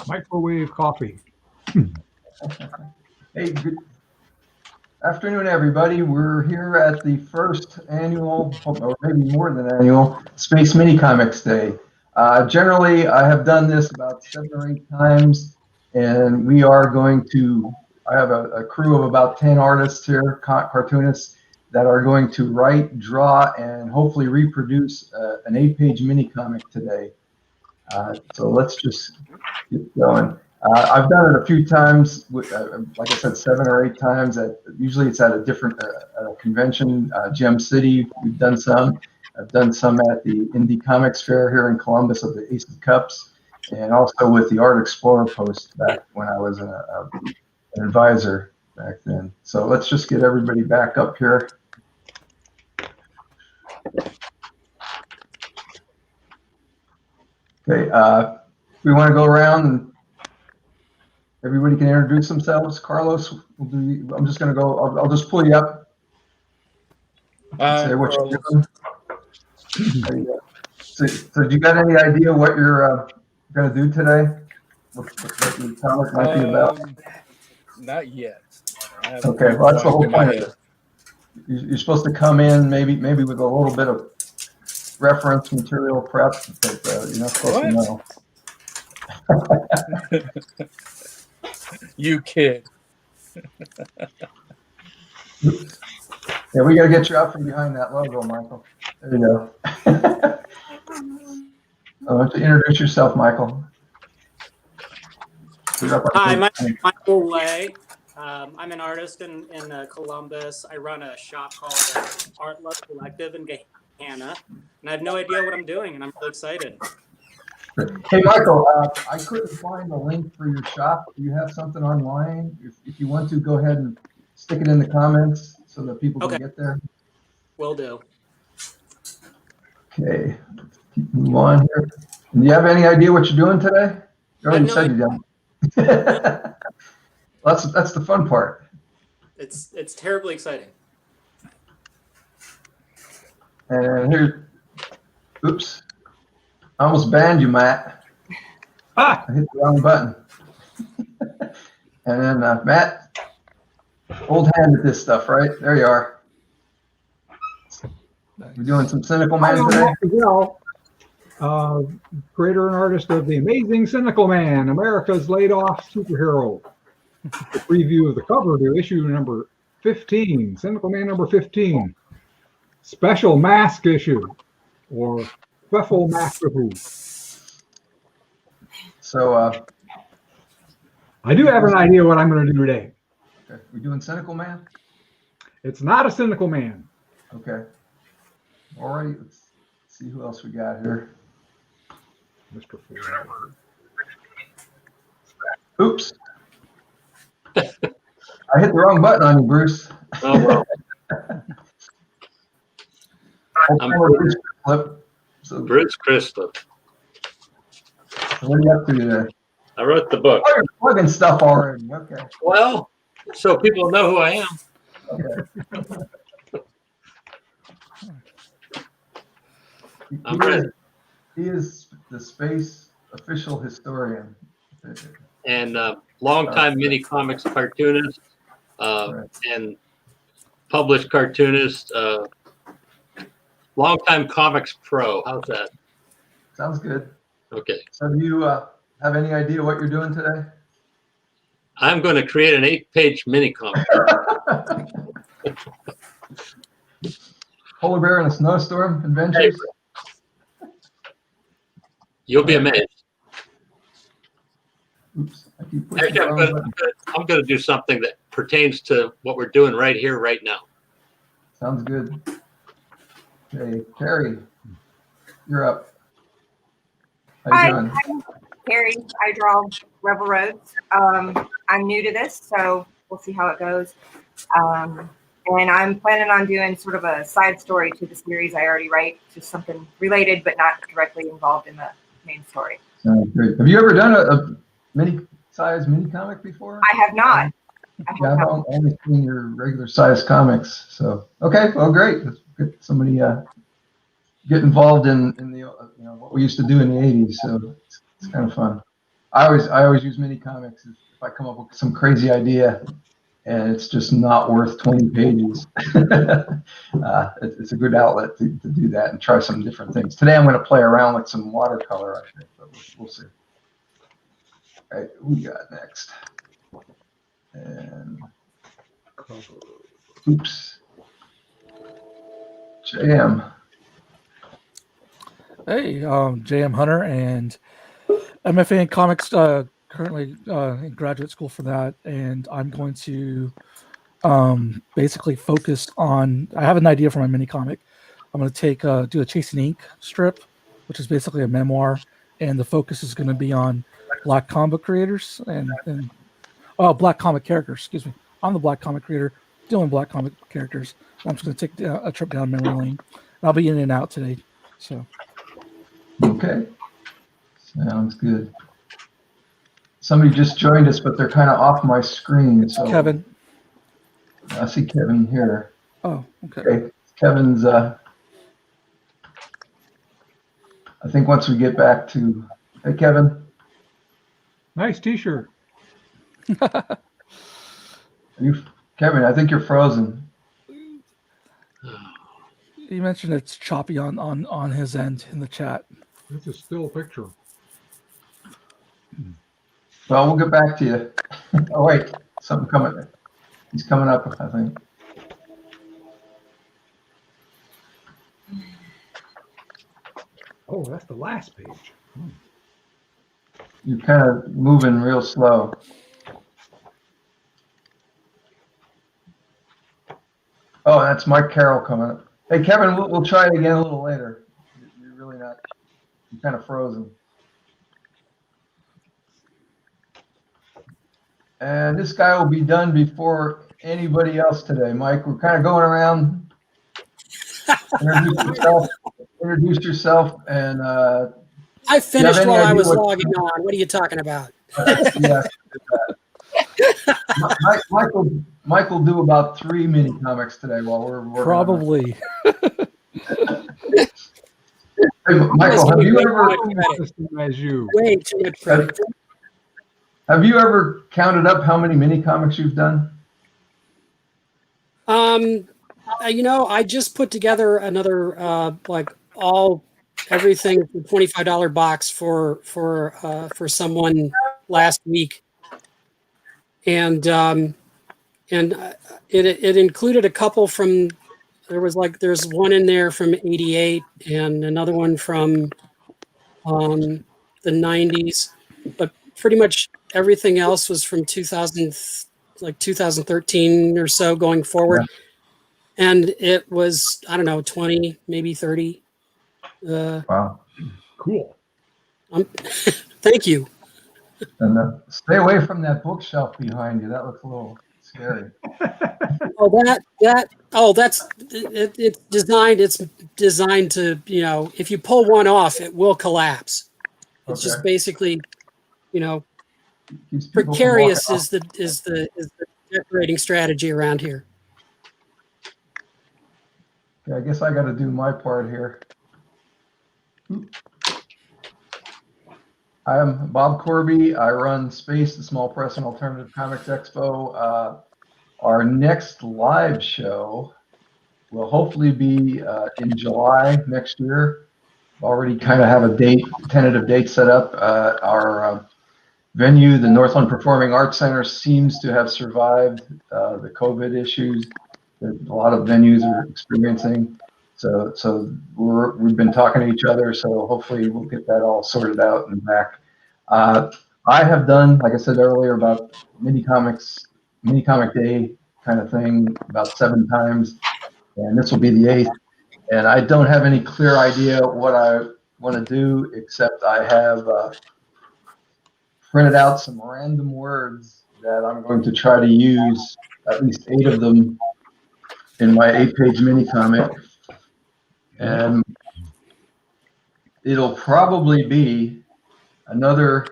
Microwave coffee. Hey, good afternoon, everybody. We're here at the first annual, or maybe more than annual, Space Minicomics Day. Generally, I have done this about 7 or 8 times, and we are going to, I have a crew of about 10 artists here, cartoonists, that are going to write, draw, and hopefully reproduce an 8-page mini-comic today. So let's just get going. I've done it a few times, like I said, 7 or 8 times. Usually it's at a different convention, Gem City. We've done some. I've done some at the Indie Comics Fair here in Columbus of the Ace of Cups, and also with the Art Explorer Post back when I was an advisor back then. So let's just get everybody back up here. Okay, we want to go around and everybody can introduce themselves. Carlos, I'm just going to go, I'll just pull you up. Say what you're doing. So do you got any idea what you're going to do today? What your comic might be about? Not yet. Okay, well, that's the whole point of it. You're supposed to come in maybe with a little bit of reference material prep, but you're not supposed to know. You kid. Yeah, we got to get you out from behind that logo, Michael. There you go. I want to introduce yourself, Michael. Hi, my name is Michael Lay. I'm an artist in Columbus. I run a shop called Art Love Collective in Gahanna, and I have no idea what I'm doing, and I'm really excited. Hey, Michael, I couldn't find a link for your shop. Do you have something online? If you want to, go ahead and stick it in the comments so that people can get there. Will do. Okay, let's keep moving on here. Do you have any idea what you're doing today? You already said you don't. Well, that's the fun part. It's terribly exciting. And here, oops, I almost banned you, Matt. I hit the wrong button. And then Matt, old hand at this stuff, right? There you are. We're doing some Cynical Man today. Creator and artist of The Amazing Cynical Man, America's Laid Off Superhero. A preview of the cover to issue number 15, Cynical Man number 15. Special mask issue, or Pfeffel mask issue. So I do have an idea what I'm going to do today. Okay. We're doing Cynical Man? It's not a Cynical Man. Okay. All right. Let's see who else we got here. Mr. Ford. Oops. I hit the wrong button on you, Bruce. Oh, well. Bruce Crystal. What are you up to there? I wrote the book. Oh, you're plugging stuff already. Okay. Well, so people know who I am. Okay. I'm ready. He is the space official historian. And longtime Minicomics cartoonist and published cartoonist, longtime comics pro. How's that? Sounds good. Okay. So do you have any idea what you're doing today? I'm going to create an 8-page minicomic. Polar Bear in a Snowstorm Adventures? You'll be amazed. Oops, I keep pushing Actually, I'm going to do something that pertains to what we're doing right here, right now. Sounds good. Okay, Carrie, you're up. How you doing? I'm Carrie. I draw Rebel Roads. I'm new to this, so we'll see how it goes. And I'm planning on doing sort of a side story to the series I already write, just something related but not directly involved in the main story. Sounds great. Have you ever done a mini-size mini-comic before? I have not. I've only seen your regular-sized comics. So, okay, well, great. Let's get somebody get involved in the what we used to do in the 80s. So it's It's kind of fun. I always use Minicomics if I come up with some crazy idea and it's just not worth 20 pages. It's a good outlet to do that and try some different things. Today I'm going to play around with some watercolor, I think, but we'll see. All right, who we got next? And oops, JM. Hey, JM Hunter and MFA in comics, currently in graduate school for that. And I'm going to basically focus on, I have an idea for my mini comic. I'm going to do a Chasing Ink strip, which is basically a memoir. And the focus is going to be on Black comic creators and Black comic characters, excuse me. I'm the Black comic creator, doing Black comic characters. I'm just going to take a trip down memory lane. I'll be in and out today. So. Okay. Sounds good. Somebody just joined us, but they're kind of off my screen. So Kevin. I see Kevin here. Oh, okay. Okay. Kevin's, I think once we get back to, hey, Kevin. Nice T-shirt. Kevin, I think you're frozen. You mentioned it's choppy on his end in the chat. This is still a picture. Well, we'll get back to you. Oh, wait, something coming. He's coming up, I think. Oh, that's the last page. You're kind of moving real slow. Oh, that's Mike Carroll coming up. Hey, Kevin, we'll try it again a little later. You're really not, you're kind of frozen. And this guy will be done before anybody else today. Mike, we're kind of going around. Introduce yourself and I finished any while I idea was what- logging on. What are you talking about? yeah. Mike will do about 3 mini comics today while we're working. Probably. Hey, Michael, have you ever As you. Way too much credit. have you ever counted up how many mini comics you've done? I just put together another everything $25 box for someone last week, and it included a couple from. There's one in there from '88 and another one from the '90s, but pretty much everything else was from 2013 or so going forward. Yeah. And it was, I don't know, 20, maybe 30. Wow. Cool. Thank you. And stay away from that bookshelf behind you. That looks a little scary. It's designed to, if you pull one off, it will collapse. It's just basically, precarious is the decorating strategy around here. Yeah, I guess I got to do my part here. I am Bob Corby. I run Space, the Small Press and Alternative Comics Expo. Our next live show will hopefully be in July next year. Already kind of have a tentative date set up. Our venue, the Northland Performing Arts Center, seems to have survived the COVID issues that a lot of venues are experiencing. So we've been talking to each other, so hopefully we'll get that all sorted out and back. I have done, like I said earlier, about Minicomic Day kind of thing about 7 times, and this will be the 8th. And I don't have any clear idea what I want to do, except I have printed out some random words that I'm going to try to use, at least 8 of them, in my 8-page mini comic. And it'll probably be another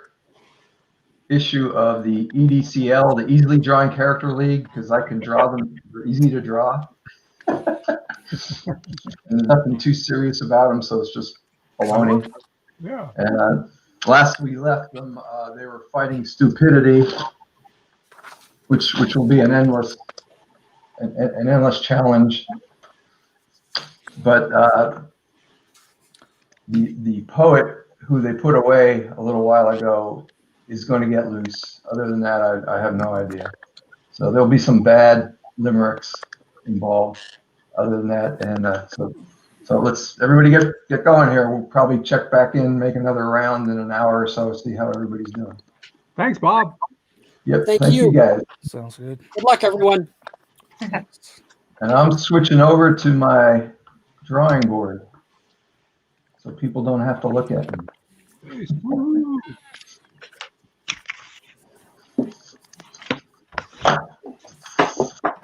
issue of the EDCL, the Easily Drawing Character League, because I can draw them. They're easy to draw. And nothing too serious about them, so it's just baloney. Yeah. And last we left them, they were fighting stupidity, which will be an endless challenge. But the poet who they put away a little while ago is going to get loose. Other than that, I have no idea. So there'll be some bad limericks involved. Other than that, and so let's everybody get going here. We'll probably check back in, make another round in an hour or so, see how everybody's doing. Thanks, Bob. Yep. Thank Thank you you. guys. Sounds good. Good luck, everyone. And I'm switching over to my drawing board, so people don't have to look at me.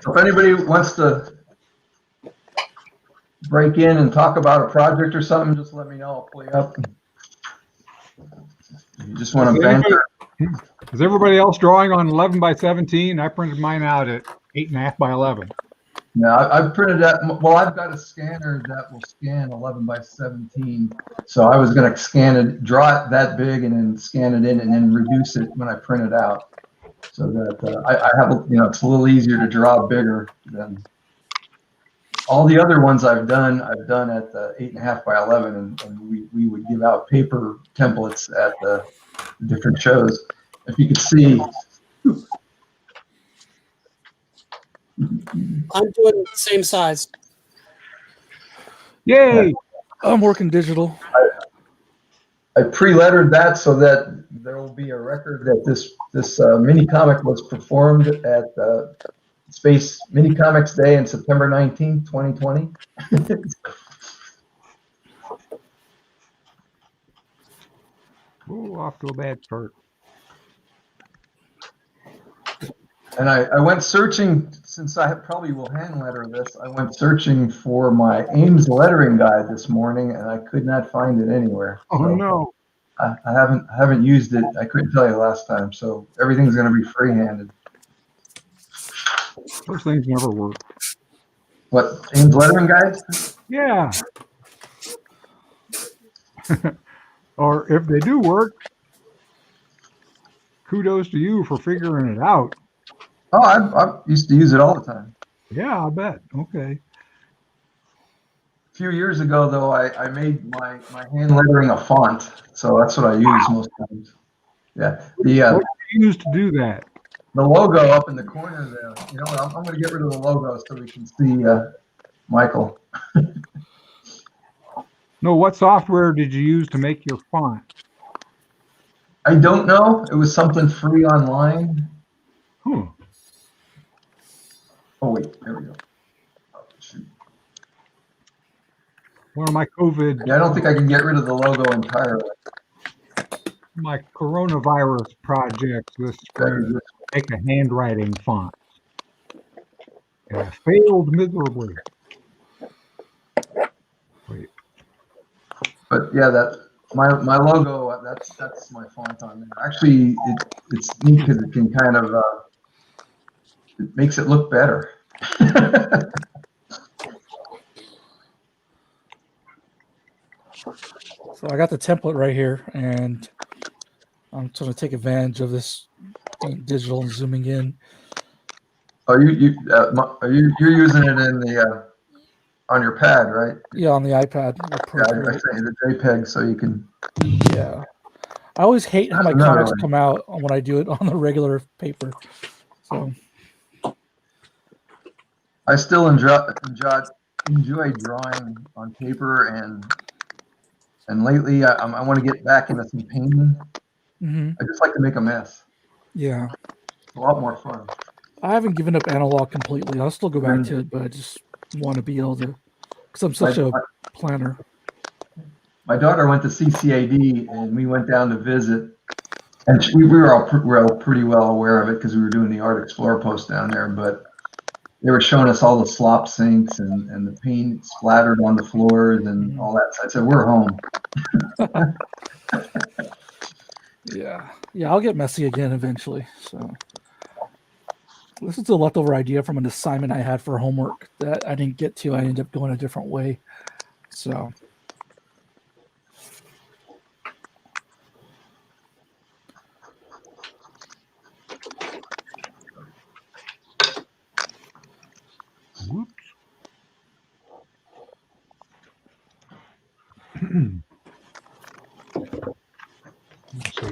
If anybody wants to break in and talk about a project or something, just let me know. I'll play up. You just want to vent. Is everybody else drawing on 11 by 17? I printed mine out at 8.5 by 11. No, I've printed that. Well, I've got a scanner that will scan 11 by 17. So I was going to scan it, draw it that big, and then scan it in, and then reduce it when I print it out. So that I have, it's a little easier to draw bigger than all the other ones I've done at the 8.5 by 11, and we would give out paper templates at the different shows. If you could see. I'm doing the same size. Yay! I'm working digital. I pre-lettered that so that there will be a record that this mini comic was performed at Space Minicomics Day on September 19th, 2020. Oh, off to a bad start. And I went searching, since I probably will hand letter this, I went searching for my Ames lettering guide this morning, and I could not find it anywhere. Oh, So no. I haven't used it. I couldn't tell you last time, so everything's going to be free-handed. Those things never work. What, Ames lettering guides? Yeah. Or if they do work, kudos to you for figuring it out. Oh, I used to use it all the time. Yeah, I bet. Okay. A few years ago, though, I made my hand lettering a font, so that's what I use most times. Yeah, What do you use to do that? the logo up in the corner there. You know, I'm going to get rid of the logo so we can see Michael. No, what software did you use to make your font? I don't know. It was something free online. Hmm. Oh wait, there we go. Oh, shoot. One of my COVID, Yeah, I don't think I can get rid of the logo entirely. my coronavirus projects this spring, make a handwriting font. And I failed miserably. Wait. But yeah, that my logo, that's my font on there. Actually, it's neat because it can kind of it makes it look better. So I got the template right here, and I'm trying to take advantage of this being digital and zooming in. Oh, you're using it in the on your pad, right? Yeah, on the iPad. Yeah, I sent you the JPEG so you can. Yeah. I always hate how my No, comics really. come out when I do it on the regular paper. So I still enjoy drawing on paper, and lately I want to get back into some painting. I just like to make a mess. yeah, It's a lot more fun. I haven't given up analog completely. I'll still go back to it, but I just want to be able to, because I'm such a planner. My daughter went to CCAD, and we went down to visit, and we were all pretty well aware of it because we were doing the Art Explorer post down there. But they were showing us all the slop sinks and the paint splattered on the floors and all that. So I said, "We're home." Yeah, I'll get messy again eventually. So this is a leftover idea from an assignment I had for homework that I didn't get to. I ended up going a different way. So Let's see.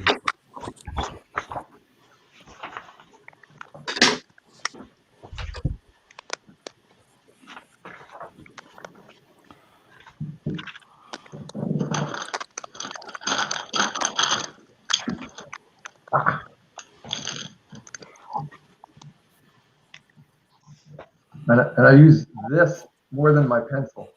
And I use this more than my pencil.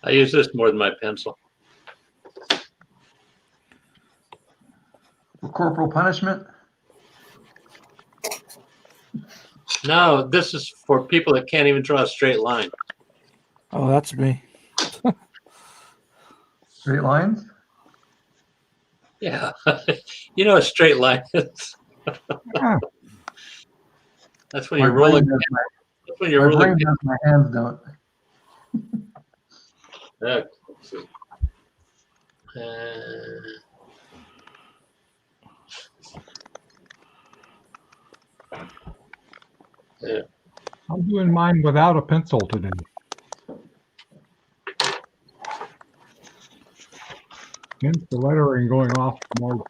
I use this more than my pencil. For corporal punishment? No, this is for people that can't even draw a straight line. Oh, that's me. Straight lines? Yeah. You know, a straight line is. Ah, That's when My you're brain rolling. does That's when you're my rolling. brain does, my hands don't. Let's see. Yeah. I'm doing mine without a pencil today. Hence the lettering going off more.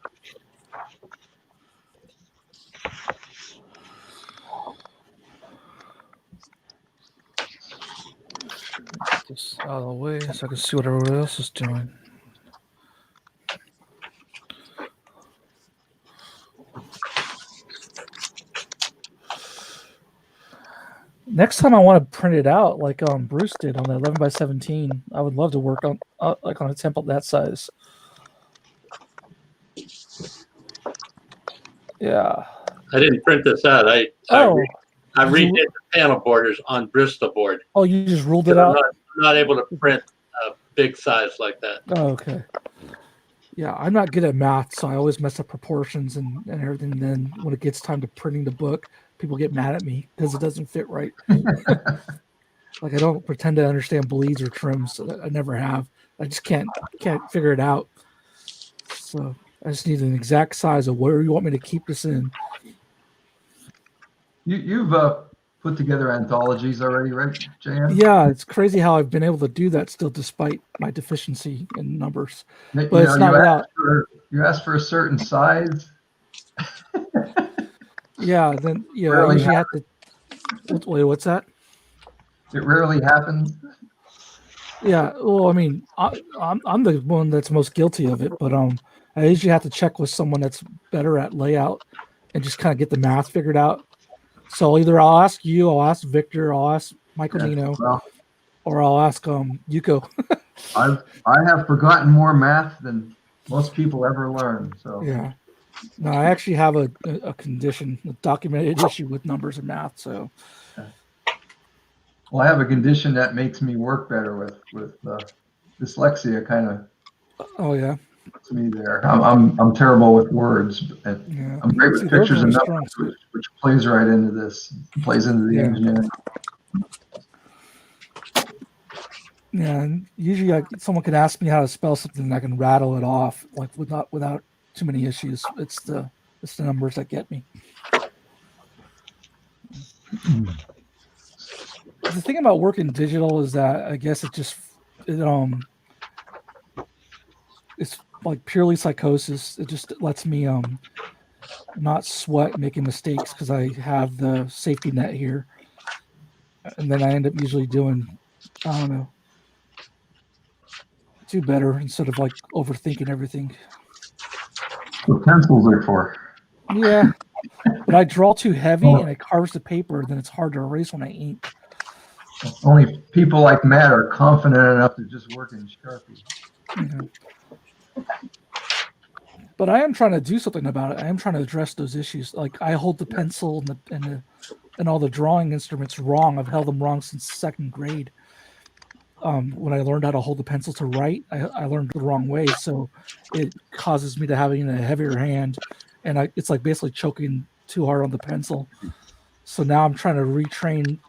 Get this out of the way so I can see what everyone else is doing. Next time I want to print it out like Bruce did on the 11 by 17. I would love to work on like on a template that size. Yeah. I didn't print this out. I redid the panel borders on Bristol board. Oh, you just ruled it I'm out? not able to print a big size like that. Oh, okay. Yeah, I'm not good at math, so I always mess up proportions and everything. And then when it gets time to printing the book, people get mad at me because it doesn't fit right. Like I don't pretend to understand bleeds or trims. I never have. I just can't figure it out. So I just need an exact size of where you want me to keep this in. You've put together anthologies already, right, JM? Yeah, it's crazy how I've been able to do that still despite my deficiency in numbers. You But it's not without. You asked for a certain size. Yeah, then I Rarely usually have to. Wait, what's that? It rarely happens. Yeah, well, I mean, I'm the one that's most guilty of it, but I usually have to check with someone that's better at layout and just kind of get the math figured out. So either I'll ask you, I'll ask Victor, I'll ask Michael Nino, Well, or I'll ask Yuko. I have forgotten more math than most people ever learn. So Yeah. No, I actually have a condition, a documented issue with numbers and math. So well, I have a condition that makes me work better with dyslexia. Kind of. Oh yeah. To me, there, I'm terrible with words. And Yeah. I'm great with See, those pictures are and strong. numbers, which plays right into this. Plays into the Yeah. engineering. Yeah, and usually someone can ask me how to spell something and I can rattle it off like without too many issues. It's the numbers that get me. The thing about working digital is that I guess it's like purely psychosis. It just lets me not sweat making mistakes because I have the safety net here, and then I end up usually doing, I don't know, do better instead of like overthinking everything. What pencils are for? Yeah, but I draw too heavy and it carves the paper, then it's hard to erase when I ink. Only people like Matt are confident enough to just work in Sharpie. Yeah. But I am trying to do something about it. I am trying to address those issues. Like I hold the pencil and all the drawing instruments wrong. I've held them wrong since second grade. When I learned how to hold the pencil to write, I learned the wrong way. So it causes me to having a heavier hand, and it's like basically choking too hard on the pencil. So now I'm trying to retrain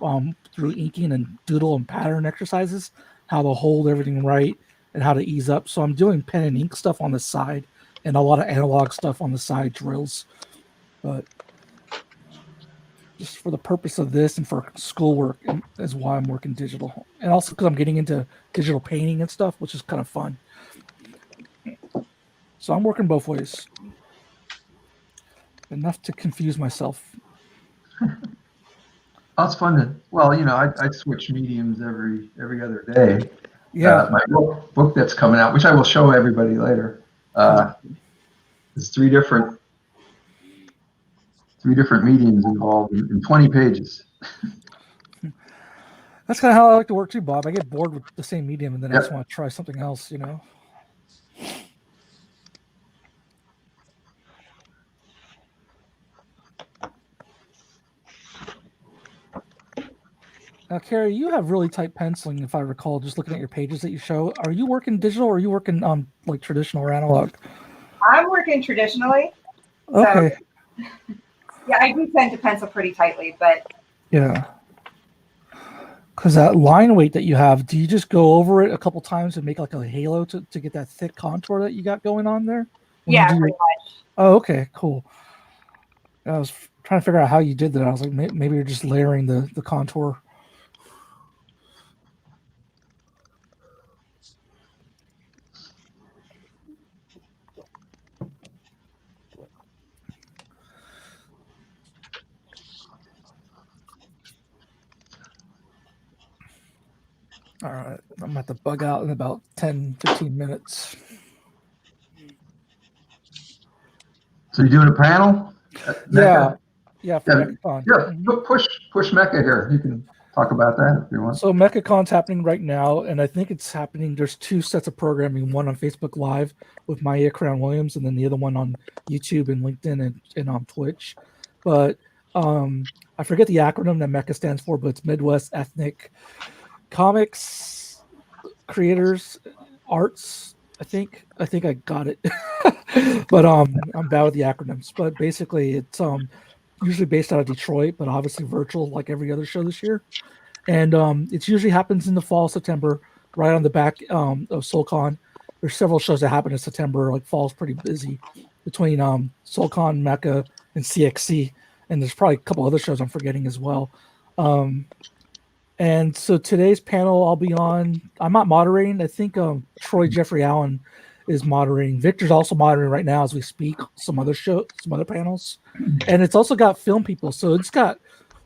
through inking and doodle and pattern exercises, how to hold everything right and how to ease up. So I'm doing pen and ink stuff on the side and a lot of analog stuff on the side, drills. But just for the purpose of this and for schoolwork is why I'm working digital. And also because I'm getting into digital painting and stuff, which is kind of fun. So I'm working both ways. Enough to confuse myself. Oh, it's fun to, well, you know, I switch mediums every other day. Yeah. My book that's coming out, which I will show everybody later, is three different mediums involved in 20 pages. That's kind of how I like to work too, Bob. I get bored with the same medium and then I just want to try something else, you know? Now, Carrie, you have really tight penciling, if I recall, just looking at your pages that you show. Are you working digital or are you working like traditional or analog? I'm working traditionally. Okay. So, yeah, I do tend to pencil pretty tightly, but yeah. Because that line weight that you have, do you just go over it a couple times and make like a halo to get that thick contour that you got going on there? Yeah, pretty much. Oh, okay, cool. I was trying to figure out how you did that. I was like, maybe you're just layering the contour. All right, I'm about to bug out in about 10, 15 minutes. So you're doing a panel? Yeah, for MechaCon. Yeah, push Mecha here. You can talk about that if you want. So MechaCon's happening right now, and I think it's happening. There's two sets of programming, one on Facebook Live with Maya Crown Williams, and then the other one on YouTube and LinkedIn and on Twitch. But I forget the acronym that Mecha stands for, but it's Midwest Ethnic Comics Creators Arts. I think I got it. But I'm bad with the acronyms. But basically it's usually based out of Detroit, but obviously virtual like every other show this year. And it usually happens in the fall, September, right on the back of SoulCon. There's several shows that happen in September. Like fall's pretty busy between SoulCon, Mecha, and CXC. And there's probably a couple other shows I'm forgetting as well. And so today's panel I'll be on. I'm not moderating. I think Troy Jeffrey Allen is moderating. Victor's also moderating right now as we speak. Some other panels, and it's also got film people. So it's got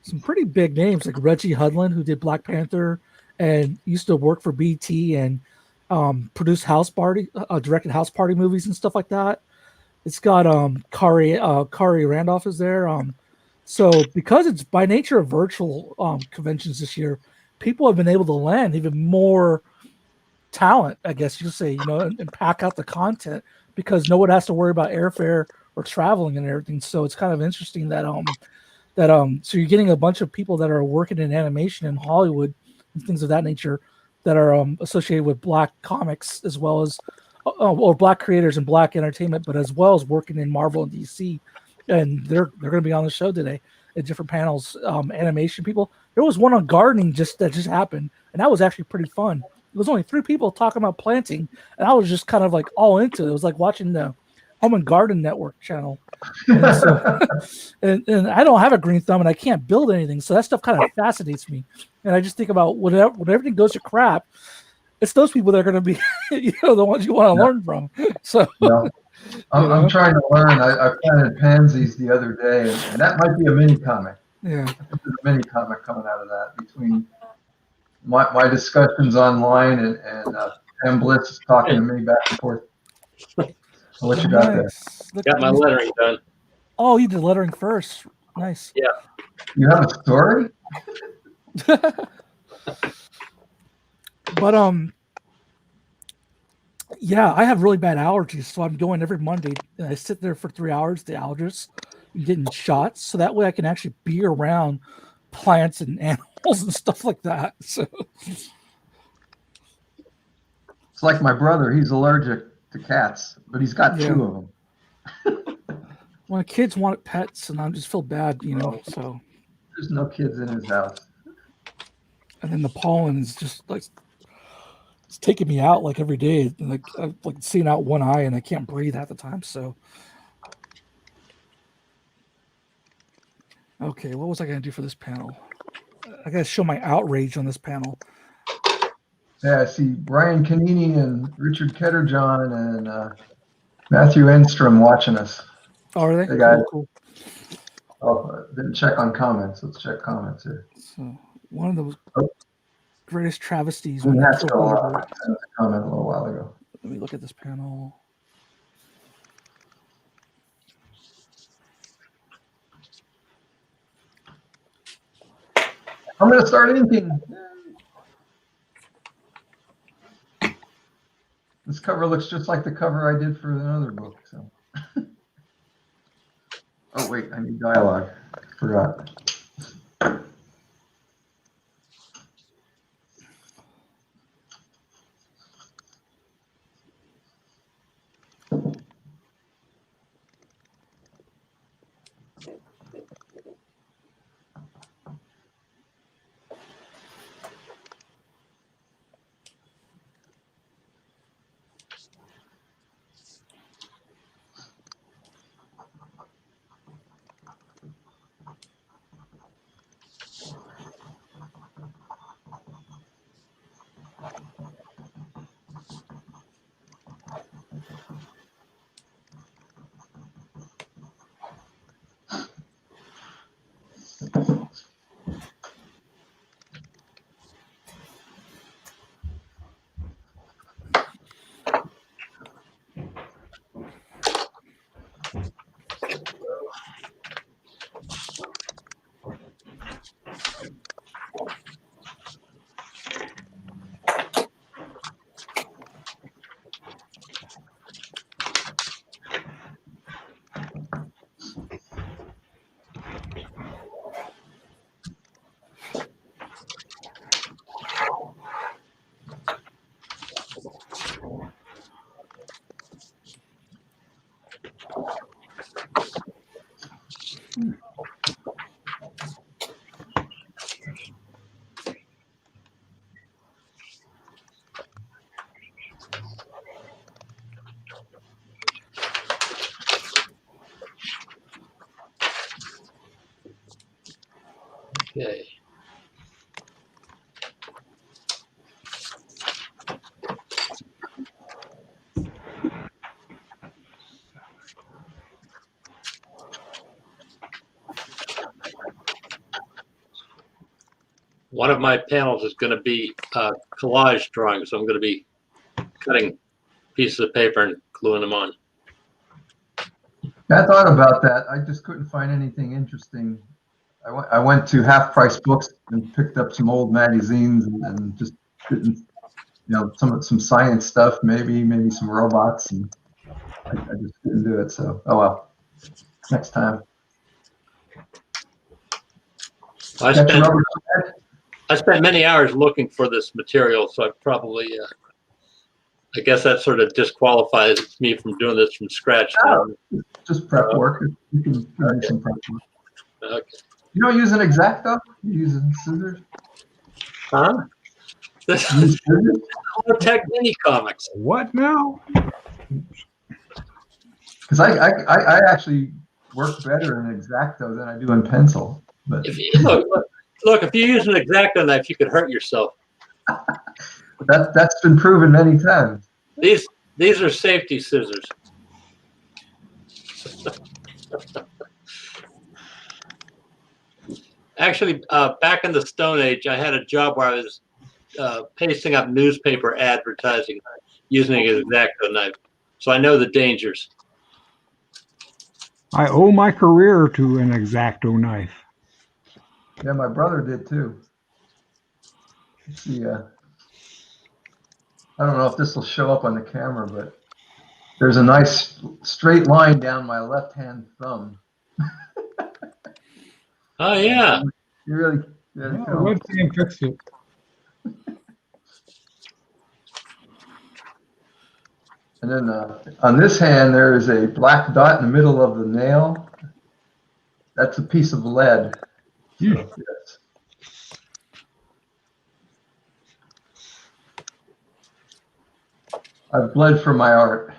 some pretty big names like Reggie Hudlin, who did Black Panther and used to work for BT and produced directed House Party movies and stuff like that. It's got Carrie Randolph is there. So because it's by nature of virtual conventions this year, people have been able to land even more talent, I guess you could say, and pack out the content because no one has to worry about airfare or traveling and everything. So it's kind of interesting that so you're getting a bunch of people that are working in animation in Hollywood and things of that nature that are associated with Black comics as well as or Black creators and Black entertainment, but as well as working in Marvel and DC. And they're going to be on the show today at different panels. Animation people. There was one on gardening that just happened, and that was actually pretty fun. It was only 3 people talking about planting, and I was just kind of like all into it. It was like watching the Home and Garden Network channel. And, so, and I don't have a green thumb, and I can't build anything, so that stuff kind of fascinates me. And I just think about when everything goes to crap, it's those people that are going to be, the ones you want to learn from. So. Yeah. I'm trying to learn. I planted pansies the other day, and that might be a mini comic. Yeah, there's a mini comic coming out of that between my discussions online and Pam Blitz talking to me back and forth. So what you got there? Got my lettering done. Oh, you did lettering first. Nice. Yeah. You have a story? But yeah, I have really bad allergies, so I'm going every Monday and I sit there for 3 hours, the allergist, getting shots, so that way I can actually be around plants and animals and stuff like that. So it's like my brother. He's allergic to cats, but he's got 2 of them. When kids want pets, and I just feel bad, so There's no kids in his house. And then the pollen is just like it's taking me out like every day. Like I'm like seeing out one eye and I can't breathe half the time. So okay, what was I gonna do for this panel? I gotta show my outrage on this panel. Yeah, I see Brian Canini and Richard Ketterjohn and Matthew Enstrom watching us. Oh, are they? Hey, guys. Cool. Oh, didn't check on comments. Let's check comments here. So one of the Oh. greatest travesties. We When had it's to so horrible. send a comment a little while ago. Let me look at this panel. I'm going to start inking. This cover looks just like the cover I did for another book. So. Oh, wait, I need dialogue. Forgot. Okay. One of my panels is going to be collage drawings. So I'm going to be cutting pieces of paper and gluing them on. I thought about that. I just couldn't find anything interesting. I went to Half Price Books and picked up some old magazines and just didn't, some science stuff, maybe some robots, and I just didn't do it. So, oh well, next time. I spent many hours looking for this material, so I probably, I guess that sort of disqualifies me from doing this from scratch. Oh, just prep work. You can do some prep work. Okay. You don't use an X-Acto? You use scissors? Huh? This is tech Minicomics. What now? Because I actually work better in X-Acto than I do in pencil. But If you, look, if you use an X-Acto knife, you could hurt yourself. That's been proven many times. These are safety scissors. Actually, back in the Stone Age, I had a job where I was pasting up newspaper advertising using an X-Acto knife, so I know the dangers. I owe my career to an X-Acto knife. Yeah, my brother did too. Let's see, I don't know if this will show up on the camera, but there's a nice straight line down my left-hand thumb. Oh yeah. You really. Webcam fixed it. And then on this hand, there is a black dot in the middle of the nail. That's a piece of lead. Yes. I've bled for my art.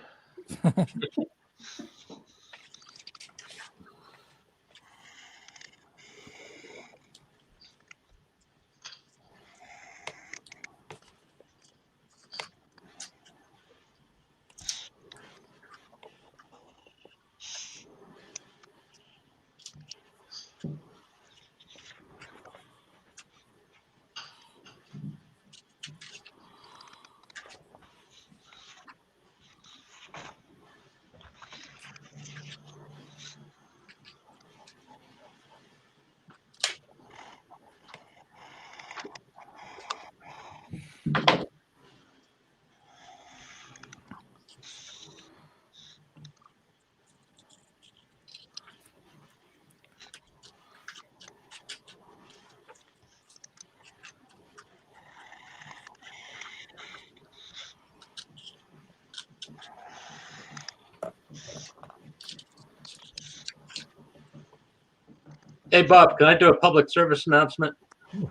Hey, Bob, can I do a public service announcement?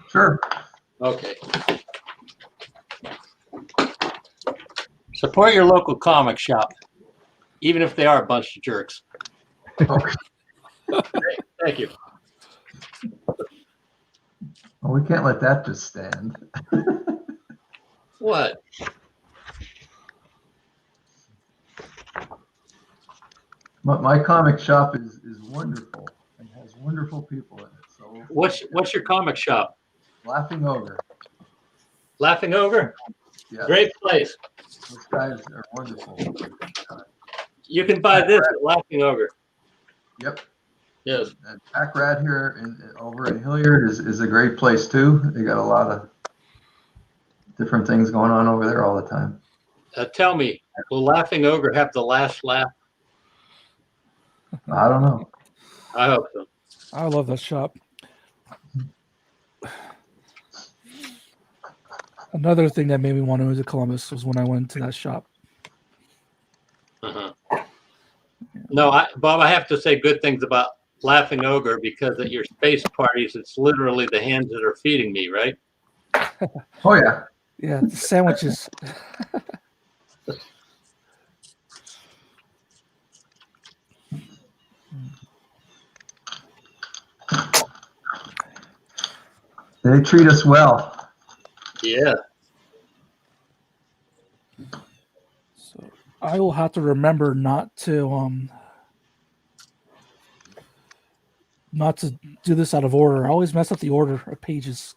Sure. Okay. Support your local comic shop, even if they are a bunch of jerks. Okay. Thank you. Well, we can't let that just stand. What? My comic shop is wonderful and has wonderful people in it. So What's your comic shop? Laughing Ogre. Laughing Ogre? Yeah. Great place. Those guys are wonderful. You can buy this at Laughing Ogre. Yep. Yes. And Pack Rat here over in Hilliard is a great place too. They got a lot of different things going on over there all the time. Tell me, will Laughing Ogre have the last laugh? I don't know. I hope so. I love that shop. Another thing that made me want to move to Columbus was when I went to that shop. Uh-huh. No, Bob, I have to say good things about Laughing Ogre because at your space parties, it's literally the hands that are feeding me, right? Oh yeah. Yeah, the sandwiches. They treat us well. Yeah. So I will have to remember not to do this out of order. I always mess up the order of pages.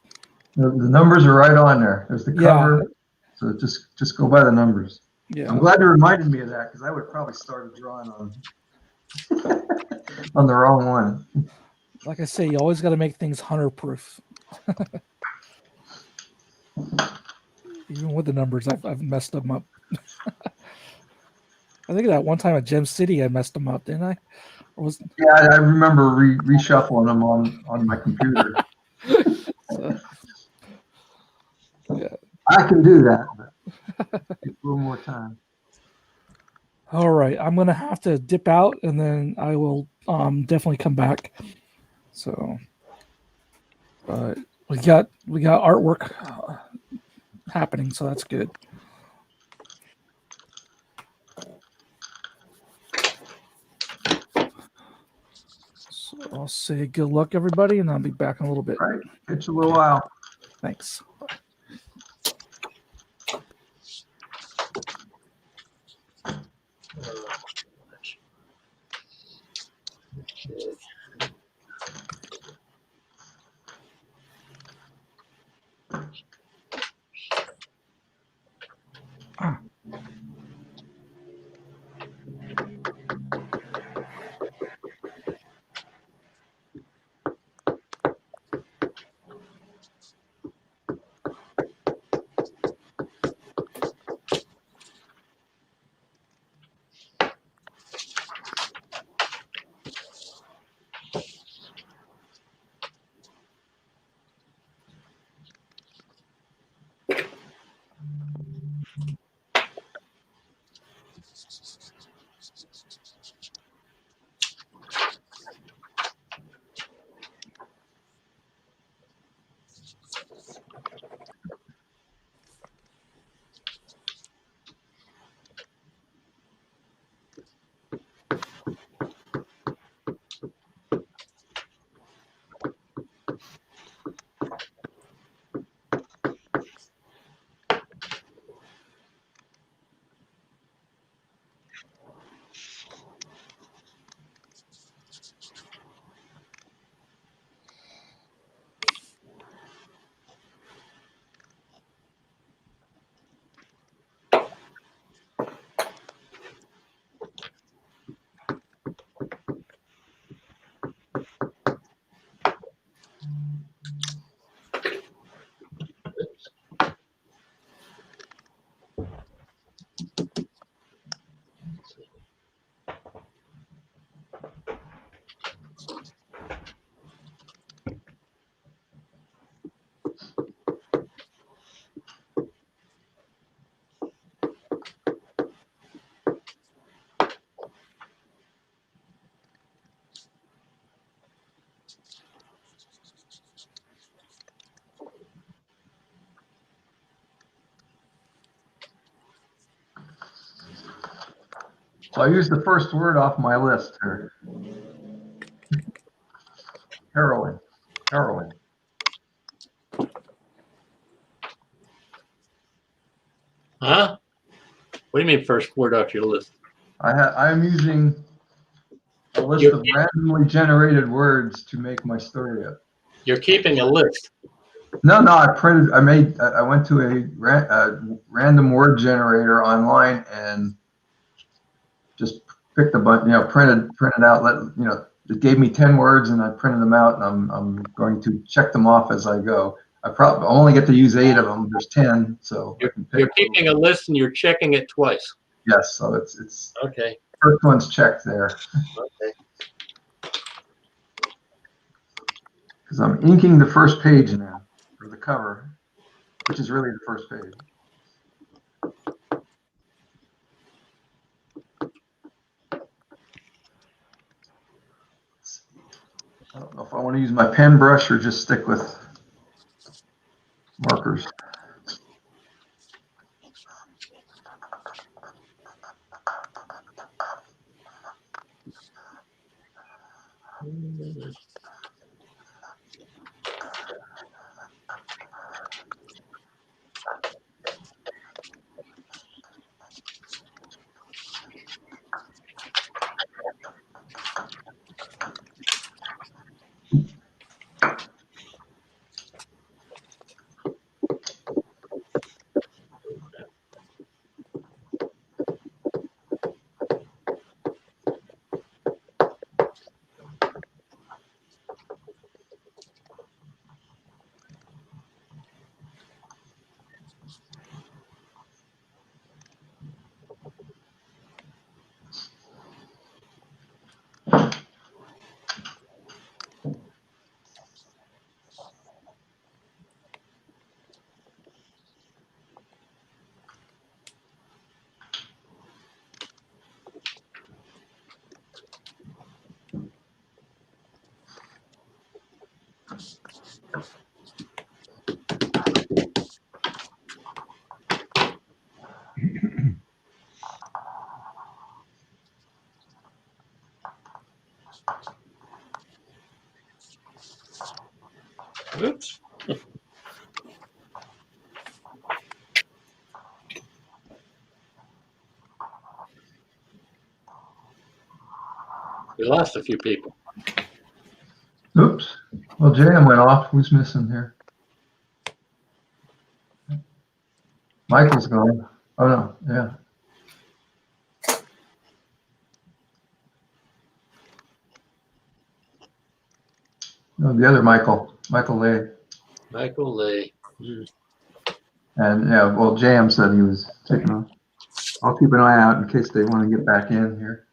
The numbers are right on there. There's the Yeah. cover. So just go by the numbers. Yeah. I'm glad you reminded me of that because I would probably start a drawing on on the wrong one. Like I say, you always got to make things hunter proof. Even with the numbers, I've messed them up. I think that one time at Gem City, I messed them up, didn't I? Or was Yeah, I remember reshuffling them on my computer. yeah. I can do that, but take a little more time. All right, I'm gonna have to dip out, and then I will definitely come back. So, but we got artwork happening, so that's good. So I'll say good luck, everybody, and I'll be back in a little bit. All right, catch you a little while. Thanks. So I used the first word off my list here. Heroin. Heroin. Huh? What do you mean first word off your list? I'm using a list of randomly generated words to make my story up. You're keeping a list. No, I went to a random word generator online and just picked a bunch, printed out, it gave me 10 words and I printed them out, and I'm going to check them off as I go. I only get to use 8 of them. There's 10, so I can pick. You're keeping a list and you're checking it twice. Yes, so it's Okay. first one's checked there. Okay. Because I'm inking the first page now, or the cover, which is really the first page. I don't know if I want to use my pen brush or just stick with markers. Oops. We lost a few people. Oops. Well, JM went off. Who's missing here? Michael's gone. Oh, no. Yeah. No, the other Michael Lay. Michael Lay. And yeah, well, JM said he was taking off. I'll keep an eye out in case they want to get back in here.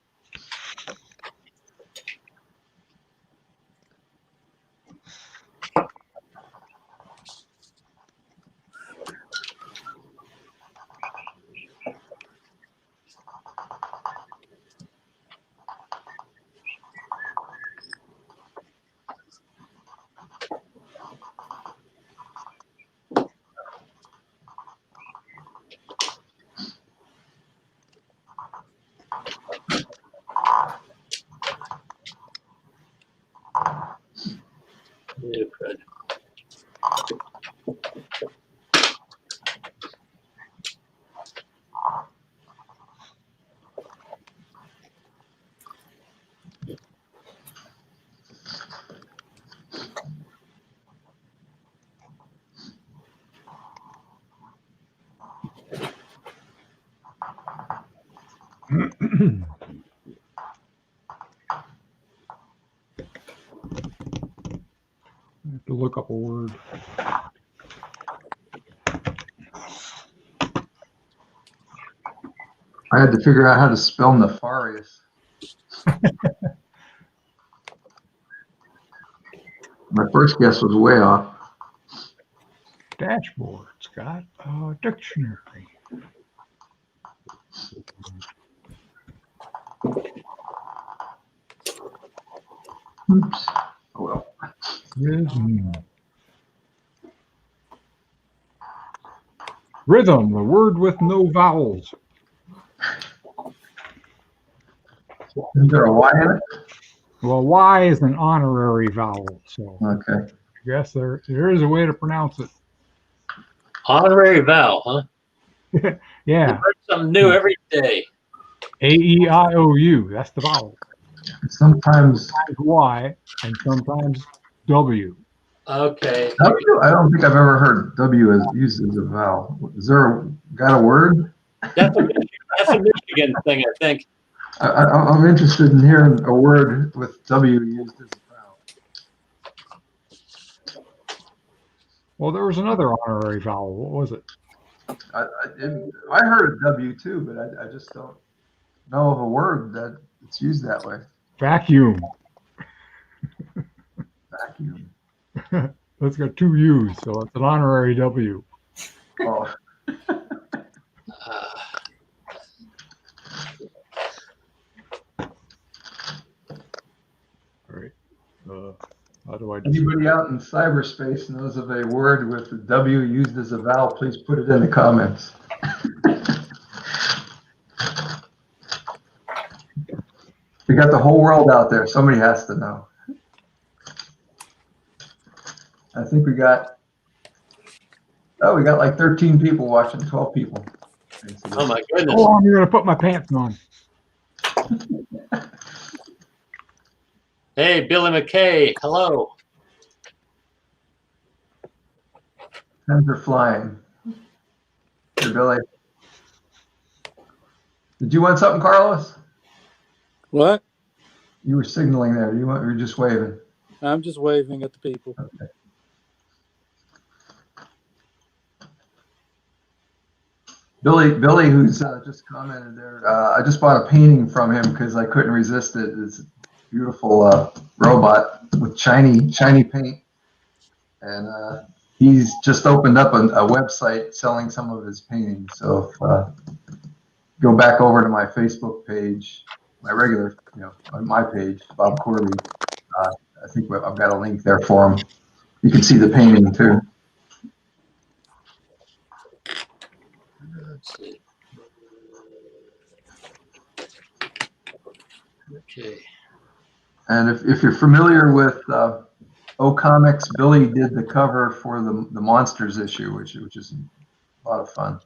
Yeah, good. I have to look up a word. I had to figure out how to spell nefarious. My first guess was way off. Dashboard, Scott. Dictionary. Oops. Oh well. Rhythm, the word with no vowels. Is there a Y in it? Well, Y is an honorary vowel, so Okay. I guess there is a way to pronounce it. Honorary vowel, huh? Yeah, Learn something new every day. A-E-I-O-U. That's the vowel. Sometimes Y and sometimes W. Okay. W, I don't think I've ever heard W as used as a vowel. Is there got a word? That's a Michigan thing, I think. I'm interested in hearing a word with W used as a vowel. Well, there was another honorary vowel. What was it? I heard a W too, but I just don't know of a word that it's used that way. Vacuum. Vacuum. That's got two U's, so it's an honorary W. Oh, All right. How do I? anybody out in cyberspace knows of a word with the W used as a vowel? Please put it in the comments. We got the whole world out there. Somebody has to know. I think we got like 13 people watching, 12 people. Oh my goodness. Oh, I'm going to put my pants on. Hey, Billy McKay. Hello. Pens are flying. Hey, Billy. Did you want something, Carlos? What? You were signaling there. You were just waving. I'm just waving at the people. Okay. Billy, who's just commented there. I just bought a painting from him because I couldn't resist it. It's a beautiful robot with shiny paint, and he's just opened up a website selling some of his paintings. So if, go back over to my Facebook page, my regular, on my page, Bob Corby. I think I've got a link there for him. You can see the painting too. Let's see. Okay. And if you're familiar with Comics, Billy did the cover for the Monsters issue, which is a lot of fun.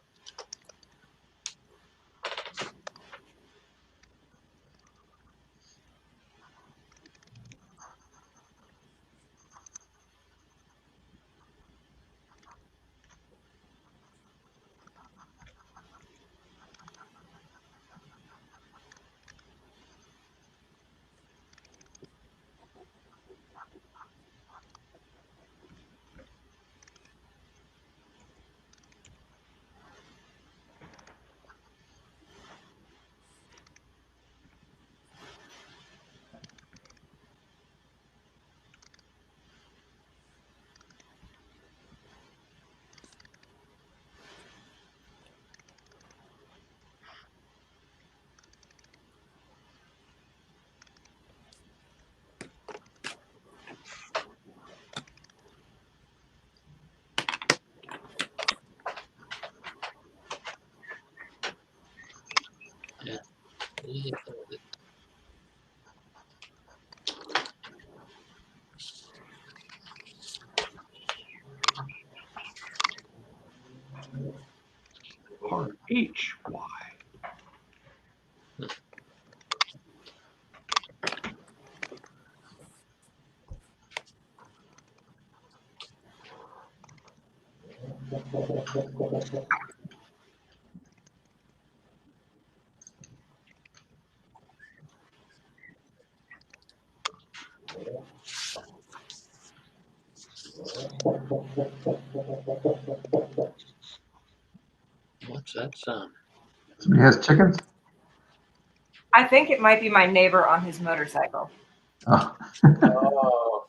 R-H-Y. What's that sound? Somebody has chickens? I think it might be my neighbor on his motorcycle. Oh. Oh.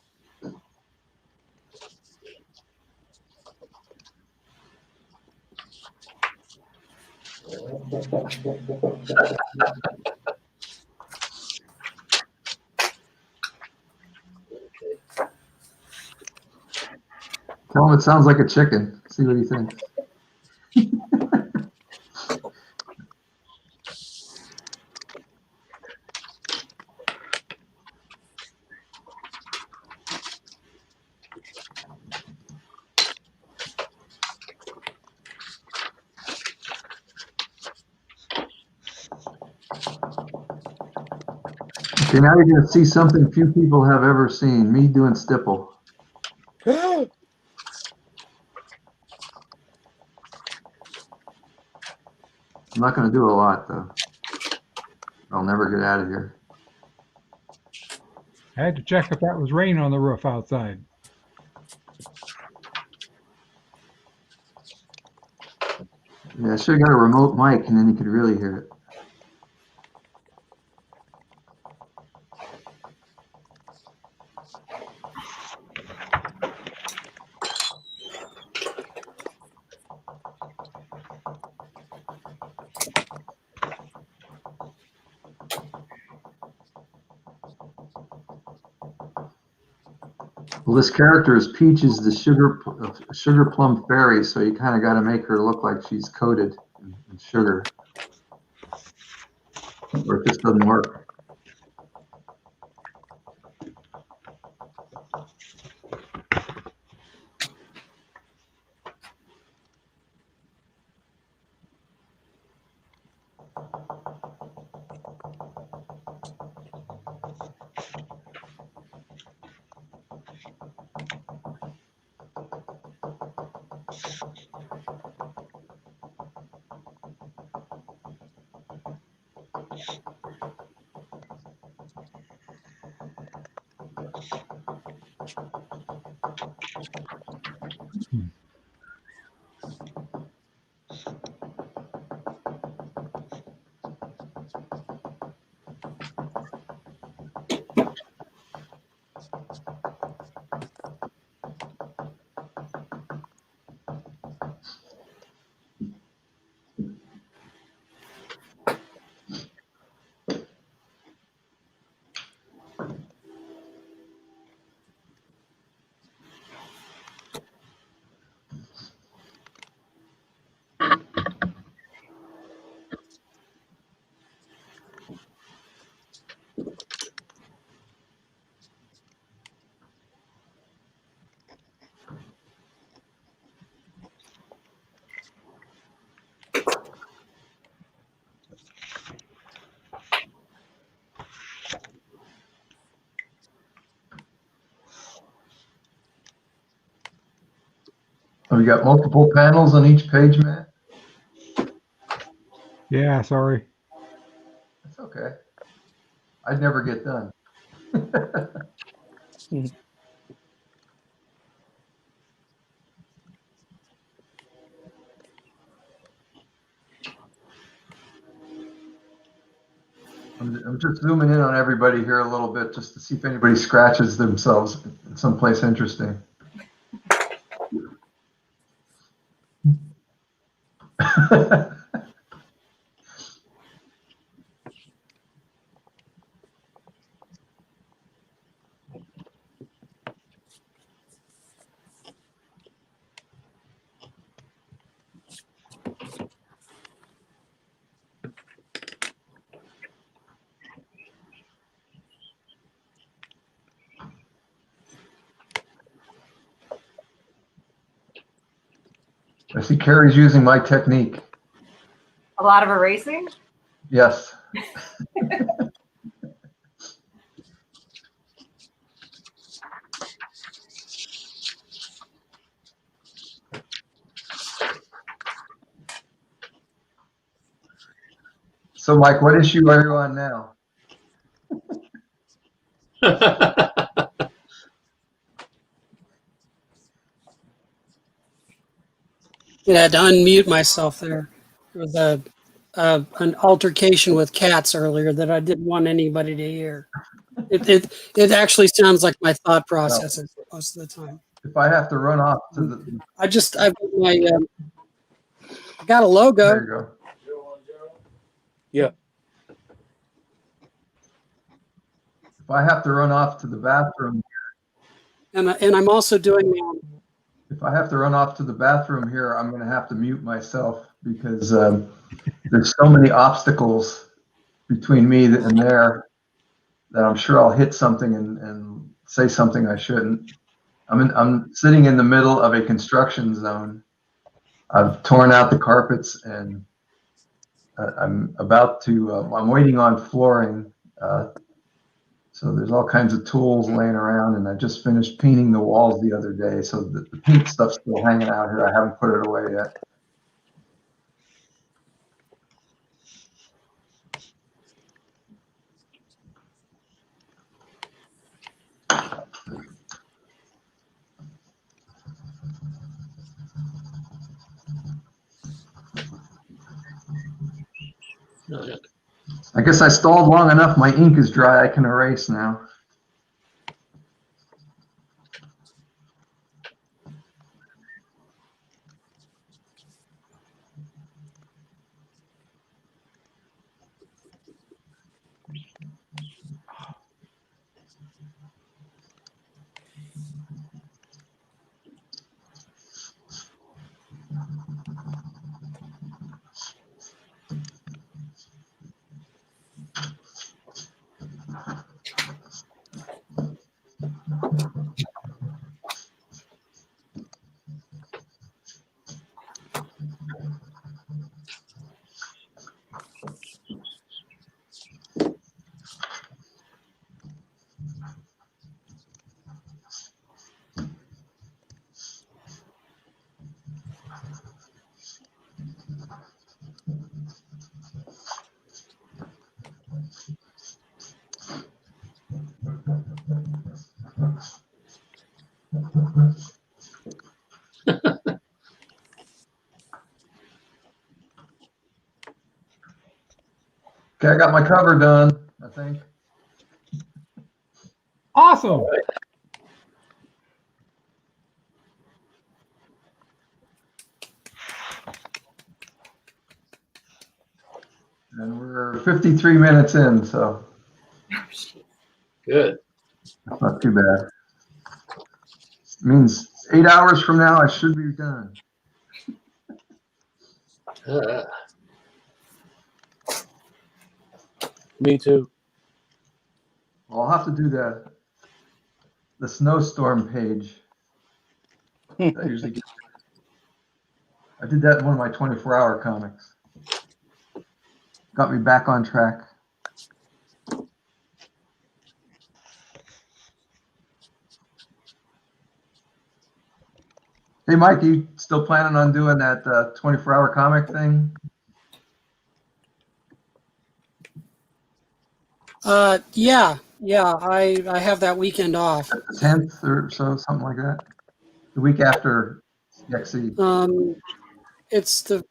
Tell him it sounds like a chicken. See what he thinks. Okay, now you're going to see something few people have ever seen, me doing stipple. I'm not going to do a lot, though. I'll never get out of here. I had to check if that was rain on the roof outside. Yeah, I should have got a remote mic, and then you could really hear it. Well, this character is Peaches, the sugar plum fairy, so you kind of got to make her look like she's coated in sugar, or it just doesn't work. Have you got multiple panels on each page, Matt? Yeah, sorry. That's okay. I'd never get done. I'm just zooming in on everybody here a little bit just to see if anybody scratches themselves in someplace interesting. I see Carrie's using my technique. A lot of erasing? Yes. So, Mike, what issue are you on now? I had to unmute myself there. There was an altercation with cats earlier that I didn't want anybody to hear. It actually sounds like my thought processes most of the time. If I have to run off to the... I got a logo. There you go. Yeah. If I have to run off to the bathroom... And I'm also doing If I have to run off to the bathroom here, I'm going to have to mute myself because there's so many obstacles between me and there that I'm sure I'll hit something and say something I shouldn't. I'm sitting in the middle of a construction zone. I've torn out the carpets and I'm about to, I'm waiting on flooring So there's all kinds of tools laying around, and I just finished painting the walls the other day, so the paint stuff's still hanging out here. I haven't put it away yet. I guess I stalled long enough. My ink is dry. I can erase now. Okay, I got my cover done, I think. Awesome. And we're 53 minutes in, so Good. that's not too bad. It means 8 hours from now, I should be done. Me too. Well, I'll have to do the snowstorm page. I usually get, I did that in one of my 24-hour comics. Got me back on track. Hey, Mike, you still planning on doing that 24-hour comic thing? Yeah. I have that weekend off. The 10th or so, something like that? The week after CXE. It's the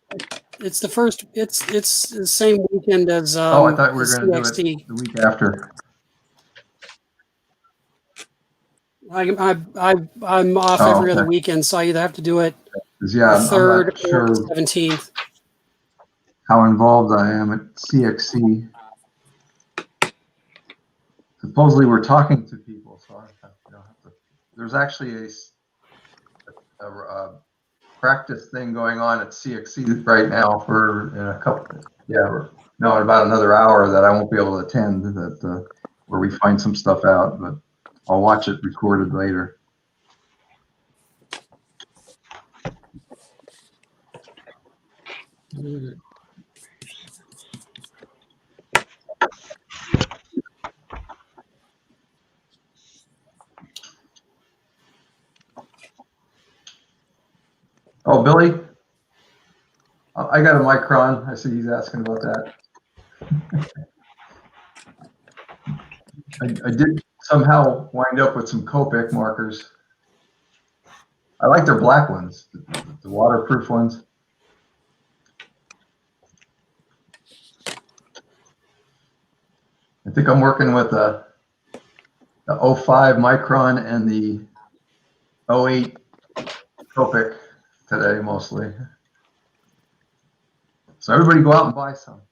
first. It's the same weekend as Oh, I thought we were as going to do CXT. it the week after. I'm off Oh, every other okay. weekend, so I either have to do it 'Cause, yeah, the I'm third not or sure the 17th. how involved I am at CXC. Supposedly we're talking to people, so I have to. There's actually a practice thing going on at CXC right now for in a couple. Yeah, no, in about another hour that I won't be able to attend. That where we find some stuff out, but I'll watch it recorded later. Oh, Billy, I got a micron. I see he's asking about that. I did somehow wind up with some Copic markers. I like their black ones, the waterproof ones. I think I'm working with the 05 micron and the 08 Copic today mostly. So everybody go out and buy some.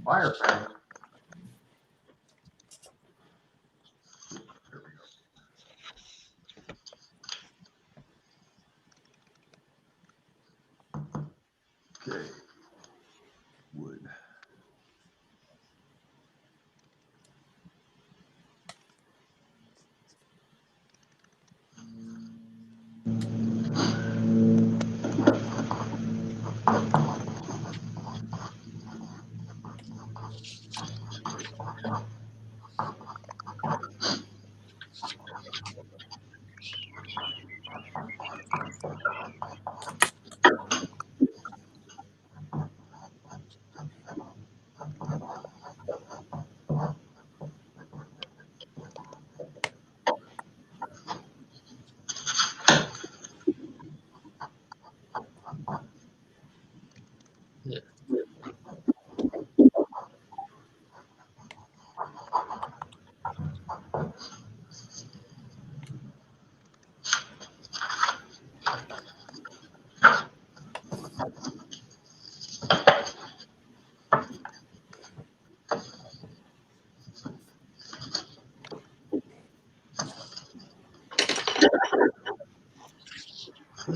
Fire fan. There we go. Okay. Wood.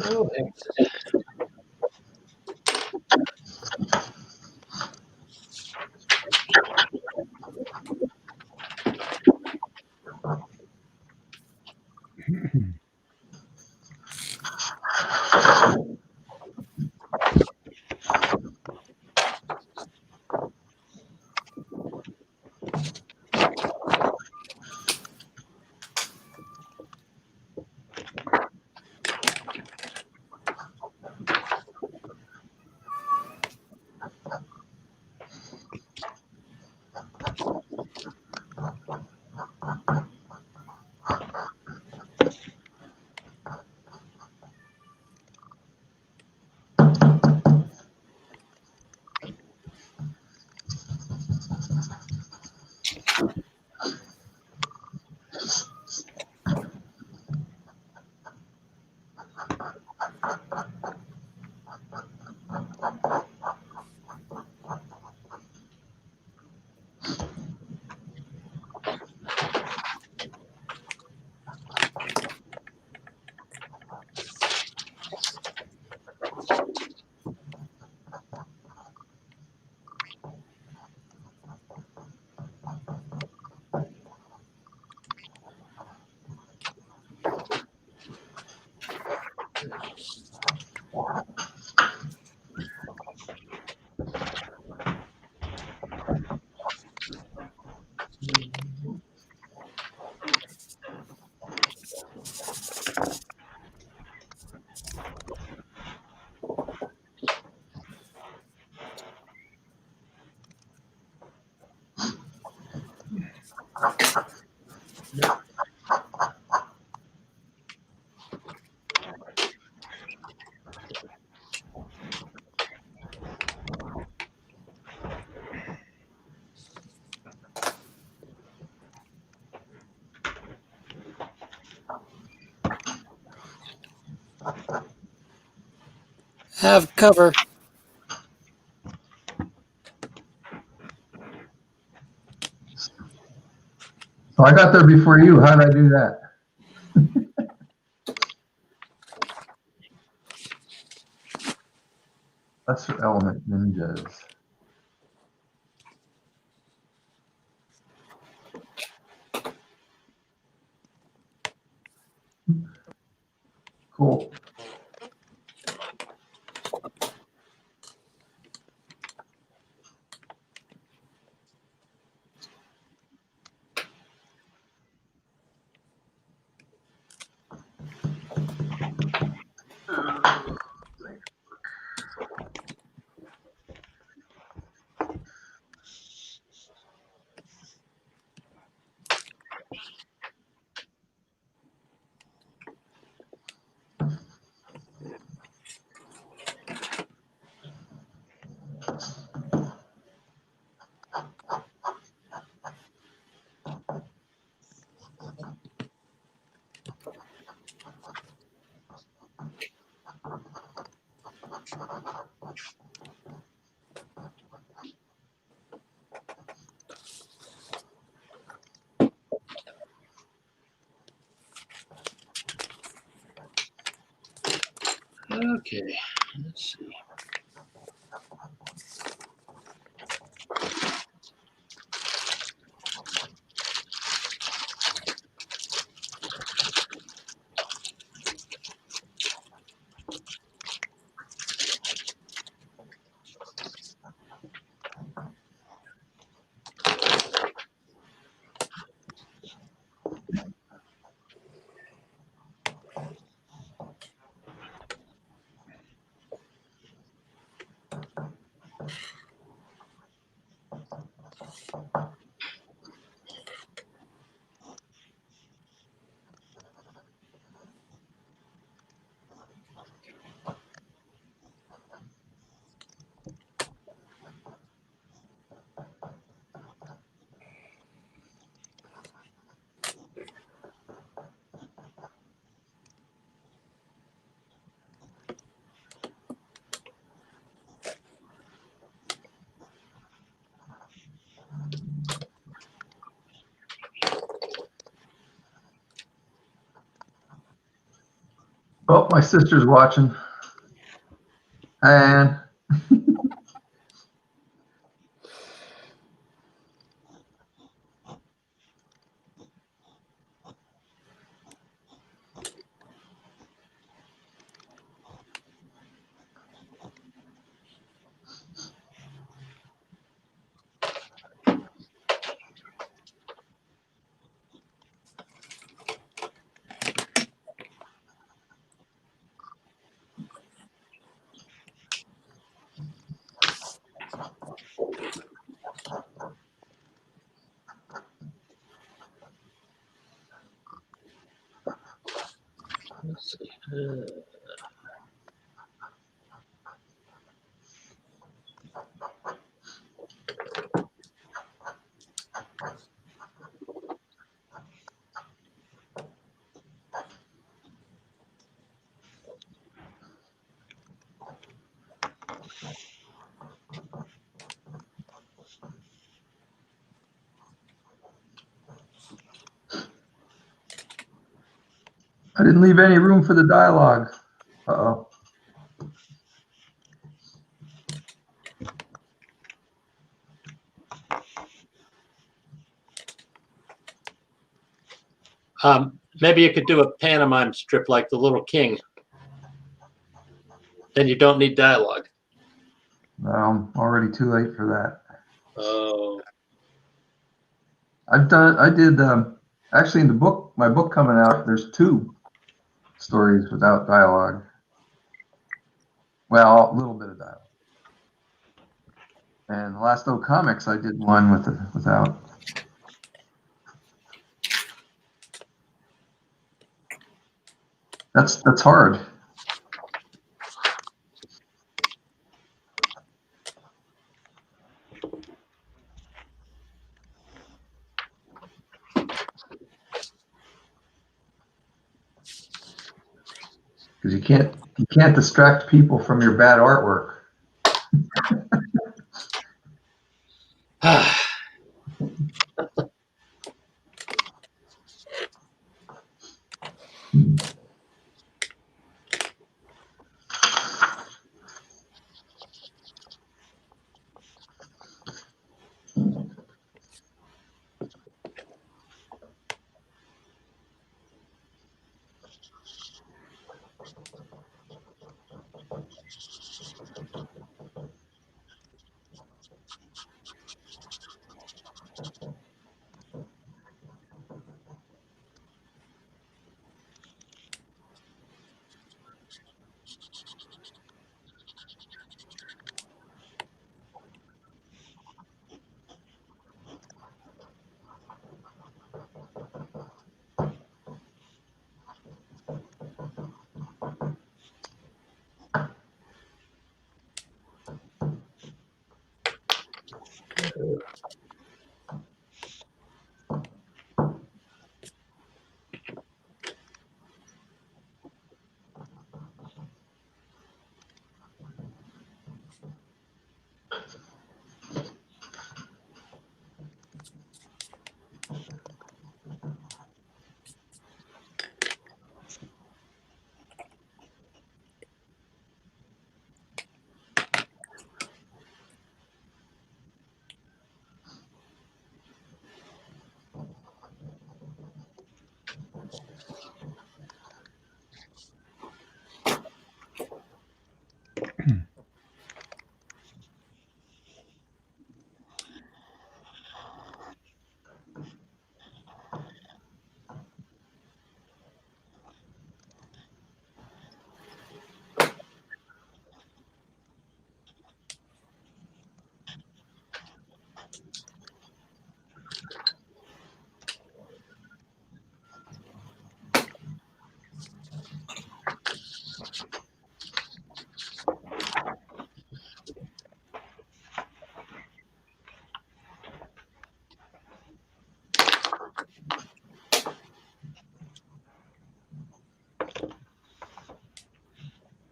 Oh, thanks. Have cover. So I got there before you. How did I do that? That's for Element Ninjas. Cool. Okay, let's see. Oh, my sister's watching. And Let's see. I didn't leave any room for the dialogue. Uh-oh. Maybe you could do a pantomime strip like The Little King. Then you don't need dialogue. No, I'm already too late for that. Oh. I did, actually in the book, my book coming out, there's 2 stories without dialogue. Well, a little bit of dialogue. And the last Comics, I did one without. That's hard. Because you can't distract people from your bad artwork.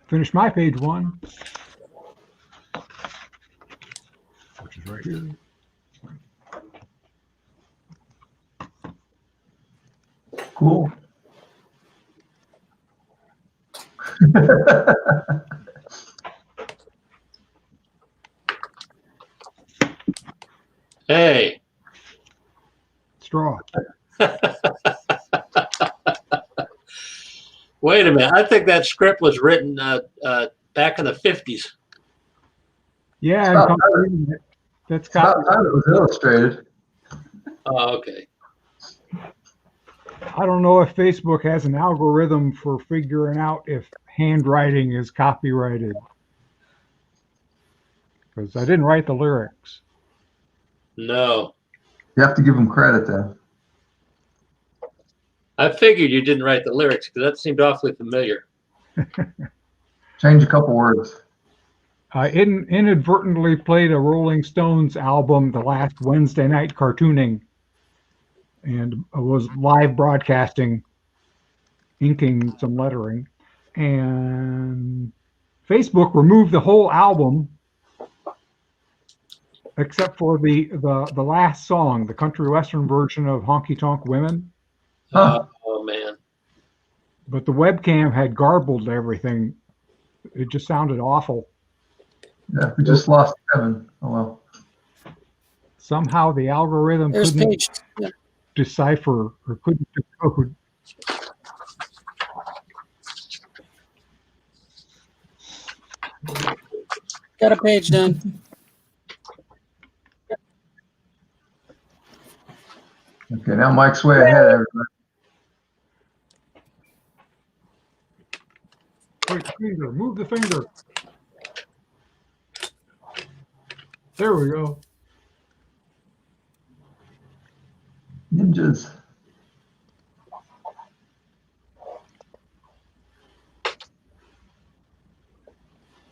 Finish my page 1, which is right here. Cool. Hey. Straw. Wait a minute. I think that script was written back in the 50s. Yeah, About and time. that's About copy. time it was illustrated. Oh, okay. I don't know if Facebook has an algorithm for figuring out if handwriting is copyrighted. Because I didn't write the lyrics. No. You have to give them credit then. I figured you didn't write the lyrics because that seemed awfully familiar. Change a couple words. I inadvertently played a Rolling Stones album the last Wednesday night cartooning, and I was live broadcasting, inking some lettering, and Facebook removed the whole album except for the last song, the country western version of Honky Tonk Women. Huh. Oh, man. But the webcam had garbled everything. It just sounded awful. Yeah, we just lost Kevin. Oh well. Somehow the algorithm There's couldn't page. Yeah. decipher or couldn't decode. Got a page done. Okay, now Mike's way ahead of everybody. Wait, finger, move the finger. There we go. Ninjas.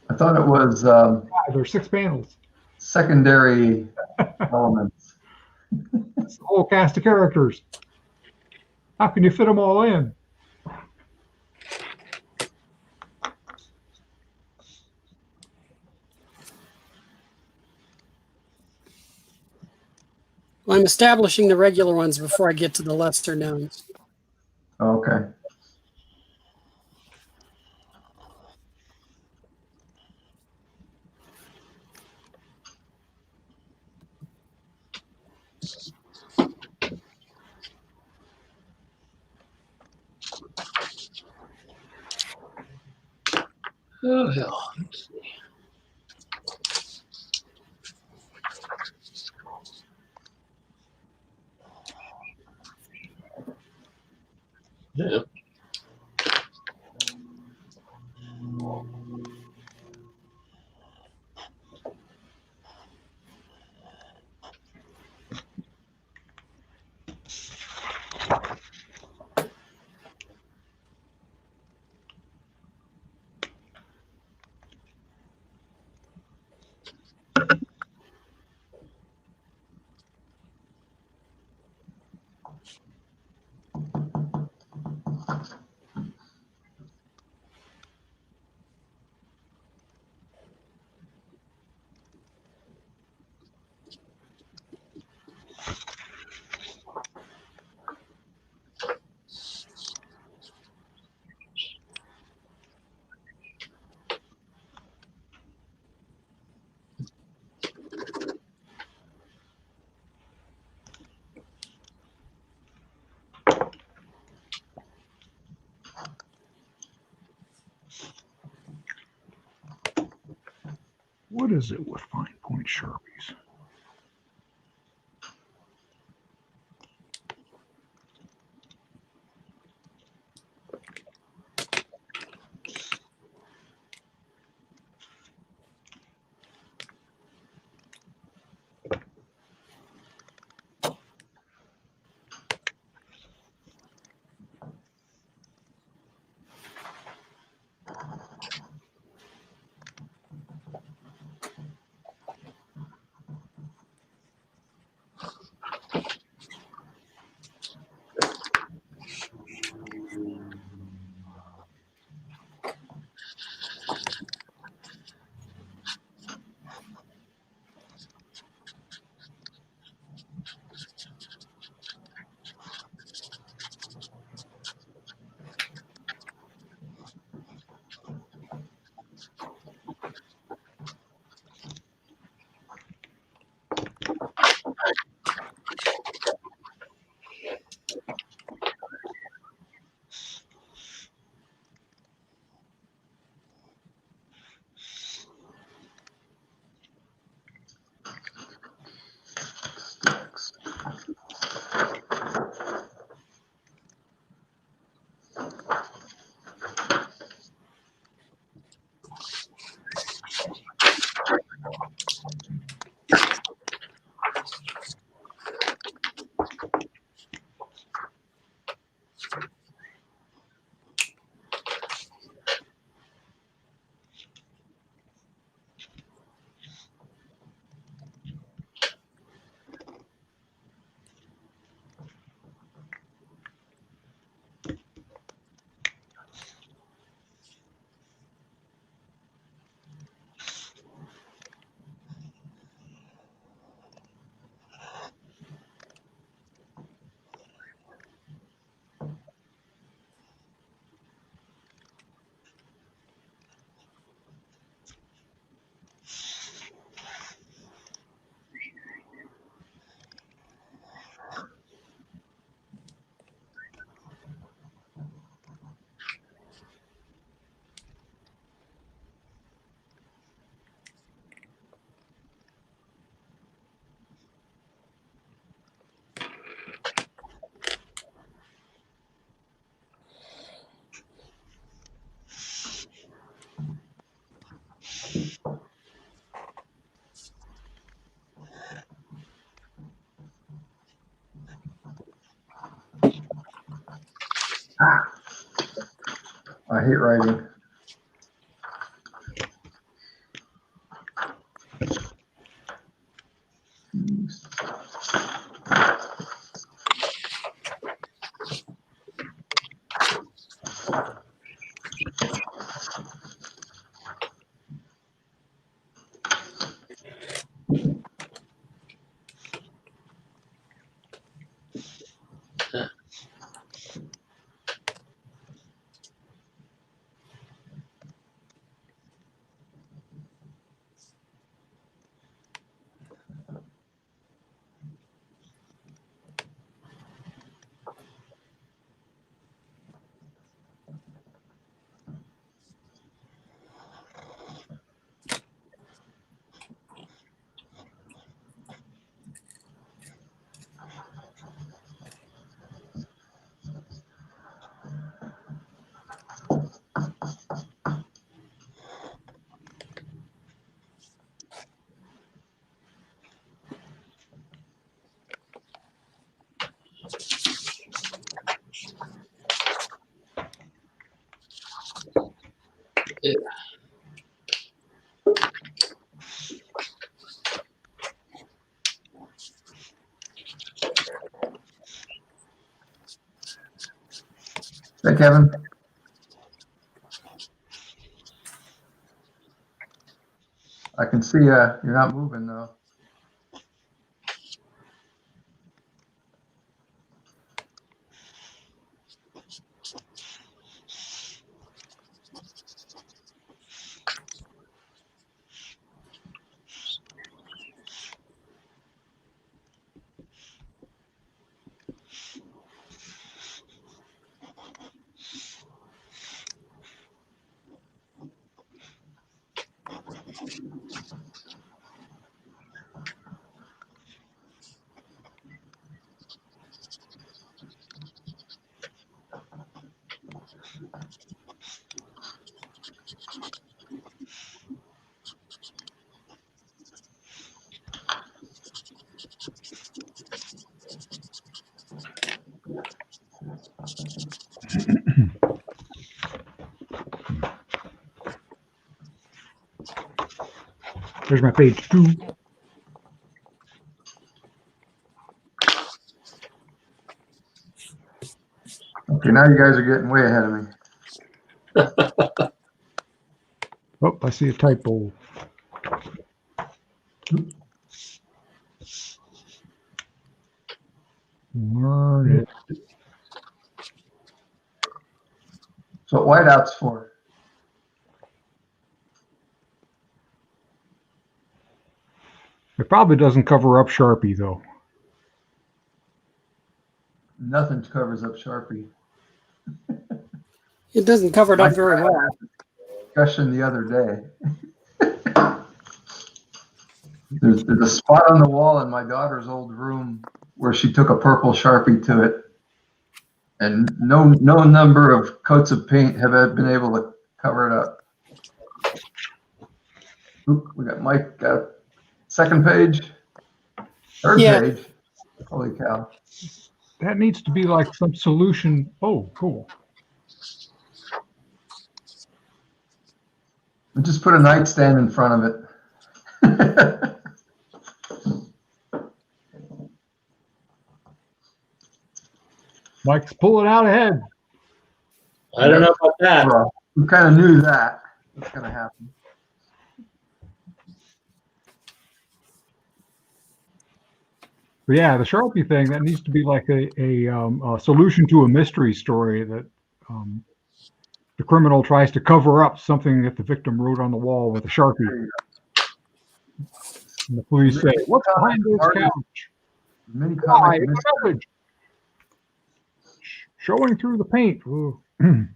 I thought it was There's 6 panels. secondary elements. It's the whole cast of characters. How can you fit them all in? Well, I'm establishing the regular ones before I get to the lesser knowns. Okay. Oh, hell. Let's see. Yeah. What is it with fine point Sharpies? I hate writing. Hey, Kevin. I can see you're not moving though. There's my page 2. Okay, now you guys are getting way ahead of me. Oh, I see a typo. Learn it. That's what whiteout's for. It probably doesn't cover up Sharpie though. Nothing covers up Sharpie. It doesn't cover it up very well. Discussion the other day. There's a spot on the wall in my daughter's old room where she took a purple Sharpie to it, and no number of coats of paint have been able to cover it up. Oop, we got Mike got a second page, third Yeah. page. Holy cow! That needs to be like some solution. Oh, cool. We just put a nightstand in front of it. Mike's pulling out ahead. I don't know about that. Well, we kind of knew that was going to happen. But yeah, the Sharpie thing, that needs to be like a solution to a mystery story that the criminal tries to cover up something that the victim wrote on the wall with a Sharpie. And the police say, "What's behind this couch? Why? Minicomic It's a message. Showing through the paint." Ooh. It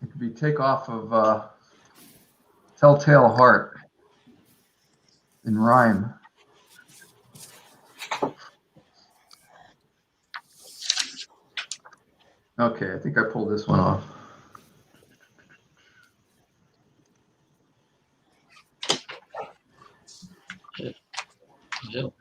could be takeoff of Telltale Heart in rhyme. Okay, I think I pulled this one off. Yep.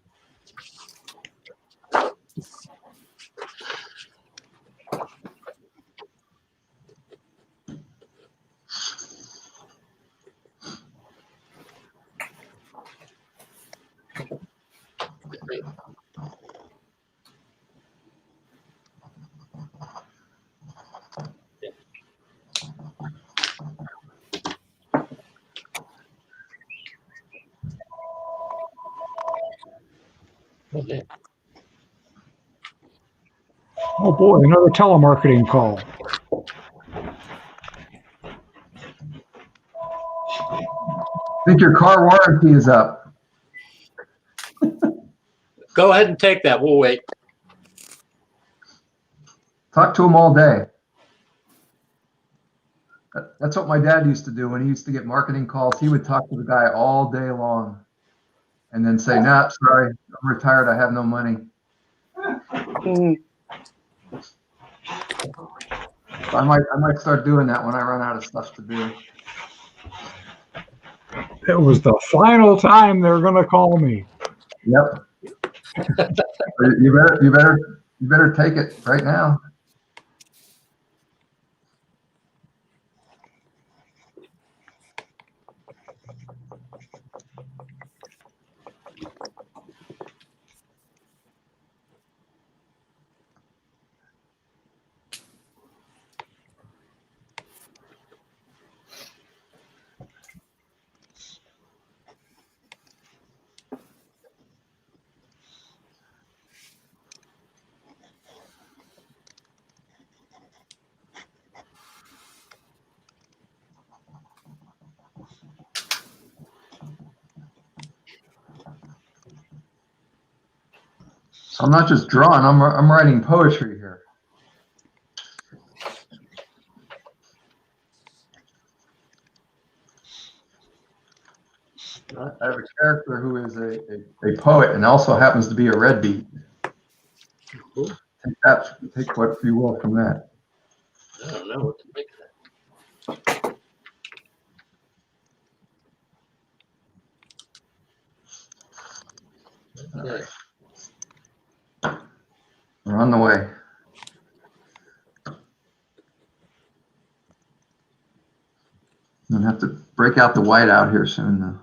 Okay. Oh boy, another telemarketing call. I think your car warranty is up. Go ahead and take that. We'll wait. Talk to him all day. That's what my dad used to do when he used to get marketing calls. He would talk to the guy all day long and then say, "Nah, sorry, I'm retired. I have no money." So I might start doing that when I run out of stuff to do. It was the final time they're going to call me. Yep. You better take it right now. So I'm not just drawing. I'm writing poetry here. I have a character who is a poet and also happens to be a red beet. Cool. Take what you will from that. I don't know what to make of that. Okay. We're on the way. I'm gonna have to break out the white out here soon, though.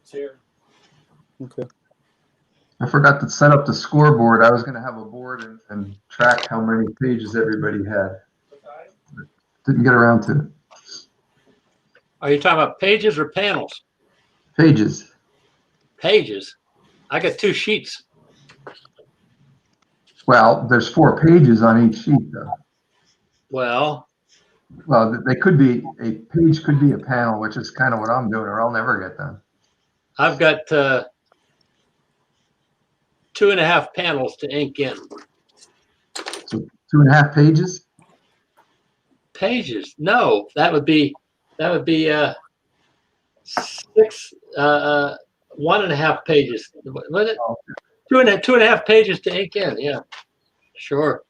It's here. Okay. I forgot to set up the scoreboard. I was gonna have a board and track how many pages everybody had. Didn't get around to it. Are you talking about pages or panels? Pages. Pages. I got 2 sheets. Well, there's 4 pages on each sheet, though. Well, Well, they could be, a page could be a panel, which is kind of what I'm doing, or I'll never get done. I've got 2.5 panels to ink in. So 2.5 pages? Pages? No, that would be 6 1.5 pages. Was it? Oh. 2.5 pages to ink in. Yeah, sure.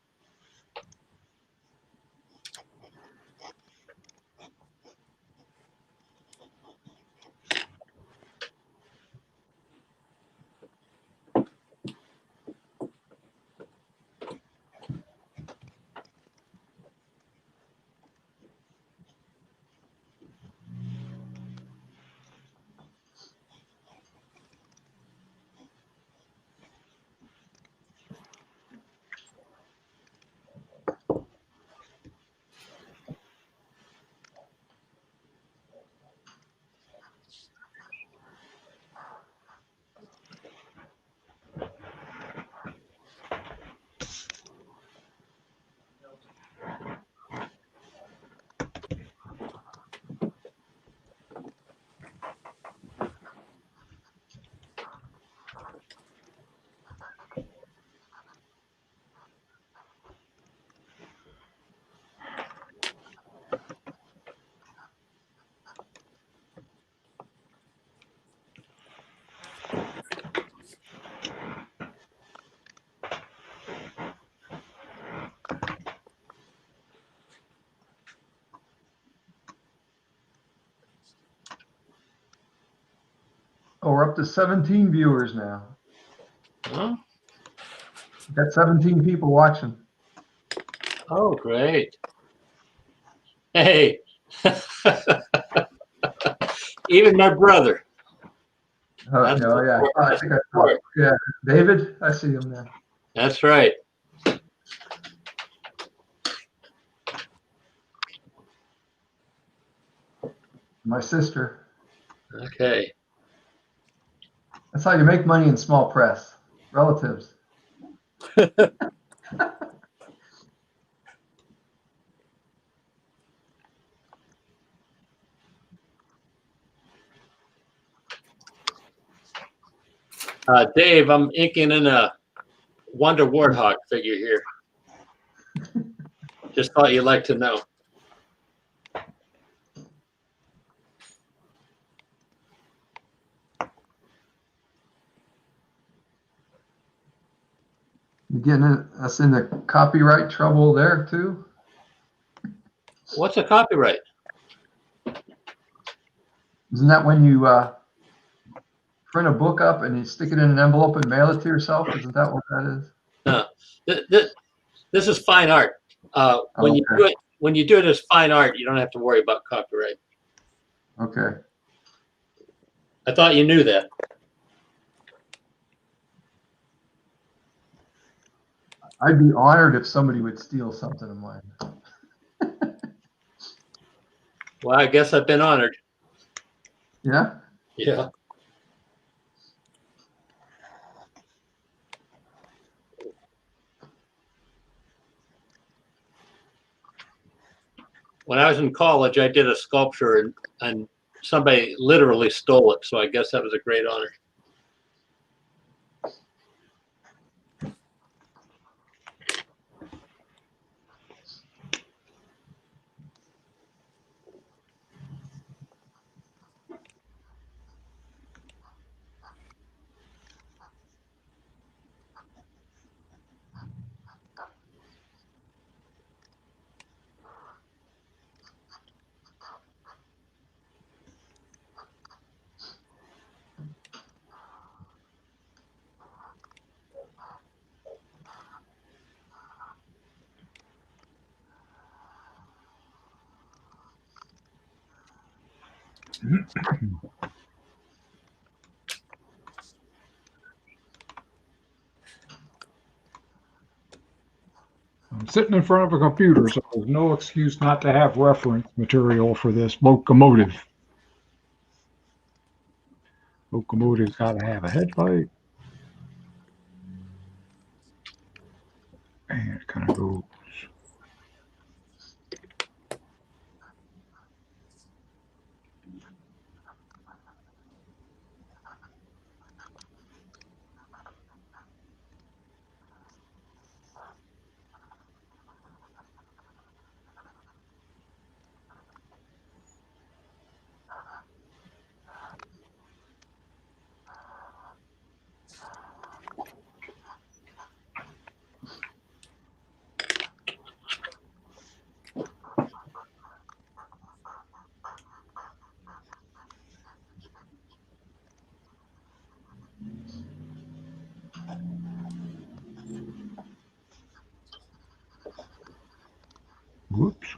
Oh, we're up to 17 viewers now. Huh? Got 17 people watching. Oh, great. Hey. Even my brother. Oh, no, yeah. I think I saw it. Yeah. David, I see him now. That's right. My sister. Okay. That's how you make money in small press. Relatives. Dave, I'm inking in a Wonder Warthog figure here. Just thought you'd like to know. You getting us into copyright trouble there too? What's a copyright? Isn't that when you print a book up and you stick it in an envelope and mail it to yourself? Isn't that what that is? No. This is fine art. When you do it as fine art, you don't have to worry about copyright. Okay. I thought you knew that. I'd be honored if somebody would steal something of mine. Well, I guess I've been honored. Yeah? Yeah. When I was in college, I did a sculpture and somebody literally stole it. So I guess that was a great honor. I'm sitting in front of a computer, so there's no excuse not to have reference material for this locomotive. Locomotive's got to have a headlight. And it kind of goes. Whoops.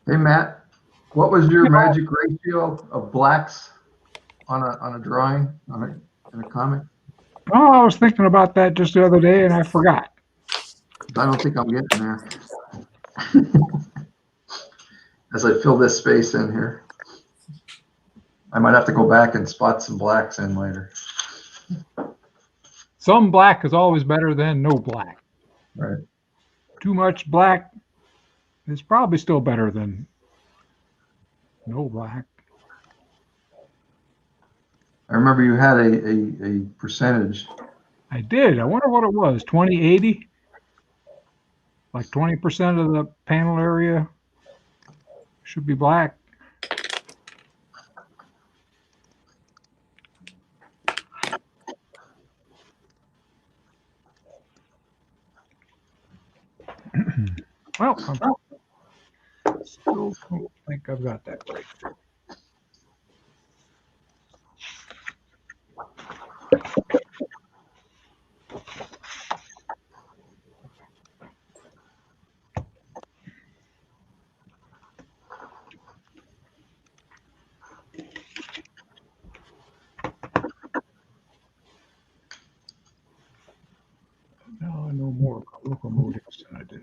Hey, Matt, what was your magic ratio of blacks on a drawing in a comic? Oh, I was thinking about that just the other day and I forgot. I don't think I'm getting there. As I fill this space in here, I might have to go back and spot some blacks in later. Some black is always better than no black. Right. Too much black is probably still better than no black. I remember you had a percentage. I did. I wonder what it was. 20/80? Like 20% of the panel area should be black. Well, I still don't think I've got that right. Now I know more about locomotives than I did.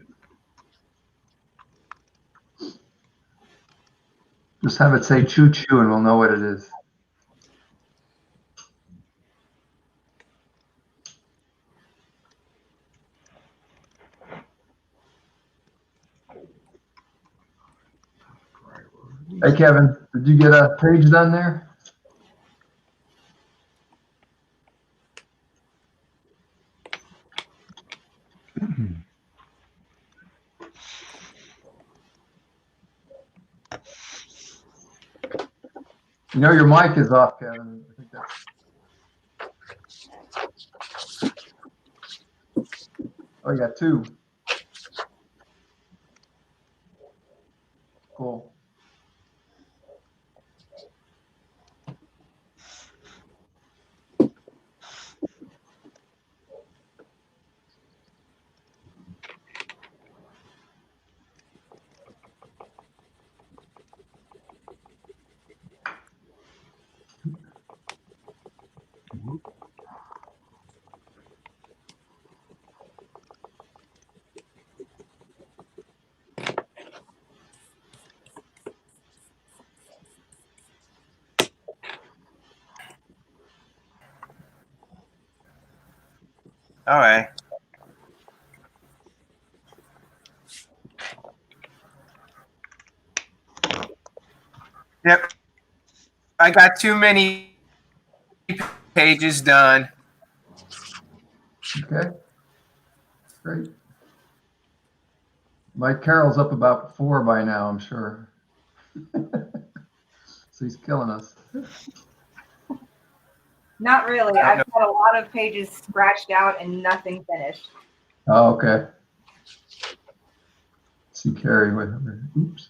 Just have it say choo choo and we'll know what it is. Hey, Kevin, did you get a page done there? You know your mic is off, Kevin. I think that's... Oh, you got two. Cool. All right. Yep. I got too many pages done. Okay. Great. Mike Carroll's up about 4 by now, I'm sure. So he's killing us. Not really. I've got a lot of pages scratched out and nothing finished. Oh, okay. Let's see Carrie with her. Oops.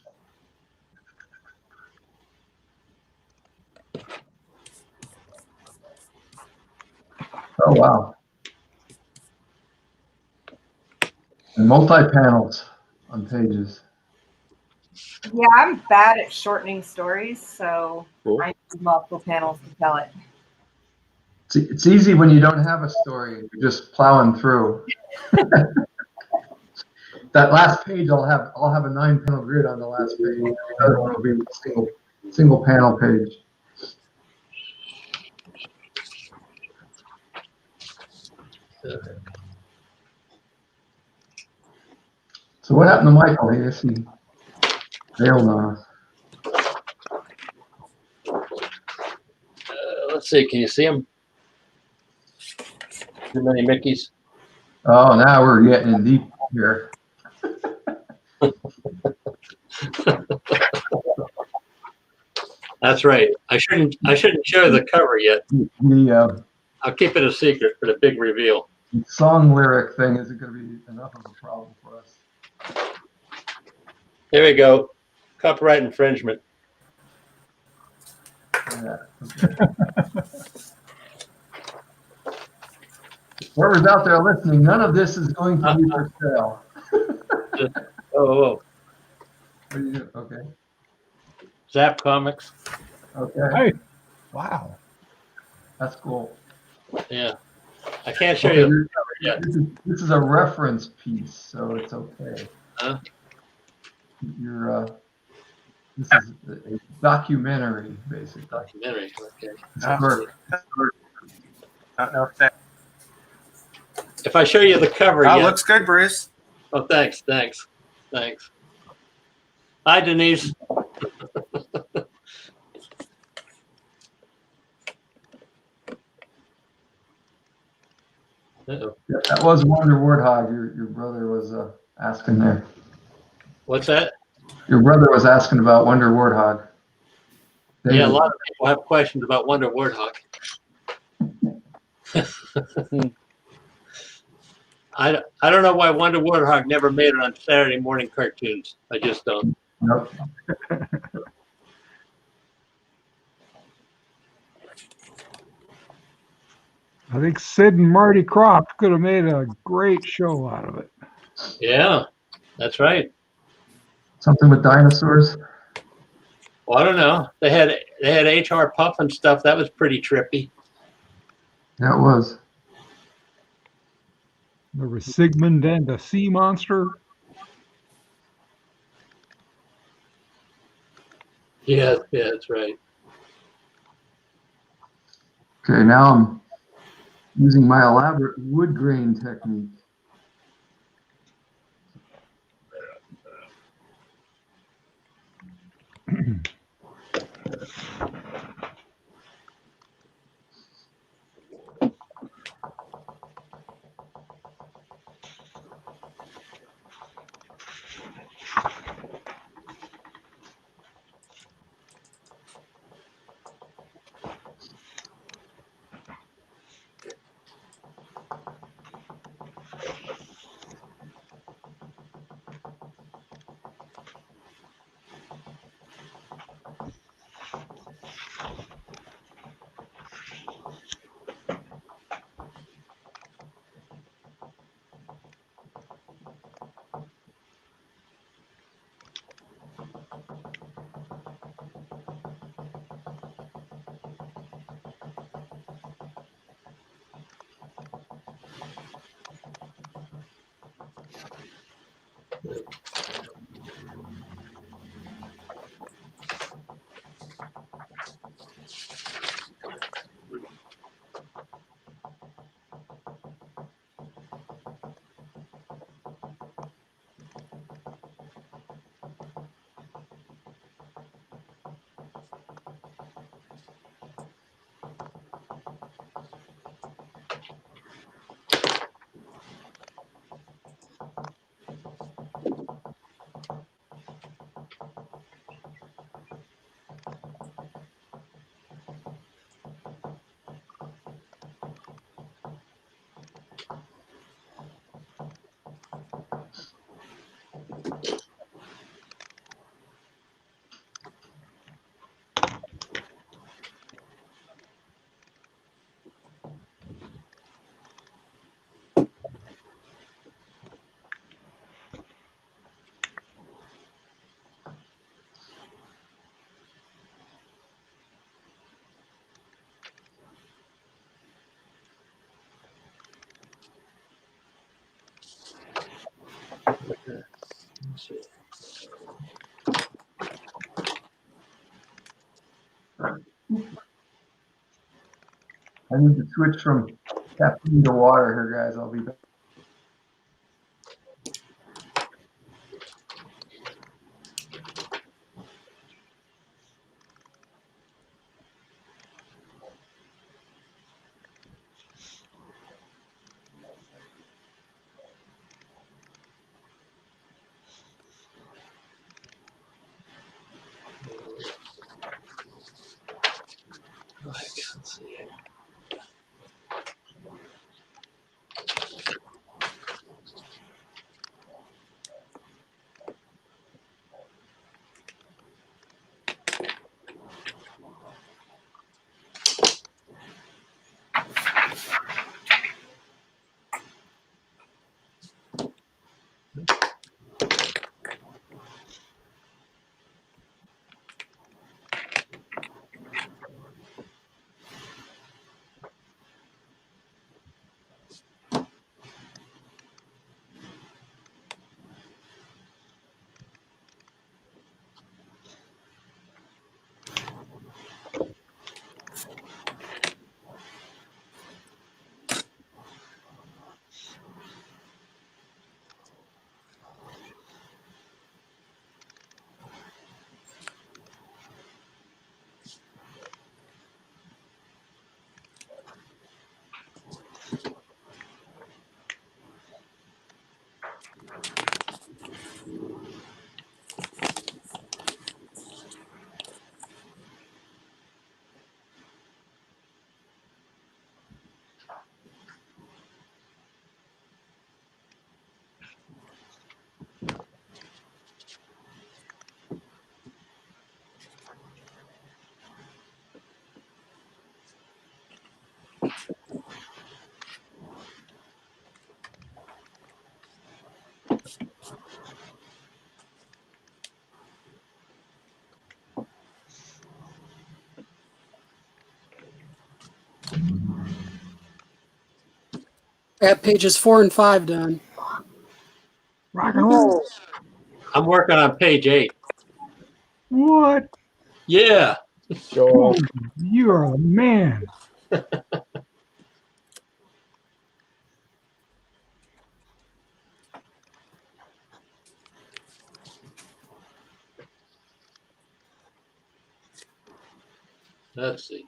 Oh, wow. And multi-panels on pages. Yeah, I'm bad at shortening stories, so Cool. I need multiple panels to tell it. It's easy when you don't have a story and you're just plowing through. That last page, I'll have a 9-panel grid on the last page. The other one will be single panel page. So what happened to Michael? He bailed on us. Let's see. Can you see him? Too many Mickeys. Oh, now we're getting in deep here. That's right. I shouldn't show the cover yet. The I'll keep it a secret for the big reveal. song lyric thing isn't going to be enough of a problem for us. There we go. Copyright infringement. Yeah. Okay. Whoever's out there listening, none of this is going to be for sale. Oh, What do you do? Okay. Zap Comics. Okay. Hey, wow. That's cool. Yeah. I can't show Okay, you the cover yet. this is a reference piece, so it's okay. Huh? This is a documentary, basically. Documentary. Okay. It's a work. I don't know if that. if I show you the cover, Oh, yeah. looks good, Bruce. Oh, thanks. Hi, Denise. Uh-oh. Yeah, that was Wonder Warthog. Your brother was asking there. What's that? Your brother was asking about Wonder Warthog. Yeah, a David. lot of people have questions about Wonder Warthog. I don't know why Wonder Warthog never made it on Saturday morning cartoons. I just don't. Nope. I think Sid and Marty Krofft could have made a great show out of it. Yeah, that's right. Something with dinosaurs. Well, I don't know. They had HR Puff and stuff. That was pretty trippy. Yeah, it was. There was Sigmund and the Sea Monster. Yeah, that's right. Okay, now I'm using my elaborate wood grain technique. I need to switch from caffeine to water here, guys. I'll be back. Oh, I can't see it. I have pages 4 and 5 done. Rock and roll. I'm working on page 8. What? Yeah. Show off. You are the man. Let's see.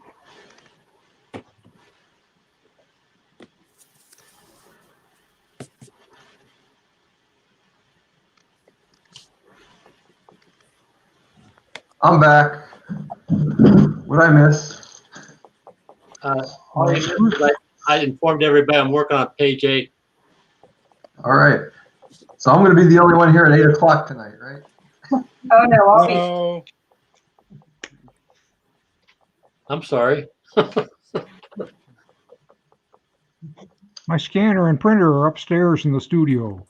I'm back. What'd I miss? All you missed is I informed everybody I'm working on page 8. All right. So I'm going to be the only one here at 8 o'clock tonight, right? Oh no, I'll be. No. I'm sorry. My scanner and printer are upstairs in the studio.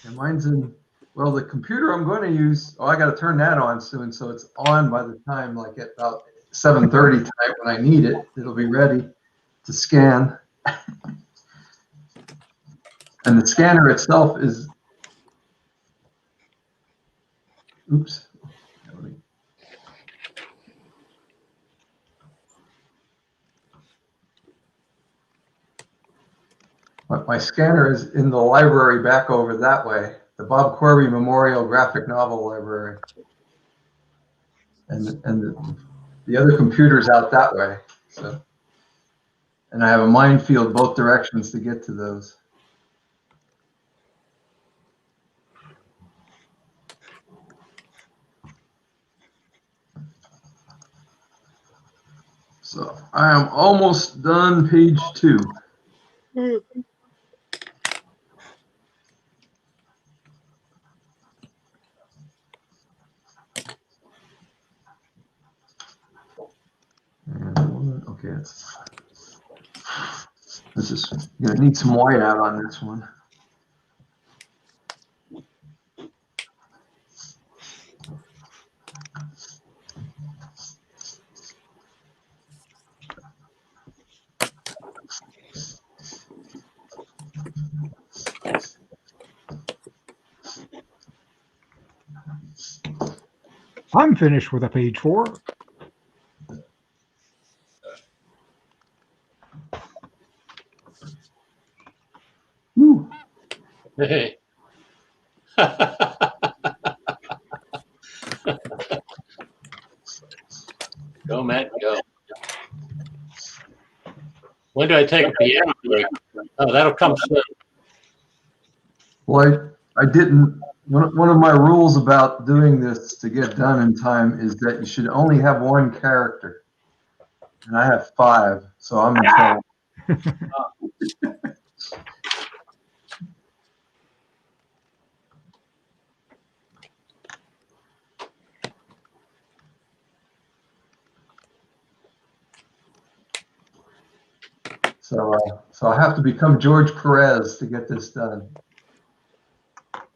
And mine's in, well, the computer I'm going to use, oh, I got to turn that on soon. So it's on by the time, like at about 7:30 tonight when I need it. It'll be ready to scan. And the scanner itself is, oops. My scanner is in the library back over that way, the Bob Corby Memorial Graphic Novel Library. And the other computer's out that way. So, and I have a minefield both directions to get to those. So I am almost done page 2. And, okay, this is gonna need some white out on this one. I'm finished with a page 4. Woo. Hey. Go, Matt, go. When do I take a piano break? Oh, that'll come soon. Well, I didn't, one of my rules about doing this to get done in time is that you should only have one character. And I have 5, so I'm in trouble. So I have to become George Perez to get this done.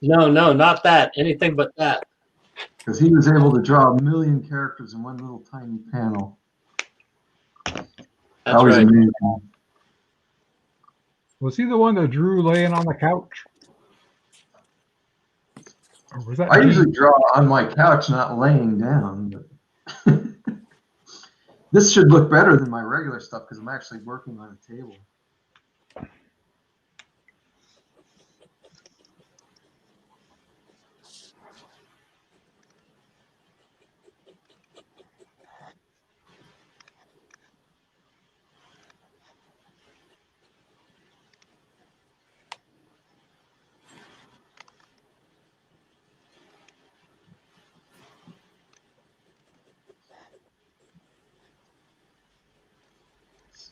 No, not that. Anything but that. Because he was able to draw 1 million characters in one little tiny panel. That's was right. amazing. Was he the one that drew laying on the couch? Or was that I Gene? usually draw on my couch, not laying down. But this should look better than my regular stuff because I'm actually working on a table.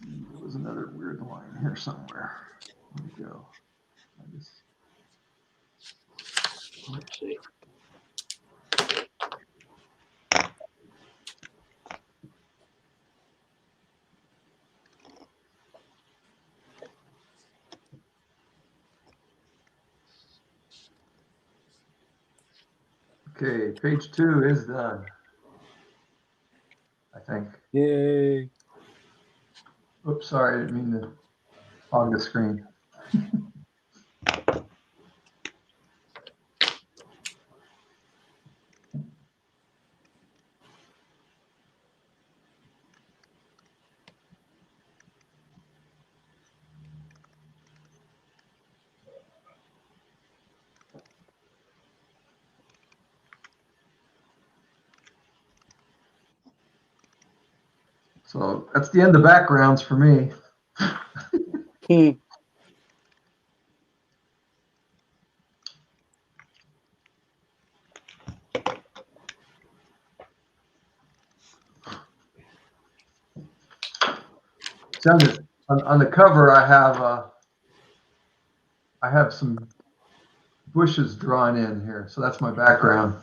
There was another weird line here somewhere. Where'd it go? Let's see. Okay, page 2 is done. I think. Yay. Oops, sorry, I didn't mean to hog the screen. So that's the end of backgrounds for me. So on the cover, I have some bushes drawn in here, so that's my background.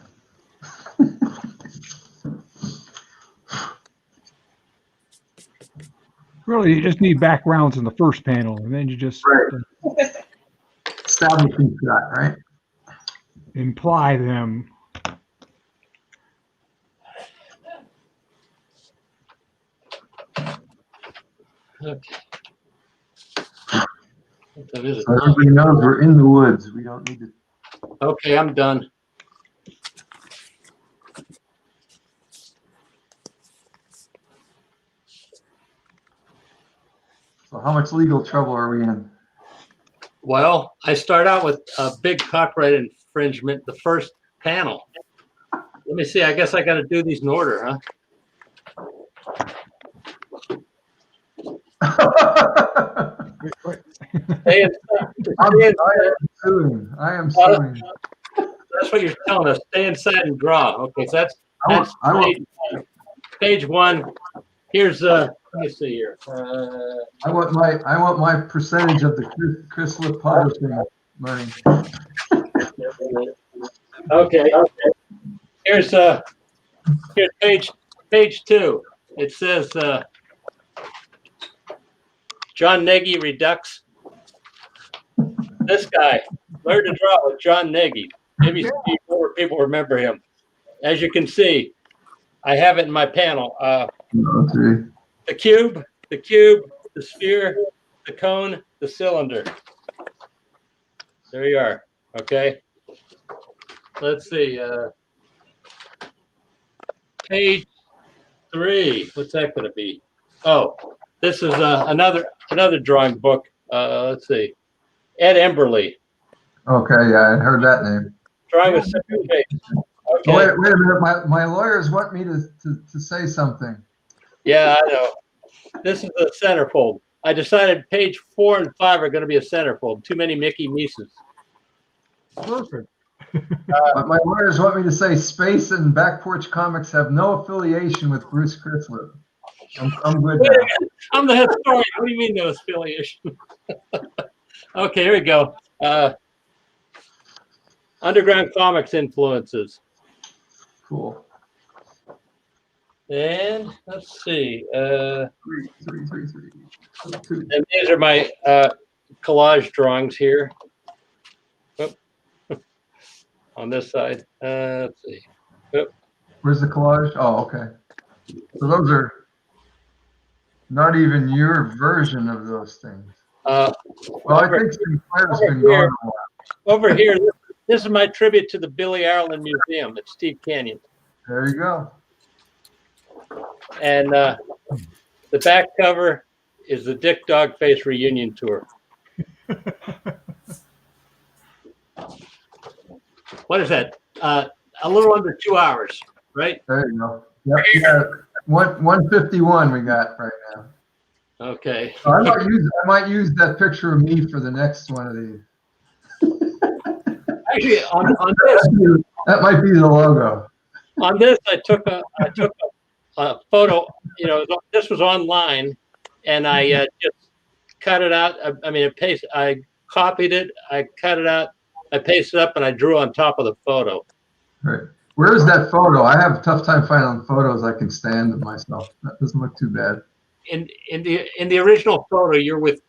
Really, you just need backgrounds in the first panel, and then you just Establishing shot, right? imply them. Okay. That is So everybody knows we're in the woods. We don't need to. okay, I'm done. So how much legal trouble are we in? Well, I start out with a big copyright infringement, the first panel. Let me see. I guess I got to do these in order, huh? Stay in- I am suing. That's what you're telling us. Stay inside and draw. Okay, so that's I want page one. Here's let me see here. I want my percentage of the Chrysalis publishing money. Okay. Here's page two. It says John Nagy Redux. This guy learned to draw with John Nagy. Maybe more people remember him. As you can see, I have it in my panel. Okay. The cube, the sphere, the cone, the cylinder. There you are. Okay. Let's see. Page 3. What's that going to be? Oh, this is another drawing book. Let's see. Ed Emberley. Okay, yeah, I heard that name. Drawing with separate face. Okay. Oh, wait a minute. My lawyers want me to say something. Yeah, I know. This is a centerfold. I decided page 4 and 5 are going to be a centerfold. Too many Mickey Mises. Perfect. My lawyers want me to say Space and Back Porch Comics have no affiliation with Bruce Chrysalis. I'm good now. I'm the historian. What do you mean no affiliation? Okay, here we go. Underground Comics influences. Cool. And let's see. Three. And these are my collage drawings here. Oh. On this side. Let's see. Oh. Where's the collage? Oh, okay. So those are not even your version of those things. Well, I think Sinclair's been gone a while. Over here, this is my tribute to the Billy Ireland Museum at Steve Canyon. There you go. And the back cover is the Dick Dogface reunion tour. What is that? A little under 2 hours, right? There you go. Yep. Yeah. 151 we got right now. Okay. So I might use that picture of me for the next one of these. Actually, on this, That might be the logo. on this, I took a photo. You know, this was online, and I just cut it out. I copied it, I cut it out, I pasted it up, and I drew on top of the photo. Right. Where is that photo? I have a tough time finding photos I can stand of myself. That doesn't look too bad. In the original photo, you're with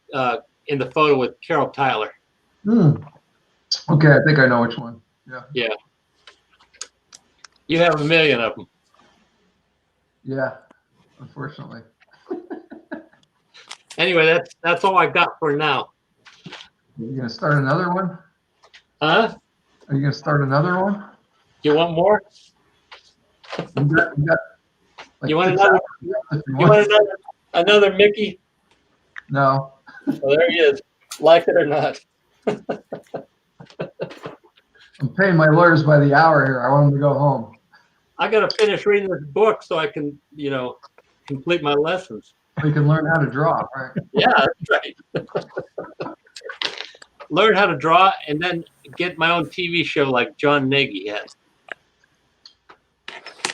in the photo with Carroll Tyler. Okay, I think I know which one. Yeah. Yeah. You have a million of them. Yeah. Unfortunately. Anyway, that's all I got for now. Are you gonna start another one? Huh? Are you gonna start another one? You want more? You got like You want 6 another? hours if you You want another Mickey? No. Well, there he is. Like it or not. I'm paying my lawyers by the hour here. I want them to go home. I got to finish reading this book so I can, complete my lessons. We can learn how to draw, right? Yeah, that's right. Learn how to draw and then get my own TV show like John Nagy has.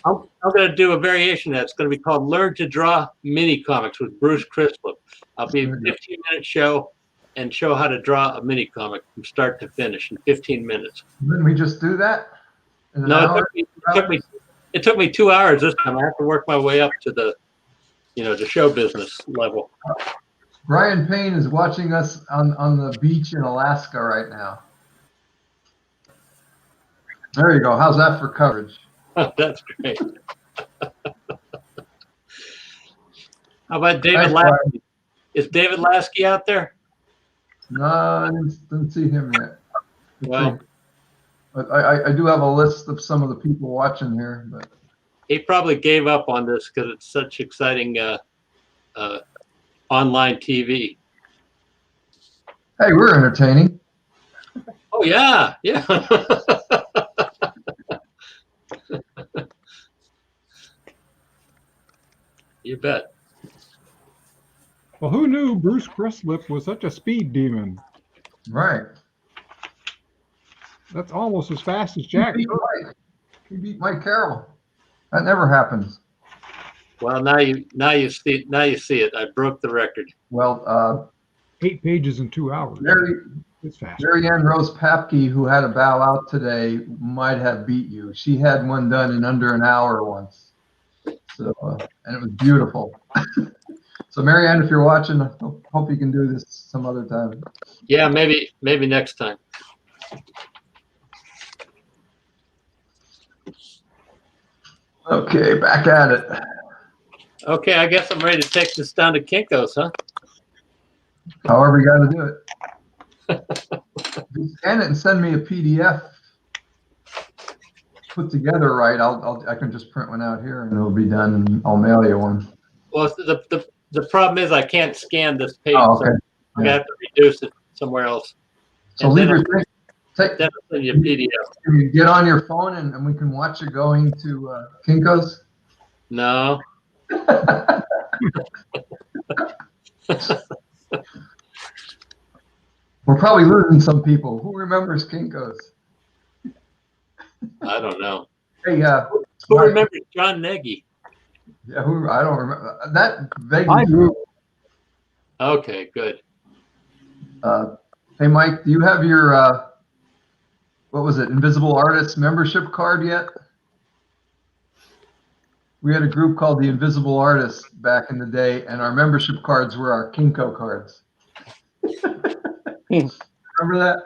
I'm going to do a variation that's going to be called Learn to Draw Minicomics with Bruce Crislip. I'll be a 15-minute show and show how to draw a mini-comic from start to finish in 15 minutes. Didn't we just do that? In an No, hour? it took me 2 hours this time. I have to work my way up to the, the show business level. Brian Payne is watching us on the beach in Alaska right now. There you go. How's that for coverage? That's great. How about David Thanks, Lasky? Brian. Is David Lasky out there? No, I didn't see him yet. Well, But I do have a list of some of the people watching here. But he probably gave up on this because it's such exciting online TV. hey, we're entertaining. Oh yeah, yeah. You bet. Well, who knew Bruce Crislip was such a speed demon? Right. That's almost as fast as Jack. He beat Mike Carroll. That never happens. Well, now you see it. I broke the record. Well, 8 pages in 2 hours. It's fast. Marion Rose Papke, who had a bow out today, might have beat you. She had one done in under an hour once. So, and it was beautiful. So, Marianne, if you're watching, I hope you can do this some other time. Yeah, maybe next time. Okay, back at it. Okay, I guess I'm ready to take this down to Kinko's, huh? However you got to do it. If you scan it and send me a PDF put together right, I can just print one out here and it'll be done and I'll mail you one. Well, the problem is I can't scan this page, Oh, okay. so I'm gonna have to reduce it somewhere else. So And leave then your thing. then I'll send you a PDF. Can you get on your phone and we can watch it going to Kinko's? No. We're probably losing some people. Who remembers Kinko's? I don't know. Hey, Who remembers John Nagy? yeah, I don't remember that I vaguely. do. Okay, good. Hey, Mike, do you have your what was it, Invisible Artist membership card yet? We had a group called the Invisible Artists back in the day, and our membership cards were our Kinko cards. Remember that?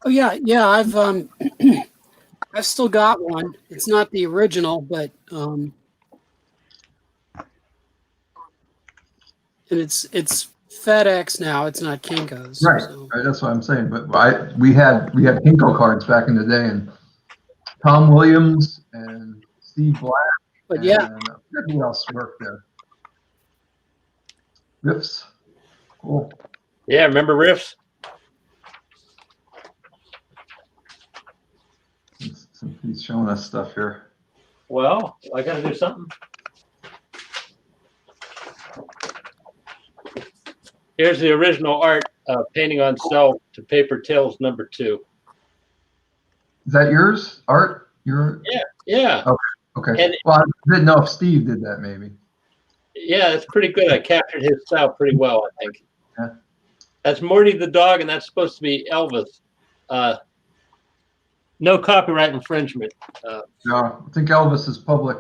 Oh yeah, yeah. I've still got one. It's not the original, but and it's FedEx now. It's not Kinko's. Right, So. right. That's what I'm saying. But we had Kinko cards back in the day, and Tom Williams and Steve Black. But yeah, and I forget who else worked there. Riffs. Cool. Yeah, remember Riffs? He's showing us stuff here. Well, I got to do something. Here's the original art, painting on cell to Paper Tales #2. Is that yours, Art? Yeah. Okay. And- Well, I didn't know if Steve did that, maybe. Yeah, that's pretty good. I captured his style pretty well, I think. Yeah. That's Morty the dog, and that's supposed to be Elvis. No copyright infringement. No, I think Elvis is public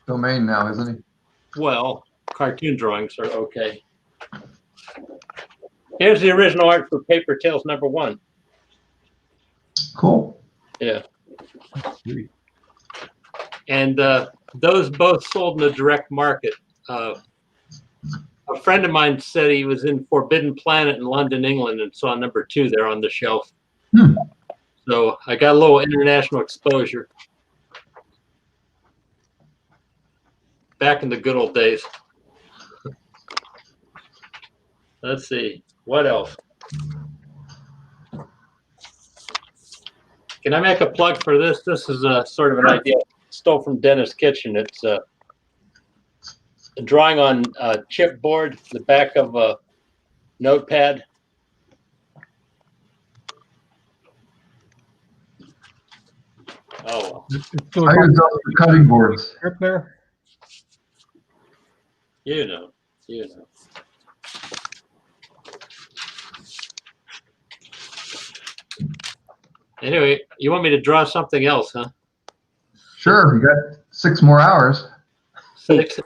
domain now, isn't he? Well, cartoon drawings are okay. Here's the original art for Paper Tales #1. Cool. Yeah. And those both sold in the direct market. A friend of mine said he was in Forbidden Planet in London, England, and saw #2 there on the shelf. So I got a little international exposure. Back in the good old days. Let's see. What else? Can I make a plug for this? This is a sort of an idea stole from Dennis Kitchen. It's a drawing on chipboard, the back of a notepad. Oh, It's still I use those for cutting boards. up there. you know. Anyway, you want me to draw something else, huh? Sure, you got 6 more hours. Six.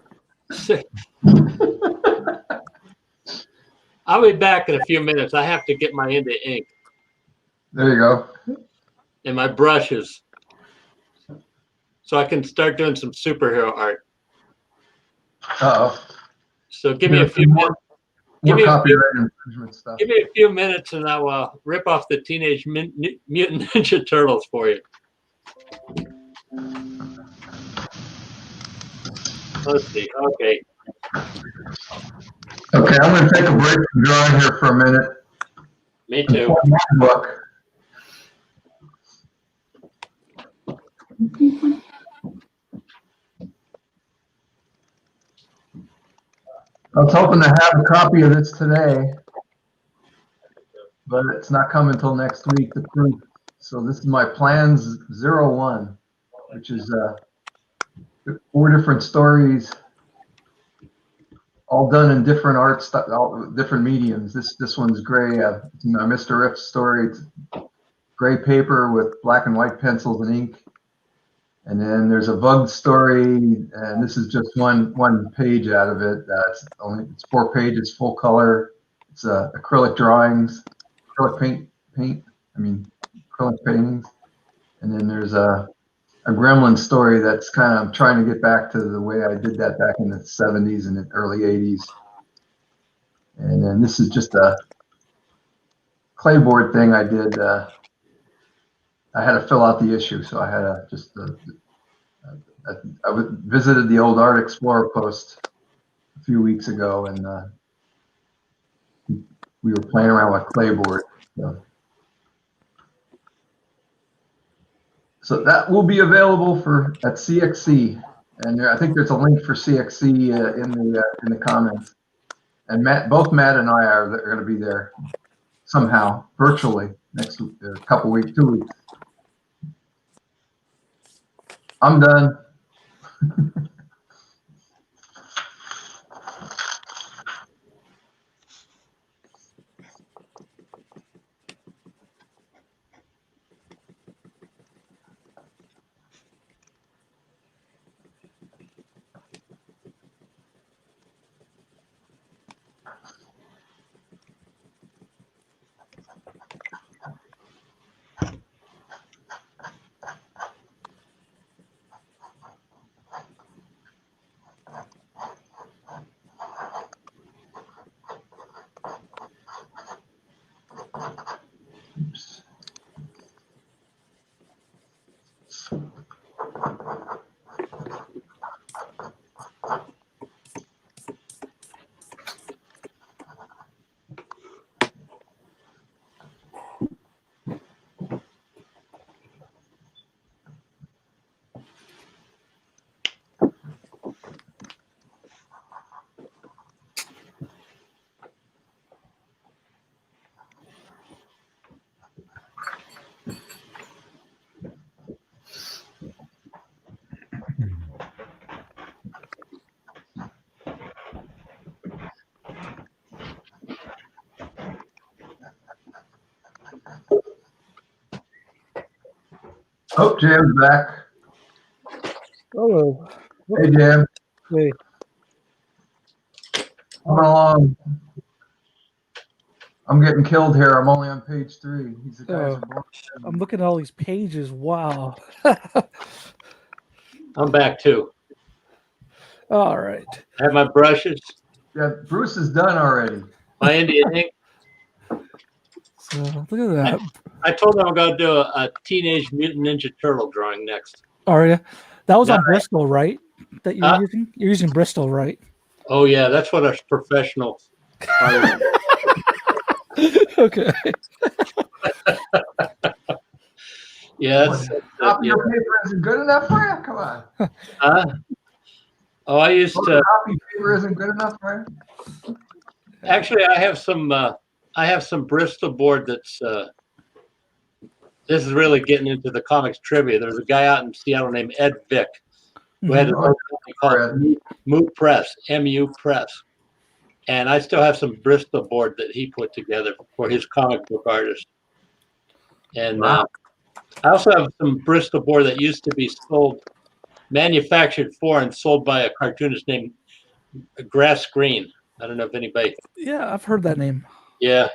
I'll be back in a few minutes. I have to get my into ink There you go. and my brushes so I can start doing some superhero art. Uh-oh. So give me a few minutes. More Give me a few- copyright infringement stuff. Give me a few minutes and I'll rip off the Teenage Mutant Ninja Turtles for you. Let's see. Okay. Okay, I'm going to take a break from drawing here for a minute. Me too. Pull my book. I was hoping to have a copy of this today, but it's not coming until next week, the proof. So this is my Plans 01, which is 4 different stories, all done in different art, different mediums. This one's gray. Mr. Riff's story, it's gray paper with black and white pencils and ink. And then there's a Bug story, and this is just one page out of it. It's 4 pages, full color. It's acrylic drawings, acrylic acrylic paintings. And then there's a Gremlin story that's I'm trying to get back to the way I did that back in the 70s and the early 80s. And then this is just a clayboard thing I did. I had to fill out the issue, so I had I visited the old Art Explorer post a few weeks ago, and we were playing around with clayboard. So that will be available at CXC, and I think there's a link for CXC in the comments. And both Matt and I are going to be there somehow virtually next couple weeks, 2 weeks. I'm done. Oops. Oh, Jam's back. Hello. Hey, Jam. Hey. Coming along. I'm getting killed here. I'm only on page 3. These guys are bored. I'm looking at all these pages. Wow. I'm back too. All right. I have my brushes, Yeah, Bruce is done already. my Indian ink. So look at that. I told them I'm going to do a Teenage Mutant Ninja Turtle drawing next. All right. That was on Yeah. Bristol, right? That you're using? You're using Bristol, right? Oh yeah, that's what a professional. Okay. Yes. Copy of paper isn't good enough for you? Come on. Oh, I used to. Copy paper isn't good enough for you? Actually, I have some Bristol board that's. This is really getting into the comics trivia. There's a guy out in Seattle named Ed Vick who had his own company called Mu Press, MU Press. And I still have some Bristol board that he put together for his comic book artist. And I also have some Bristol board that used to be sold, manufactured for and sold by a cartoonist named Grass Green. I don't know if anybody. Yeah, I've heard that name. Yeah.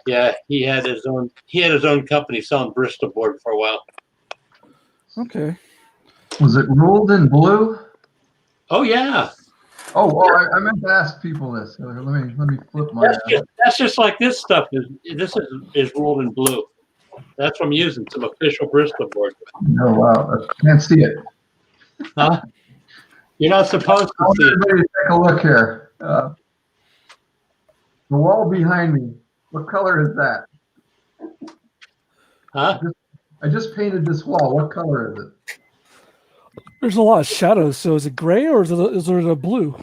He had his own company selling Bristol board for a while. Okay. Was it ruled in blue? Oh yeah. Oh, well, I meant to ask people this. Let me flip my. That's just like this stuff is ruled in blue. That's what I'm using, some official Bristol board. Oh wow, I can't see it. Huh? You're not supposed to see it. Everybody take a look here. The wall behind me. What color is that? Huh? I just painted this wall. What color is it? There's a lot of shadows. So is it gray or is it a blue?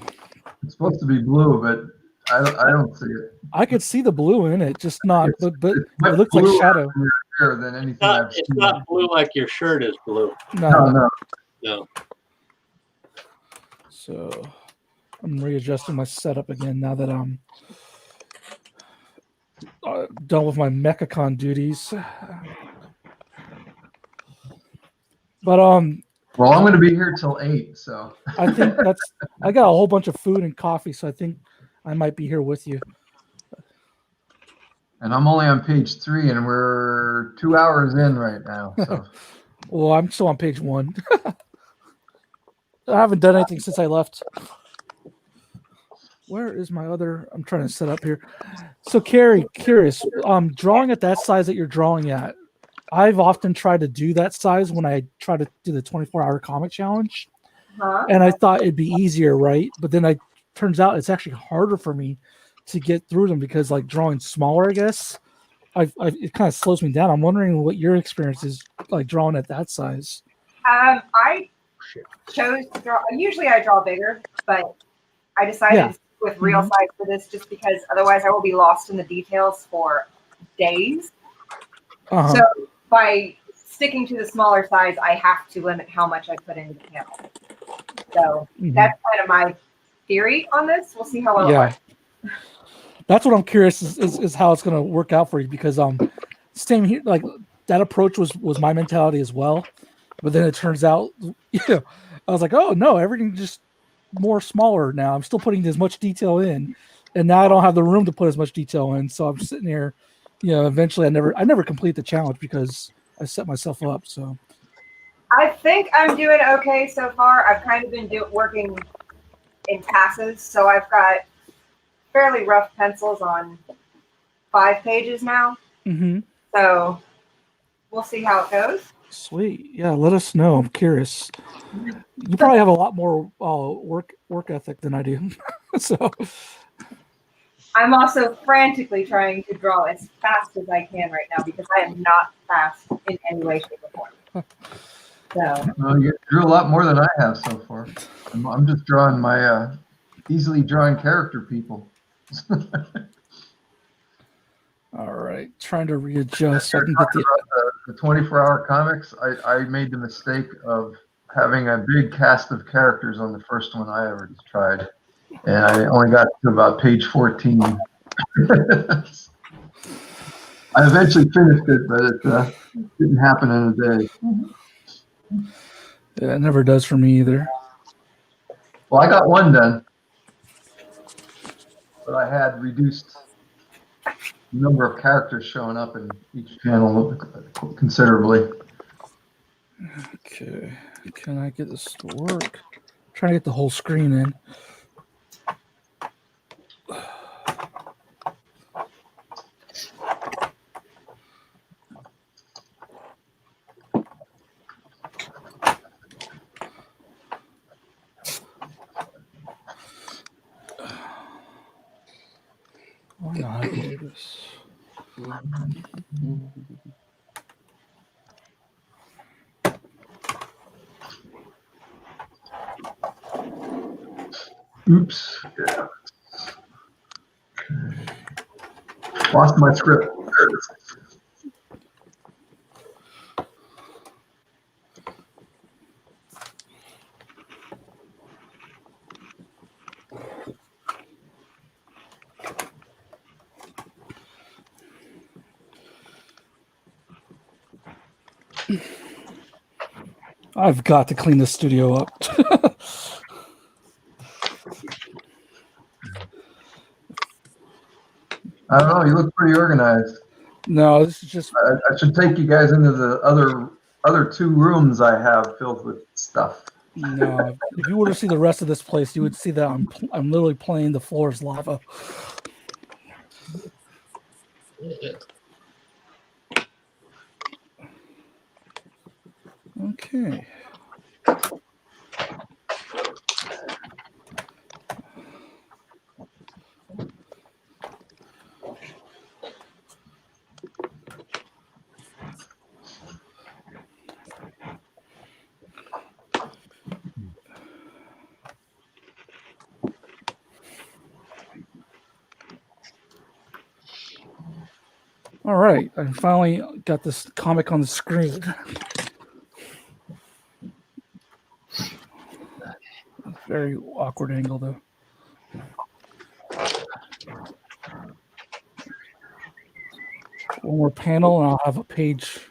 It's supposed to be blue, but I don't see it. I could see the blue in it, just not. It's it looks like shadow. Than anything It's not blue like your shirt is blue. No. So I'm readjusting my setup again now that I'm done with my MechaCon duties. But well, I'm going to be here till 8, so I think I got a whole bunch of food and coffee, so I think I might be here with you. And I'm only on page 3, and we're 2 hours in right now. So. Well, I'm still on page 1. I haven't done anything since I left. Where is my other? I'm trying to set up here. So, Carrie, curious, drawing at that size that you're drawing at, I've often tried to do that size when I try to do the 24-hour comic challenge. And I thought it'd be easier, right? But then turns out it's actually harder for me to get through them because, like, drawing smaller, I guess, it kind of slows me down. I'm wondering what your experience is like drawing at that size. I chose to draw. Usually I draw bigger, but I decided with real size for this just because otherwise I will be lost in the details for days. So by sticking to the smaller size, I have to limit how much I put into the panel. So that's kind of my theory on this. We'll see how well it works. That's what I'm curious is how it's going to work out for you because same here, like that approach was my mentality as well, but then it turns out I was like, oh no, everything just more smaller now. I'm still putting as much detail in, and now I don't have the room to put as much detail in. So I'm sitting here, eventually I never complete the challenge because I set myself up. So I think I'm doing okay so far. I've kind of been working in passes, so I've got fairly rough pencils on 5 pages now. So we'll see how it goes. Sweet. Yeah, let us know. I'm curious. You probably have a lot more work ethic than I do. So I'm also frantically trying to draw as fast as I can right now because I am not fast in any way, shape, or form. So you drew a lot more than I have so far. I'm just drawing my easily drawing character people. All right, trying to readjust. So I can get the 24-hour comics. I made the mistake of having a big cast of characters on the first one I ever tried, and I only got to about page 14. I eventually finished it, but it didn't happen in a day. Yeah, it never does for me either. Well, I got one done, but I had reduced the number of characters showing up in each panel considerably. Okay, can I get this to work? I'm trying to get the whole screen in. I don't know how to do this. Oops. Yeah. Lost my script. There it is. I've got to clean the studio up. I don't know. You look pretty organized. No, this is just I should take you guys into the other 2 rooms I have filled with stuff. no. If you were to see the rest of this place, you would see that I'm literally playing the floor is lava. Okay. All right, I finally got this comic on the screen. Very awkward angle, though. One more panel, and I'll have a page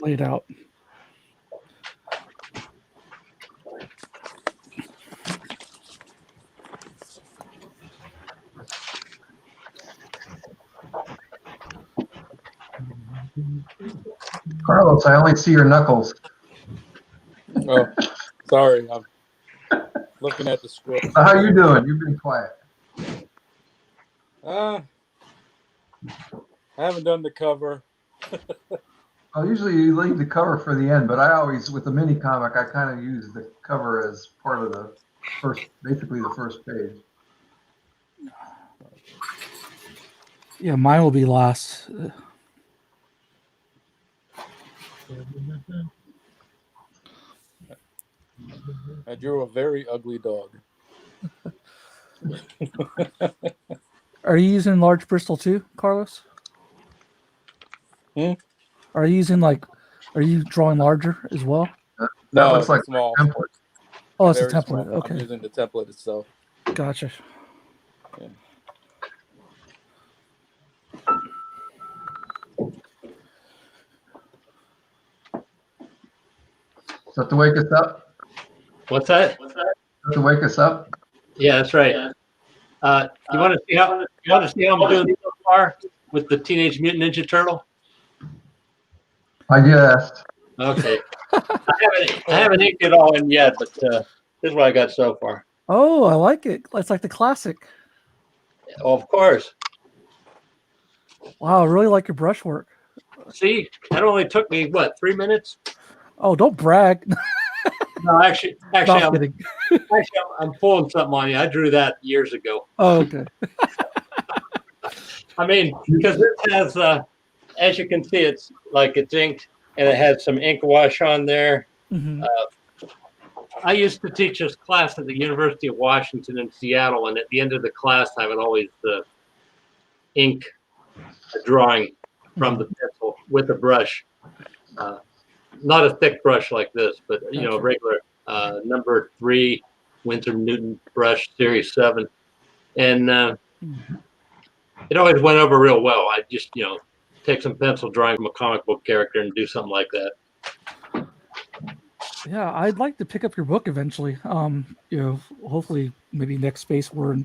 laid out. Carlos, I only see your knuckles. Oh, sorry. I'm looking at the script. So how you doing? You've been quiet. I haven't done the cover. Well, usually you leave the cover for the end, but I always, with the mini comic, I kind of use the cover as part of the basically the first page. Yeah, mine will be last. I drew a very ugly dog. Are you using large Bristol too, Carlos? Hmm? Are you using are you drawing larger as well? That No, looks like small. a template. Oh, it's a Very template. small. I'm Okay, using the template itself. gotcha. Yeah. Is that to wake us up? What's that? Is that to wake us up? Yeah, that's right. You want to see how I'm doing so far with the Teenage Mutant Ninja Turtle? I guess. Okay. I haven't inked it all in yet, but this is what I got so far. Oh, I like it. It's like the classic. Oh, of course. Wow, I really like your brushwork. See, that only took me what, 3 minutes? Oh, don't brag. No, actually, No, kidding. I'm pulling something on you. I drew that years ago. Oh, okay. I mean, because it has, as you can see, it's inked, and it has some ink wash on there. Mhm. I used to teach this class at the University of Washington in Seattle, and at the end of the class, I would always ink a drawing from the pencil with a brush. Not a thick brush like this, but a regular number 3 Winsor Newton brush, Series 7, and it always went over real well. I just take some pencil drawing from a comic book character and do something like that. Yeah, I'd like to pick up your book eventually. Hopefully, maybe next space we're in.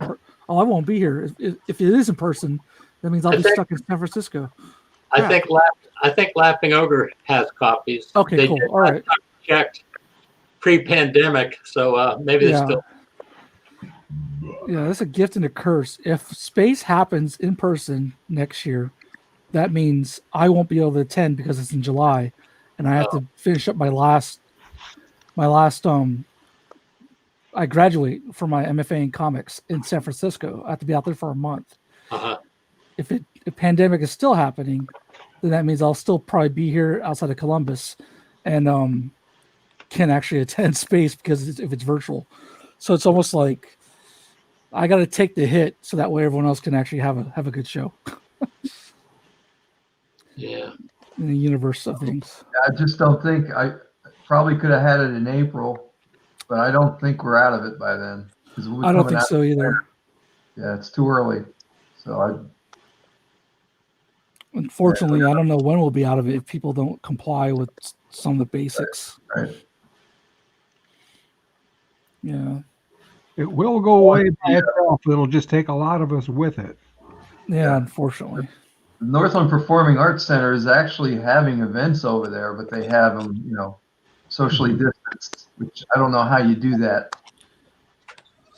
I won't be here. If it is in person, that means I'll be stuck in San Francisco. I think Laughing Ogre has copies. Okay, They cool. did All right. checked pre-pandemic, so maybe it's still. Yeah, that's a gift and a curse. If space happens in person next year, that means I won't be able to attend because it's in July, and I have to finish up my last. I graduate for my MFA in comics in San Francisco. I have to be out there for a month. Uh-huh. If pandemic is still happening, then that means I'll still probably be here outside of Columbus, and can actually attend space because if it's virtual. So it's almost like I got to take the hit so that way everyone else can actually have a good show. Yeah. In the universe of things. I just don't think I probably could have had it in April, but I don't think we're out of it by then. We'll be I don't coming think out so either. Yeah, it's too early. So Unfortunately, I don't know when we'll be out of it if people don't comply with some of the basics. Right. Yeah. It will go away by itself. It'll just take a lot of us with it. Yeah, unfortunately. The Northland Performing Arts Center is actually having events over there, but they have them, socially distanced, which I don't know how you do that.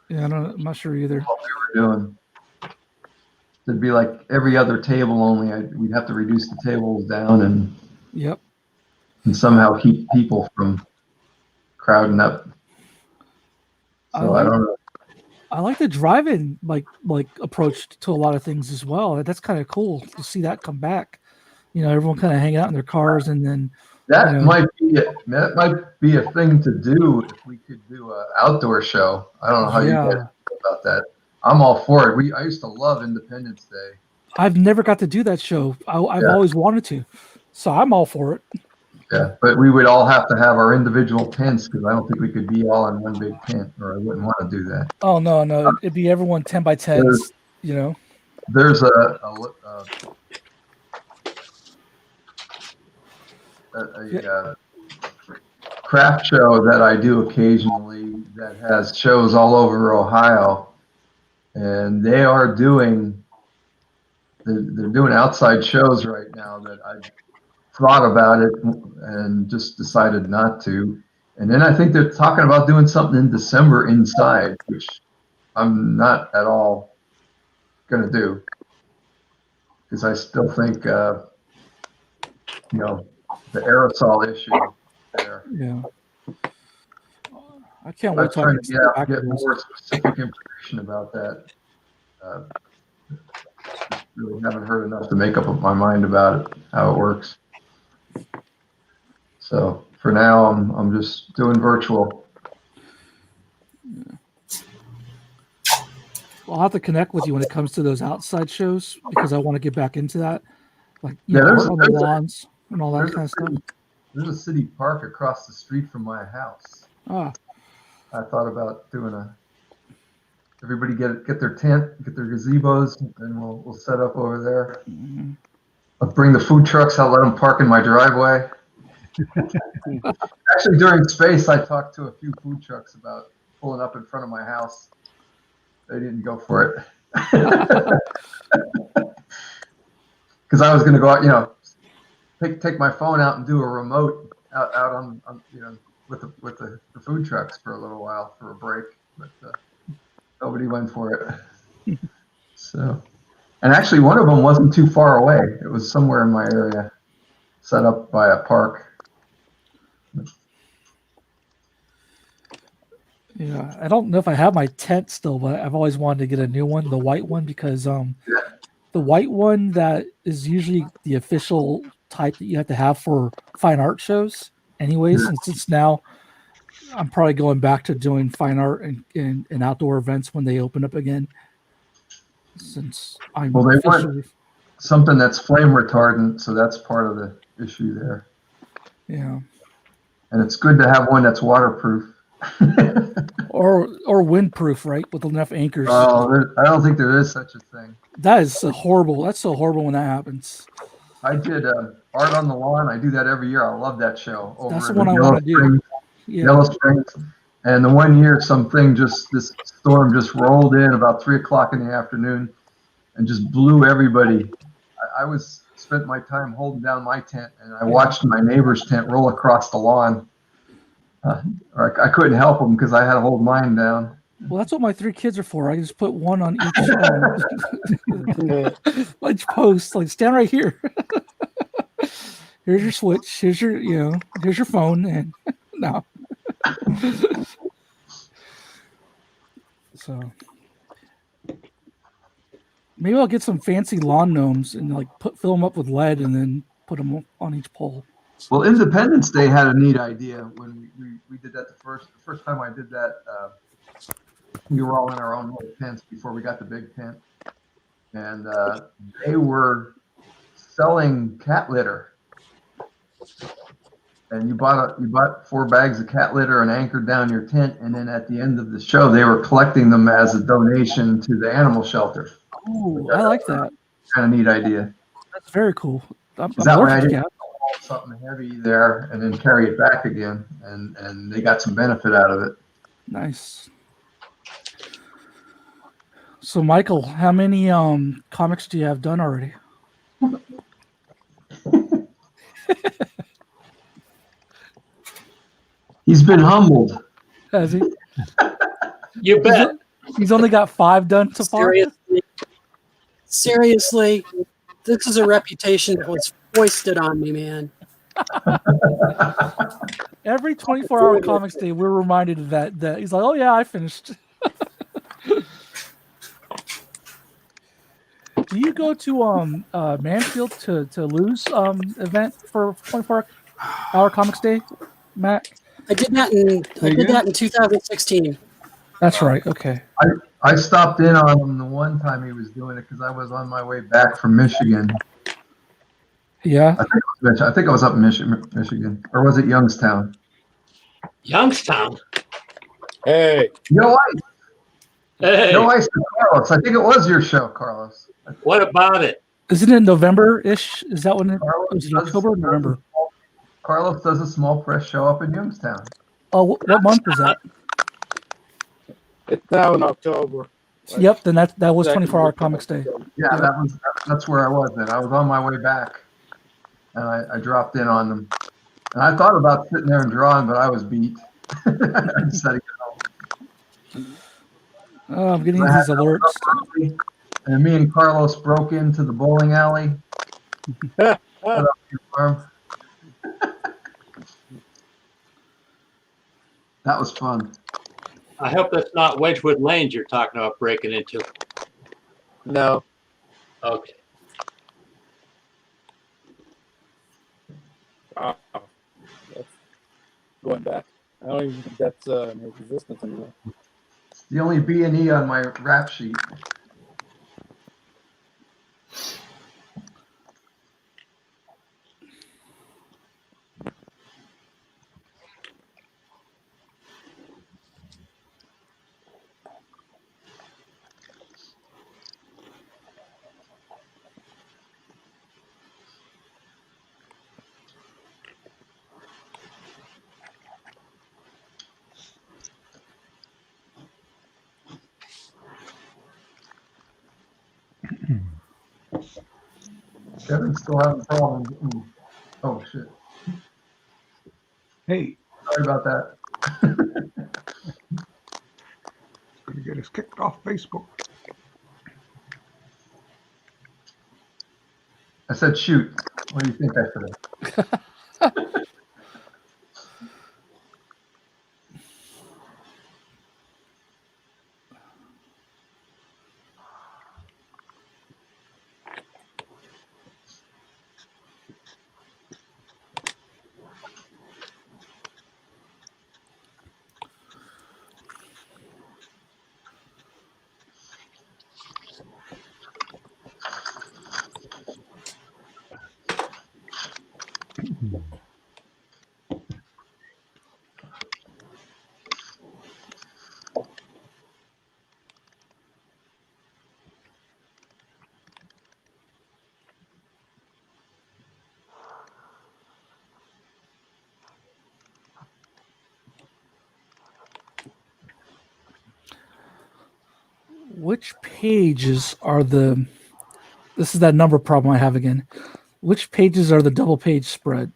Yeah, I'm not sure either. What we were doing. It'd be like every other table only. We'd have to reduce the tables down and Yep. and somehow keep people from crowding up. So I don't know. I like the drive-in like approach to a lot of things as well. That's kind of cool to see that come back. Everyone kind of hanging out in their cars, and then that might be a thing to do if we could do an outdoor show. I don't know how you guys feel about that. I'm all for it. I used to love Independence Day. I've never got to do that show. I've always wanted to, so I'm all for it. Yeah, but we would all have to have our individual tents because I don't think we could be all in one big tent, or I wouldn't want to do that. Oh no, it'd be everyone 10 by 10s. There's a craft show that I do occasionally that has shows all over Ohio, and they're doing outside shows right now that I thought about it and just decided not to. And then I think they're talking about doing something in December inside, which I'm not at all going to do because I still think, the aerosol issue there. Yeah. I can't wait I'm trying to get more specific information about that. Really haven't heard enough to make up my mind about it, how it works. So for now, I'm just doing virtual. Well, I'll have to connect with you when it comes to those outside shows because I want to get back into that, like there's on the lawns and all that kind of stuff. There's a city park across the street from my house. Ah. I thought about doing everybody get their tent, get their gazebos, and we'll set up over there. Mm-hmm. I'll bring the food trucks. I'll let them park in my driveway. Actually, during space, I talked to a few food trucks about pulling up in front of my house. They didn't go for it because I was going to go out, take my phone out and do a remote out on with the food trucks for a little while for a break, but nobody went for it. So, and actually, one of them wasn't too far away. It was somewhere in my area, set up by a park. Yeah, I don't know if I have my tent still, but I've always wanted to get a new one, the white one, because the white one that is usually the official type that you have to have for fine art shows anyways, and since now I'm probably going back to doing fine art and outdoor events when they open up again. Since I'm they want something that's flame retardant, so that's part of the issue there. Yeah. And it's good to have one that's waterproof. or windproof, right? With enough anchors. Oh, I don't think there is such a thing. That's so horrible when that happens. I did Art on the Lawn. I do that every year. I love that show. That's the one I want to do. Yeah. Yellow Springs. And the one year, this storm just rolled in about 3:00 in the afternoon and just blew everybody. I spent my time holding down my tent, and I watched my neighbor's tent roll across the lawn. I couldn't help them because I had to hold mine down. Well, that's what my 3 kids are for. I just put one on each post. Like, stand right here. Here's your switch. Here's your phone, and no. So maybe I'll get some fancy lawn gnomes and fill them up with lead and then put them on each pole. Well, Independence Day had a neat idea when we did that the first time I did that we were all in our own little tents before we got the big tent. And they were selling cat litter. And you bought 4 bags of cat litter and anchored down your tent, and then at the end of the show, they were collecting them as a donation to the animal shelter. Oh, I like that. Kind of neat idea. That's very cool. I'm That way I allergic to didn't cats. haul something heavy there and then carry it back again, and they got some benefit out of it. Nice. So, Michael, how many comics do you have done already? He's been humbled. Has he? You bet. He's only got 5 done so far. Seriously, this is a reputation that was foisted on me, man. Every 24-hour comics day, we're reminded of that. He's like, "Oh yeah, I finished." Do you go to Mansfield to Lou's event for 24-hour comics day, Matt? I did that in 2016. That's right. Okay. I stopped in on him the one time he was doing it because I was on my way back from Michigan. Yeah. I think I was up in Michigan, or was it Youngstown? Youngstown. Hey, No Hey, ice to Carlos. I think it was your show, Carlos. what about it? Isn't it November-ish? Is that when was it October or November? Carlos does a small press show up in Youngstown. Oh, what month is that? it's now in October. Yep. Then that was Exactly. 24-hour comics day. Yeah, that's where I was then. I was on my way back, and I dropped in on them. And I thought about sitting there and drawing, but I was beat. I decided to go. Oh, I'm getting these alerts. And me and Carlos broke into the bowling alley. Set up your farm. That was fun. I hope that's not Wedgwood Lanes you're talking about breaking into. No, Okay. wow. That's going back. I don't even think that's in existence anymore. The only B&E on my rap sheet. Kevin's still having problems. Oh, shit. Hey, Sorry about that. gonna get us kicked off Facebook. I said shoot. What do you think I said? Which pages are the? This is that number problem I have again. Which pages are the double page spread?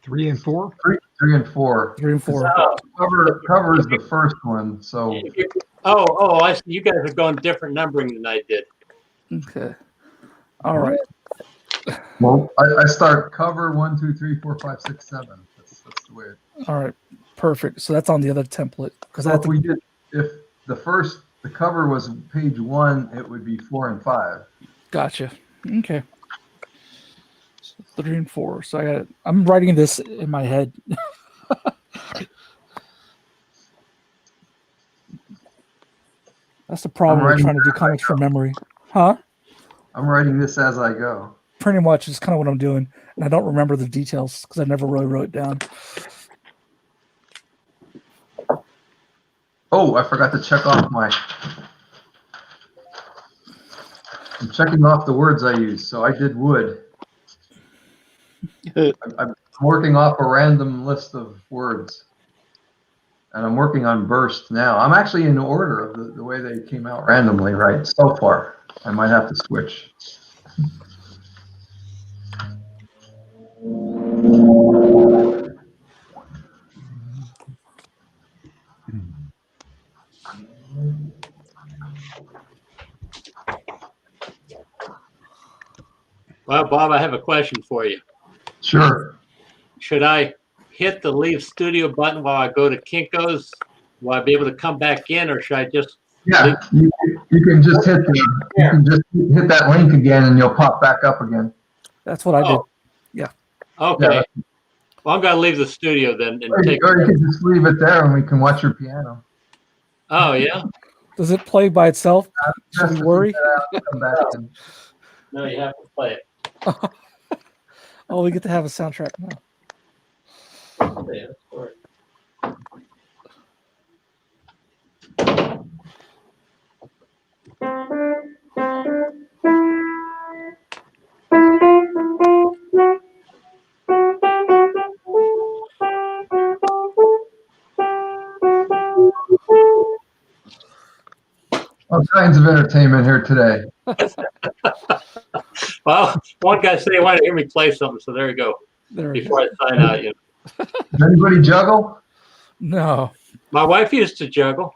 3 and 4. 3 and 4. 3 and 4. Cover is the first one, so Oh, I see. You guys are going different numbering than I did. Okay. All right. well, I start cover 1, 2, 3, 4, 5, 6, 7. That's the way. All right. Perfect. So that's on the other template because I So have if we to. did, if the cover was page 1, it would be 4 and 5. Gotcha. Okay. So 3 and 4. So I'm writing this in my head. That's the problem I'm with writing trying to do comics from memory. Huh? I'm writing this as I go. Pretty much is kind of what I'm doing. And I don't remember the details because I never really wrote it down. Oh, I forgot to check off I'm checking off the words I use. So I did wood. I'm working off a random list of words. And I'm working on burst now. I'm actually in order of the way they came out randomly, right? So far. I might have to switch. Well, Bob, I have a question for you. Sure. Should I hit the leave studio button while I go to Kinko's? Will I be able to come back in, or should I just? Yeah, you can just hit hit that link again, and you'll pop back up again. That's what I did. Okay. Yeah. Well, I'm gonna leave the studio then and Or take. you can just leave it there, and we can watch your piano. Oh yeah. Does it play by itself? Should we worry? Come back in. No, you have to play it. Oh, we get to have a soundtrack now. Yeah, of course. All kinds of entertainment here today. Well, one guy said he wanted to hear me play something, so there you go. There we Before I sign out, you know. Does anybody juggle? No. My wife used to juggle.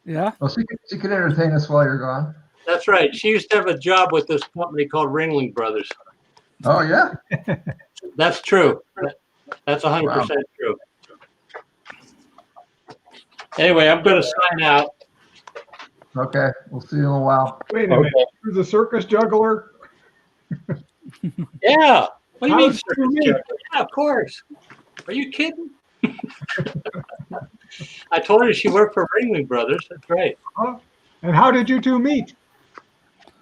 Yeah. Well, she could entertain us while you're gone. That's right. She used to have a job with this company called Ringling Brothers. Oh yeah. That's true. That's 100% true. Anyway, I'm going to sign out. Okay, we'll see you in a while. Wait a minute. You're the circus juggler? Yeah. What do you How mean? did circus you meet? juggler? Yeah, of course. Are you kidding? I told her she worked for Ringling Brothers. That's right. Huh? And how did you two meet?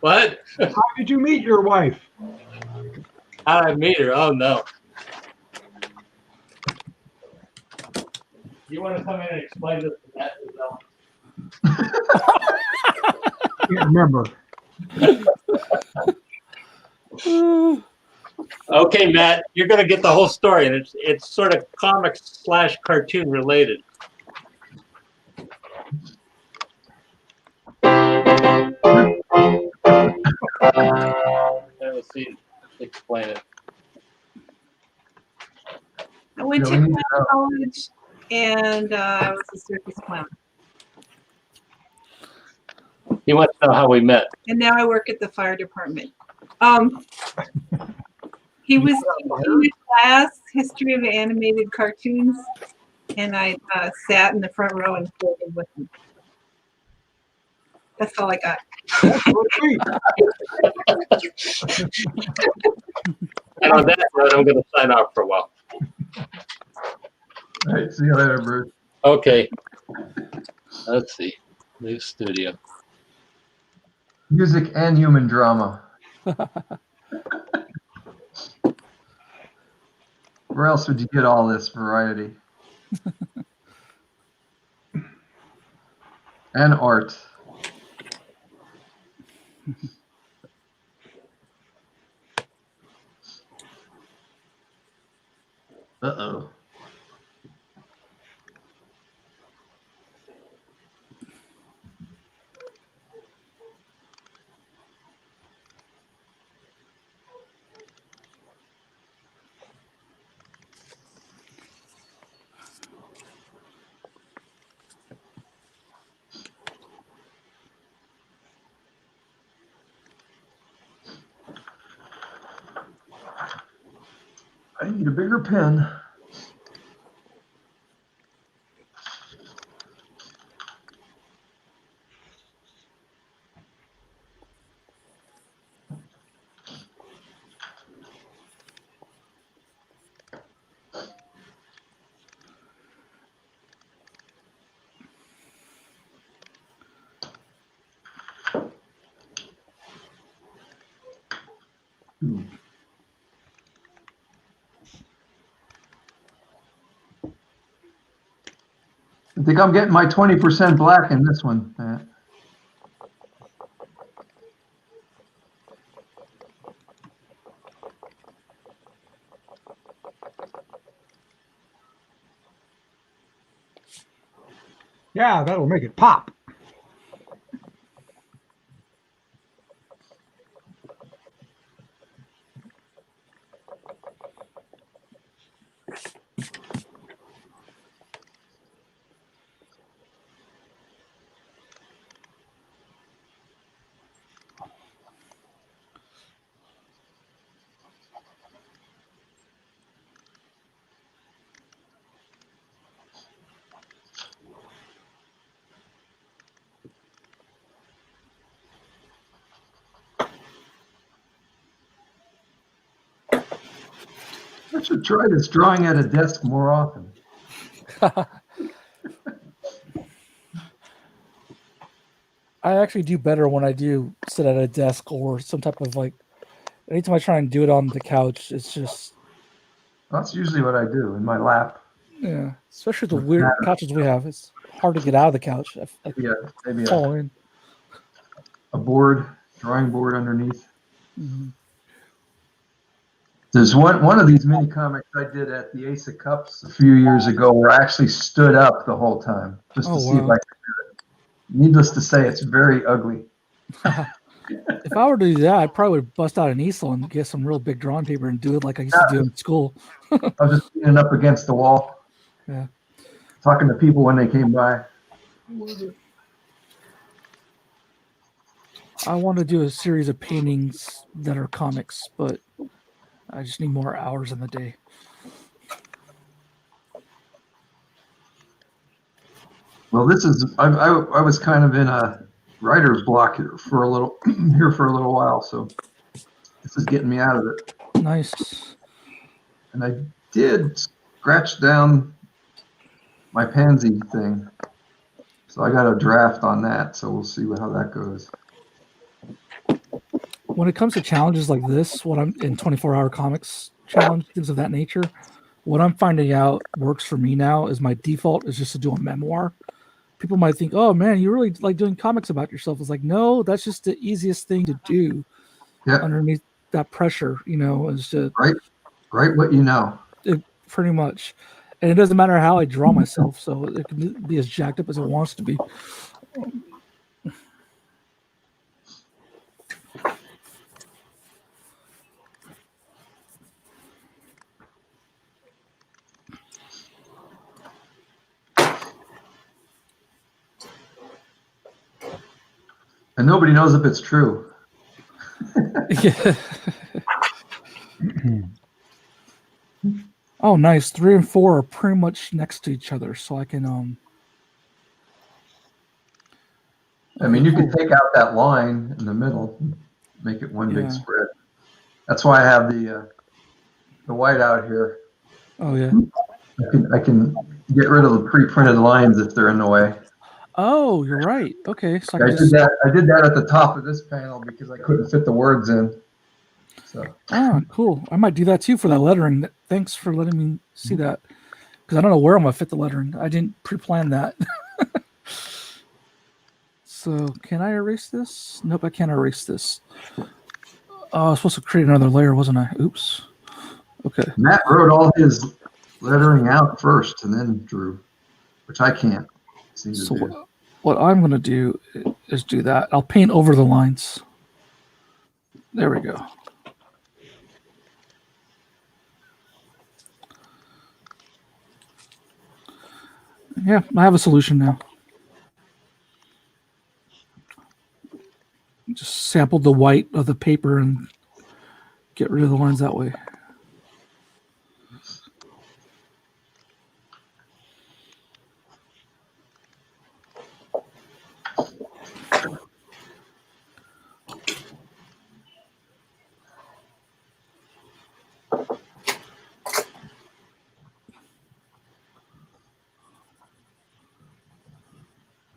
What? How did you meet your wife? How did I meet her? Oh, no. You want to come in and explain this to Matt? Can't remember. Okay, Matt, you're going to get the whole story, and it's sort of comics/cartoon related. Let's see. Explain it. I went Yeah, to we need to know. college and I was a circus clown. He wants to know how we met. And now I work at the fire department. He was teaching a class, History of Animated Cartoons, and I sat in the front row and floated with him. That's all I got. And on that note, I'm going to sign off for a while. All right, see you later, Bruce. Okay. Let's see. New studio. Music and human drama. Where else would you get all this variety? And art. Uh-oh. I need a bigger pen. I think I'm getting my 20% black in this one, Matt. Yeah, that'll make it pop. I should try this drawing at a desk more often. I actually do better when I do sit at a desk or some type of like. Anytime I try and do it on the couch, it's just That's usually what I do in my lap. yeah. Especially the weird couches we have, it's hard to get out of the couch. I Yeah, maybe fall in. a board, drawing board underneath. Mhm. There's one of these mini comics I did at the Ace of Cups a few years ago where I actually stood up the whole time just to see if I could do it. Needless to say, it's very ugly. If I were to do that, I probably would bust out an easel and get some real big drawing paper and do it like I used to do in school. I was just leaning up against the wall. Yeah. Talking to people when they came by. I want to do a series of paintings that are comics, but I just need more hours in the day. Well, this is I was kind of in a writer's block here for a little while, so this is getting me out of it. Nice. And I did scratch down my pansy thing, so I got a draft on that. So we'll see how that goes. When it comes to challenges like this, what I'm in 24-hour comics challenge, things of that nature, what I'm finding out works for me now is my default is just to do a memoir. People might think, oh man, you really like doing comics about yourself. It's like, no, that's just the easiest thing to do underneath that pressure, is to write what you know. Pretty much. And it doesn't matter how I draw myself, so it can be as jacked up as it wants to be. And nobody knows if it's true. Yeah. Oh, nice. 3 and 4 are pretty much next to each other, so I can I mean, you could take out that line in the middle, make it one big spread. That's why I have the white out here. Oh yeah. I can get rid of the pre-printed lines if they're in the way. Oh, you're right. Okay, so I did that at the top of this panel because I couldn't fit the words in. So. Ah, cool. I might do that too for that lettering. Thanks for letting me see that, because I don't know where I'm gonna fit the lettering. I didn't pre-plan that. So can I erase this? Nope, I can't erase this. Oh, I was supposed to create another layer, wasn't I? Oops. Okay. Matt wrote all his lettering out first and then drew, which I can't seem to do. What I'm going to do is do that. I'll paint over the lines. There we go. Yeah, I have a solution now. Just sample the white of the paper and get rid of the lines that way.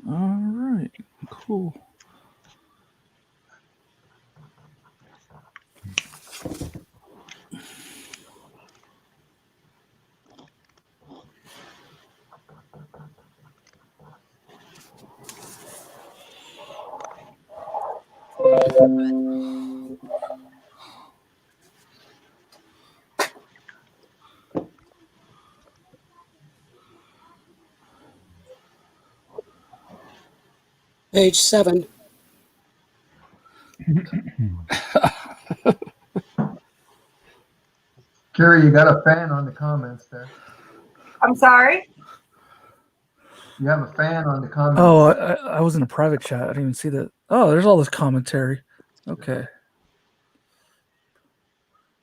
All right, cool. Page 7. Carrie, you got a fan on the comments there. I'm sorry. You have a fan on the comments. Oh, I was in a private chat. I didn't even see that. Oh, there's all this commentary. Okay.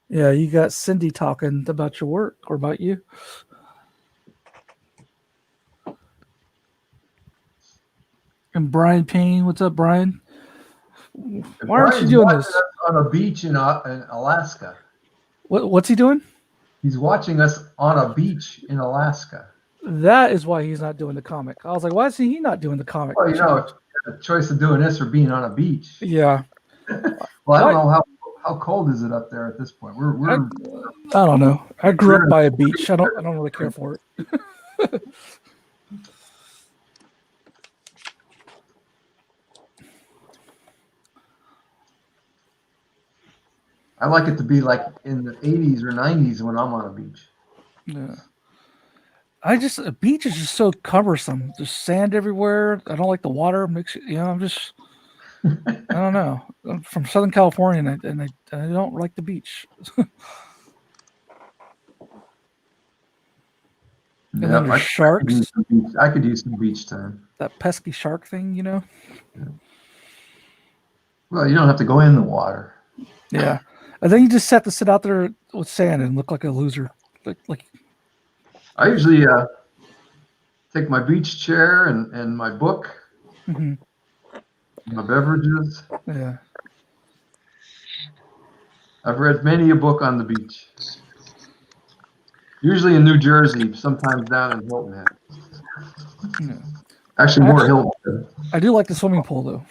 Yeah, you got Cindy talking about your work or about you. And Brian Payne, what's up, Brian? Why aren't you doing this? On a beach in Alaska. What's he doing? He's watching us on a beach in Alaska. That is why he's not doing the comic. I was like, why is he not doing the comic? Well, you know, the choice of doing this or being on a beach. Yeah. Well, I don't know how cold is it up there at this point. I don't know. I grew up by a beach. I don't really care for it. I like it to be like in the 80s or 90s when I'm on a beach. Yeah. A beach is just so cumbersome. There's sand everywhere. I don't like the water. I'm just, I don't know. I'm from Southern California and I don't like the beach. And then there's sharks. I could use some beach time. That pesky shark thing, you know? Yeah. Well, you don't have to go in the water. Yeah. And then you just have to sit out there with sand and look like a loser. Like I usually take my beach chair and my book, mm-hmm. my beverages. Yeah. I've read many a book on the beach. Usually in New Jersey, sometimes down in Hilton Head. Yeah. Actually, more Hilton Head. I do like the swimming pool, though.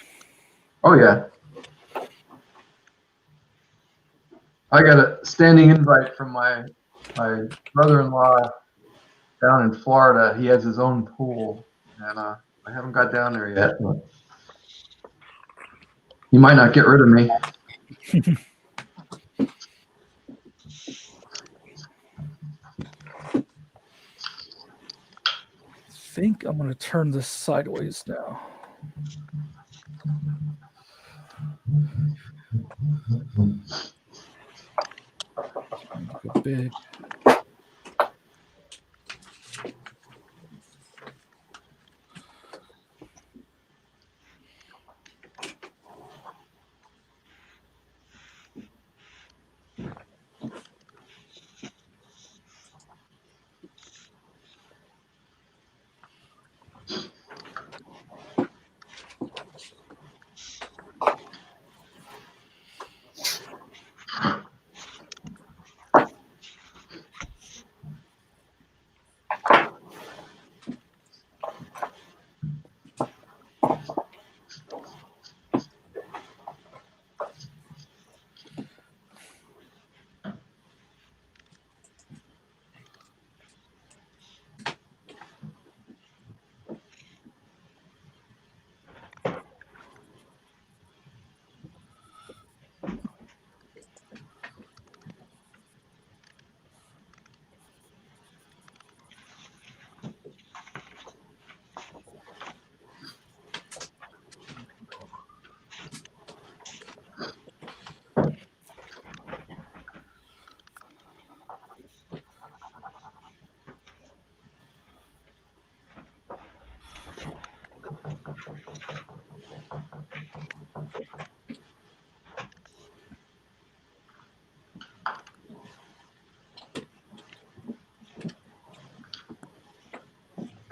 Oh, yeah. I got a standing invite from my brother-in-law down in Florida. He has his own pool, and I haven't got down there yet. But he might not get rid of me. I think I'm going to turn this sideways now. Big.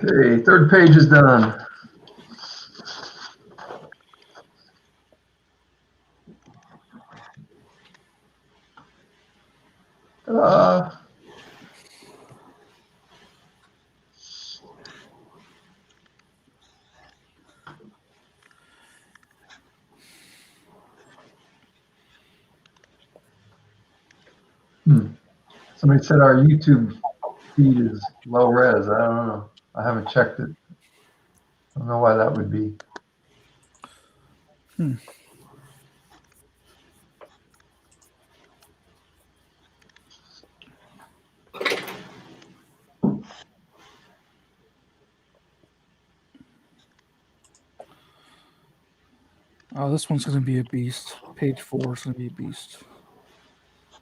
Okay, third page is done. Somebody said our YouTube feed is low res. I don't know. I haven't checked it. I don't know why that would be. Oh, this one's going to be a beast. Page 4 is going to be a beast. I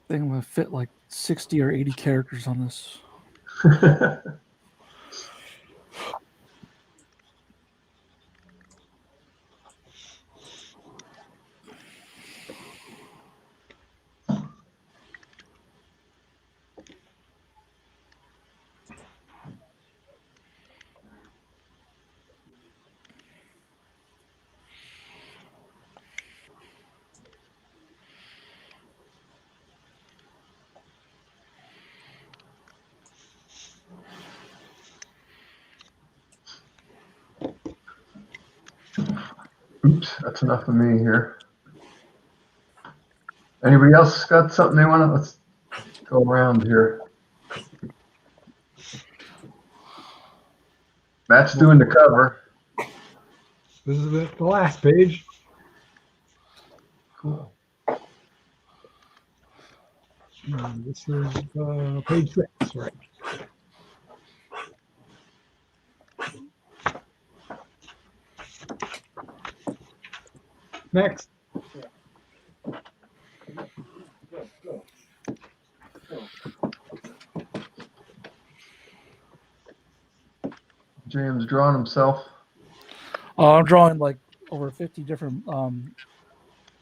think I'm going to fit like 60 or 80 characters on this. Oops, that's enough of me here. Anybody else got something they want to? Let's go around here. Matt's doing the cover. This is the last page. Cool. And this is page 6, right? Next. James drawing himself. I'm drawing like over 50 different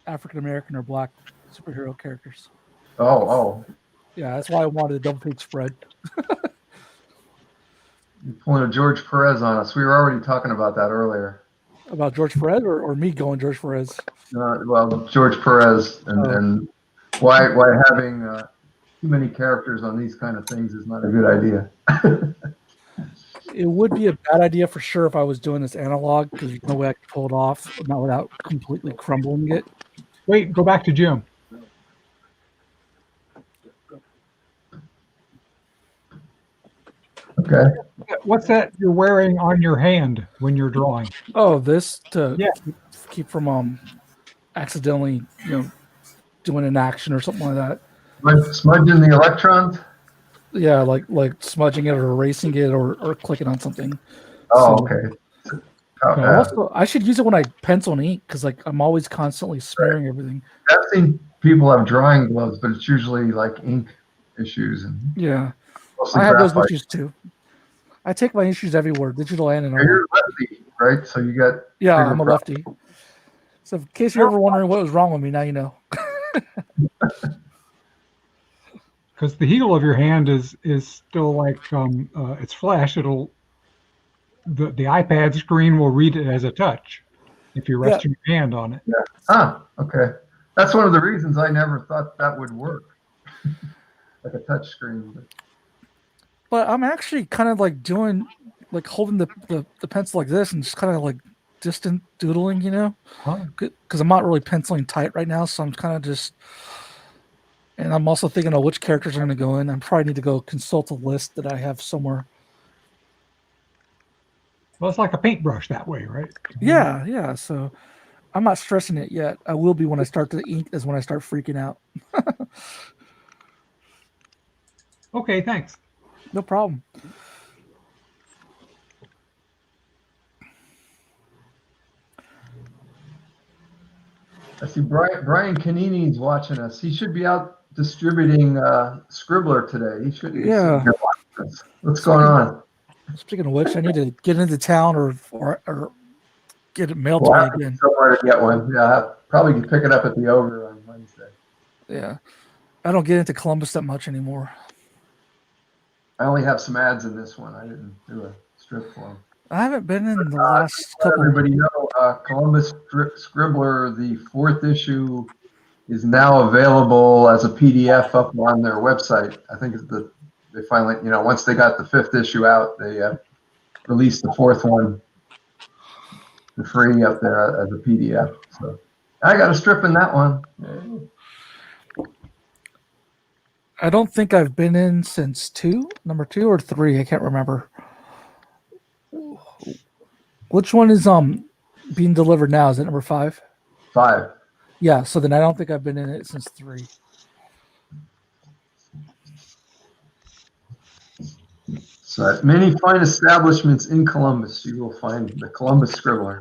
African American or Black superhero characters. Oh. Yeah, that's why I wanted a double page spread. You're pulling a George Perez on us. We were already talking about that earlier. About George Perez or me going George Perez? Well, George Perez and why having too many characters on these kind of things is not a good idea. It would be a bad idea for sure if I was doing this analog because there's no way I could pull it off, not without completely crumbling it. Wait, go back to Jim. Okay. What's that you're wearing on your hand when you're drawing? Oh, this to Yeah. keep from accidentally, doing an action or something like that. Like smudging the electrons? Yeah, like smudging it or erasing it or clicking on something. Oh, So- okay. Also, I should use it when I pencil and ink because like I'm always constantly smearing everything. I've seen people have drawing gloves, but it's usually like ink issues and Yeah, mostly I have those graphite. issues too. I take my issues everywhere, digital and analog. You're lefty, right? So you got Yeah, bigger I'm a problems. lefty. So in case you're ever wondering what was wrong with me, now you know. Because the heel of your hand is still like it's flesh. It'll the iPad screen will read it as a touch if you rest your hand on it. Yeah. Ah, okay. That's one of the reasons I never thought that would work. Like a touch screen. But I'm actually kind of like doing, like holding the pencil like this and just kind of like distant doodling, because I'm not really penciling tight right now. So I'm kind of just, and I'm also thinking of which characters are going to go in. I probably need to go consult a list that I have somewhere. Well, it's like a paintbrush that way, right? Yeah. So I'm not stressing it yet. I will be when I start to ink, is when I start freaking out. Okay, thanks. No problem. I see Brian Canini's watching us. He should be out distributing Scribbler today. He should be sitting Yeah. here watching us. What's going on? Speaking of which, I need to get into town or get it mailed Well, I to have me to again. somewhere to get one. Yeah, I'll probably can pick it up at the Ogre on Wednesday. Yeah. I don't get into Columbus that much anymore. I only have some ads in this one. I didn't do a strip for them. I haven't been in the last couple. Everybody know Columbus Scribbler, the 4th issue, is now available as a PDF up on their website. I think they finally, once they got the 5th issue out, they released the 4th one for free up there as a PDF. So I got a strip in that one. I don't think I've been in since number 2 or 3. I can't remember. Which one is being delivered now? Is it number 5? 5. Yeah, so then I don't think I've been in it since 3. So at many fine establishments in Columbus, you will find the Columbus Scribbler.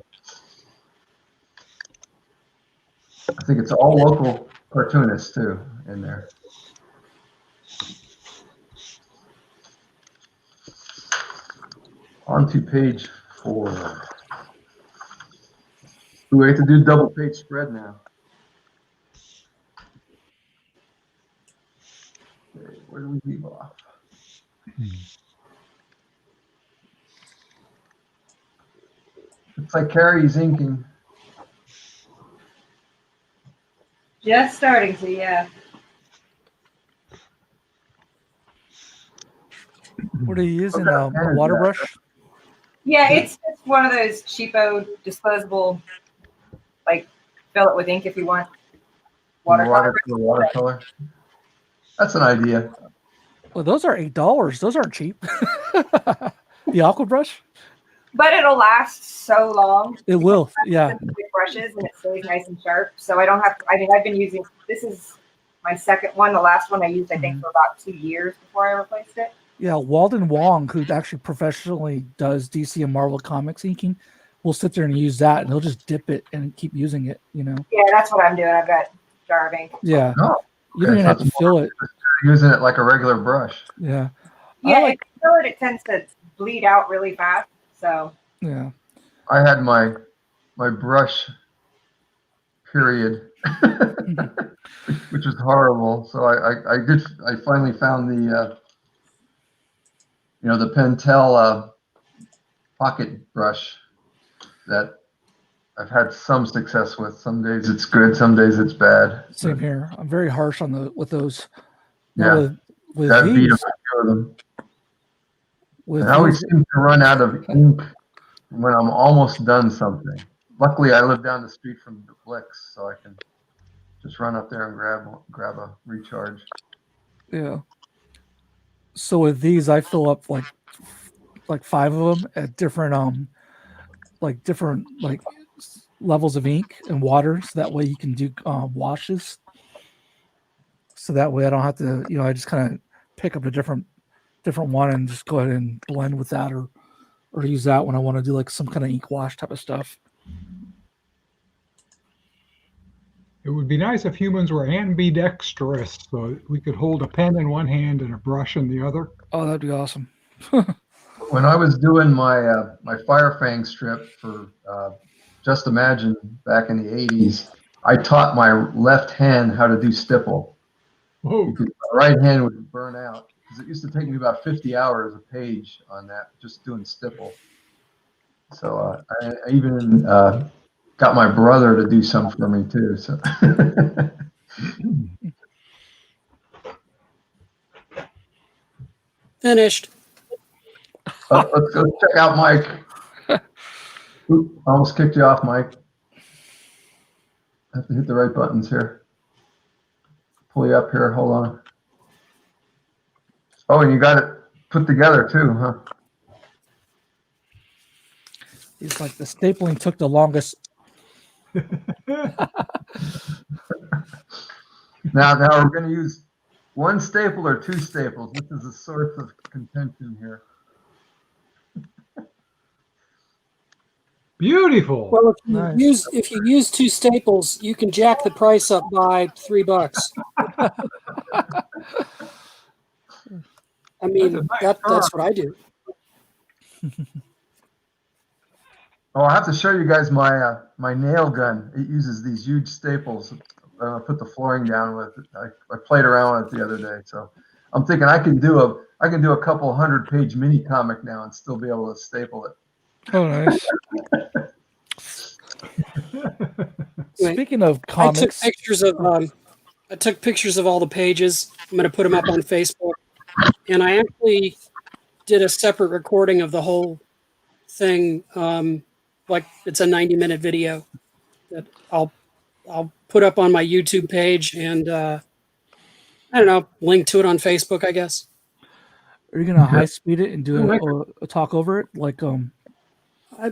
I think it's all local cartoonists too in there. On to page 4. We have to do double page spread now. Okay, where do we leave off? Looks like Carrie's inking. Just starting to, yeah. What are you using? Okay. A water brush? Yeah, it's just one of those cheapo disposable, like fill it with ink if you want. Watercolor. That's an idea. Well, those are $8. Those aren't cheap. The aqua brush? But it'll last so long. It will, yeah. With brushes and it stays nice and sharp. So I don't have to, I mean, I've been using, this is my second one. The last one I used, I think, for about 2 years before I replaced it. Yeah, Walden Wong, who actually professionally does DC and Marvel Comics inking, will sit there and use that, and he'll just dip it and keep using it, you know? Yeah, that's what I'm doing. I've got a jar of ink. Yeah. Oh, You don't even have to fill it. Using it like a regular brush. Yeah. Yeah, like, if you fill it, it tends to bleed out really fast. So yeah. I had my brush period, which was horrible. So I finally found the the Pentel pocket brush that I've had some success with. Some days it's good, some days it's bad. Same here. I'm very harsh on with those. Yeah. Now with That beat these, a few of them. with I always these, seem to run out of ink when I'm almost done something. Luckily, I live down the street from the Blix, so I can just run up there and grab a recharge. yeah. So with these, I fill up like 5 of them at different different levels of ink and water, so that way you can do washes. So that way I don't have to, I just kind of pick up a different one and just go ahead and blend with that or use that when I want to do like some kind of ink wash type of stuff. It would be nice if humans were ambidextrous, so we could hold a pen in one hand and a brush in the other. Oh, that'd be awesome. When I was doing my my Firefang strip for Just Imagine back in the 80s, I taught my left hand how to do stipple. Whoa. Because my right hand would burn out. Because it used to take me about 50 hours a page on that, just doing stipple. So I even got my brother to do some for me too. So Finished. let's go check out Mike. Oop, I almost kicked you off, Mike. I have to hit the right buttons here. Pull you up here. Hold on. Oh, and you got it put together too, huh? It's like the stapling took the longest. Now we're going to use one staple or 2 staples. This is a source of contention here. Beautiful. Well, Nice. if you use 2 staples, you can jack the price up by $3. I mean, that's what I do. Oh, I'll have to show you guys my my nail gun. It uses these huge staples. I put the flooring down with it. I played around with it the other day, so I'm thinking I can do a couple 100-page mini comic now and still be able to staple it. Oh, nice. Speaking of comics, I took pictures of all the pages. I'm going to put them up on Facebook, and I actually did a separate recording of the whole thing. Like it's a 90-minute video that I'll put up on my YouTube page, and I don't know, link to it on Facebook, I guess. are you gonna high speed it and do a talk over it? Like I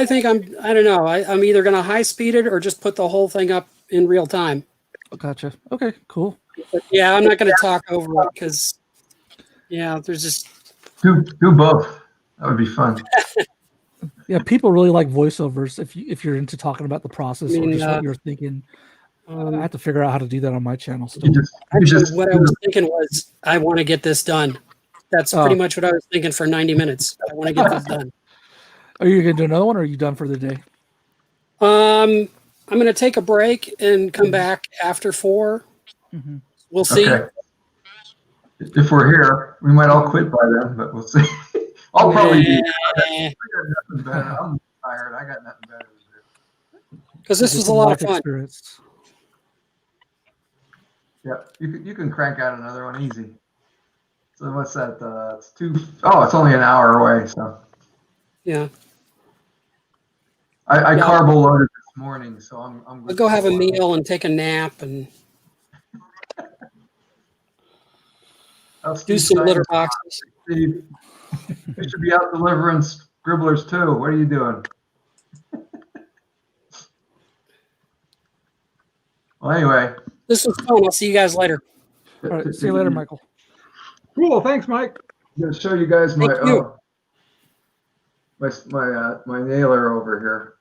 think I don't know. I'm either going to high speed it or just put the whole thing up in real time. Gotcha. Okay, cool. But yeah, I'm not going to talk over it because, there's just Do both. That would be fun. Yeah, people really like voiceovers. If you're into talking about the process I or mean, just what you're thinking, I have to figure out how to do that on my channel still. Actually, what I was thinking was, I want to get this done. That's pretty much what I was thinking for 90 minutes. I want to get this done. Are you gonna do another one, or are you done for the day? I'm going to take a break and come back after 4. Mhm. We'll see. Okay. If we're here, we might all quit by then, but we'll see. I'll probably be. I got nothing better. I'm tired. I got nothing better to do. Because this was a lot of fun. Experience. Yeah, you can crank out another one easy. So what's that? It's 2. Oh, it's only an hour away. So Yeah. I carbo loaded this morning, so I'm good. I'll go have a meal and take a nap and do some litter boxes. Steve, you should be out delivering scribblers too. What are you doing? Well, anyway. This was fun. I'll see you guys later. All right, see you later, Michael. Cool. Thanks, Mike. I'm gonna show you guys my Thank you. my nailer over here.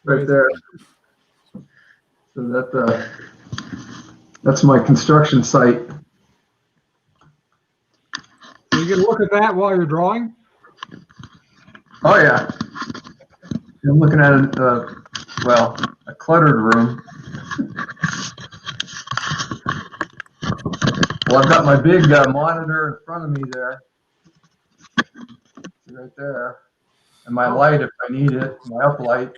Right there. So that's my construction site. You get a look at that while you're drawing? Oh yeah. I'm looking at a cluttered room. Well, I've got my big monitor in front of me there. Right there. And my light if I need it, my uplight,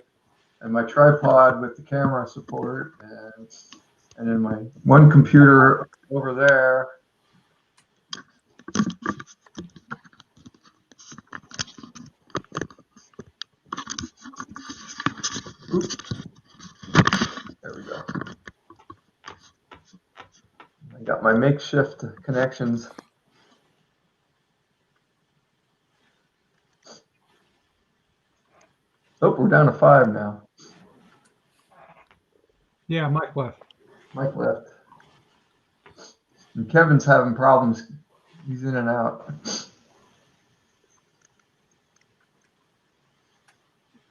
and my tripod with the camera support, and then my one computer over there. Oops. There we go. I got my makeshift connections. Oh, we're down to 5 now. Yeah, Mike left. Mike left. And Kevin's having problems. He's in and out.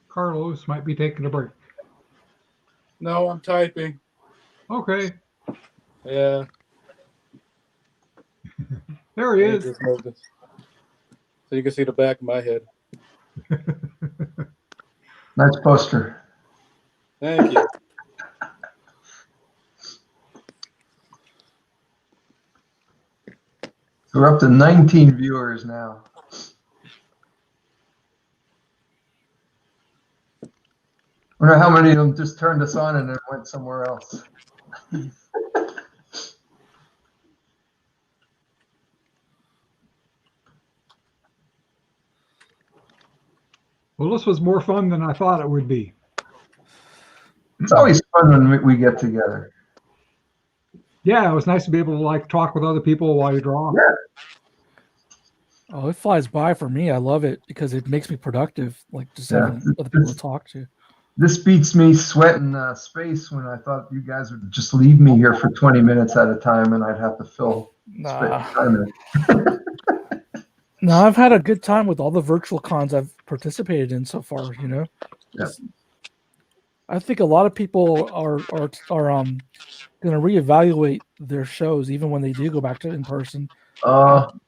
Carlos might be taking a break. No, I'm typing. Okay. Yeah. There he Let me is. just move this so you can see the back of my head. Nice poster. Thank you. So we're up to 19 viewers now. I wonder how many of them just turned us on and then went somewhere else. Well, this was more fun than I thought it would be. It's always fun when we get together. Yeah, it was nice to be able to like talk with other people while you draw. Yeah. Oh, it flies by for me. I love it because it makes me productive. Like just having other people to talk to. This beats me sweating space when I thought you guys would just leave me here for 20 minutes at a time and I'd have to fill time in. No, I've had a good time with all the virtual cons I've participated in so far. You know, I think a lot of people are going to reevaluate their shows even when they do go back to in person. Well,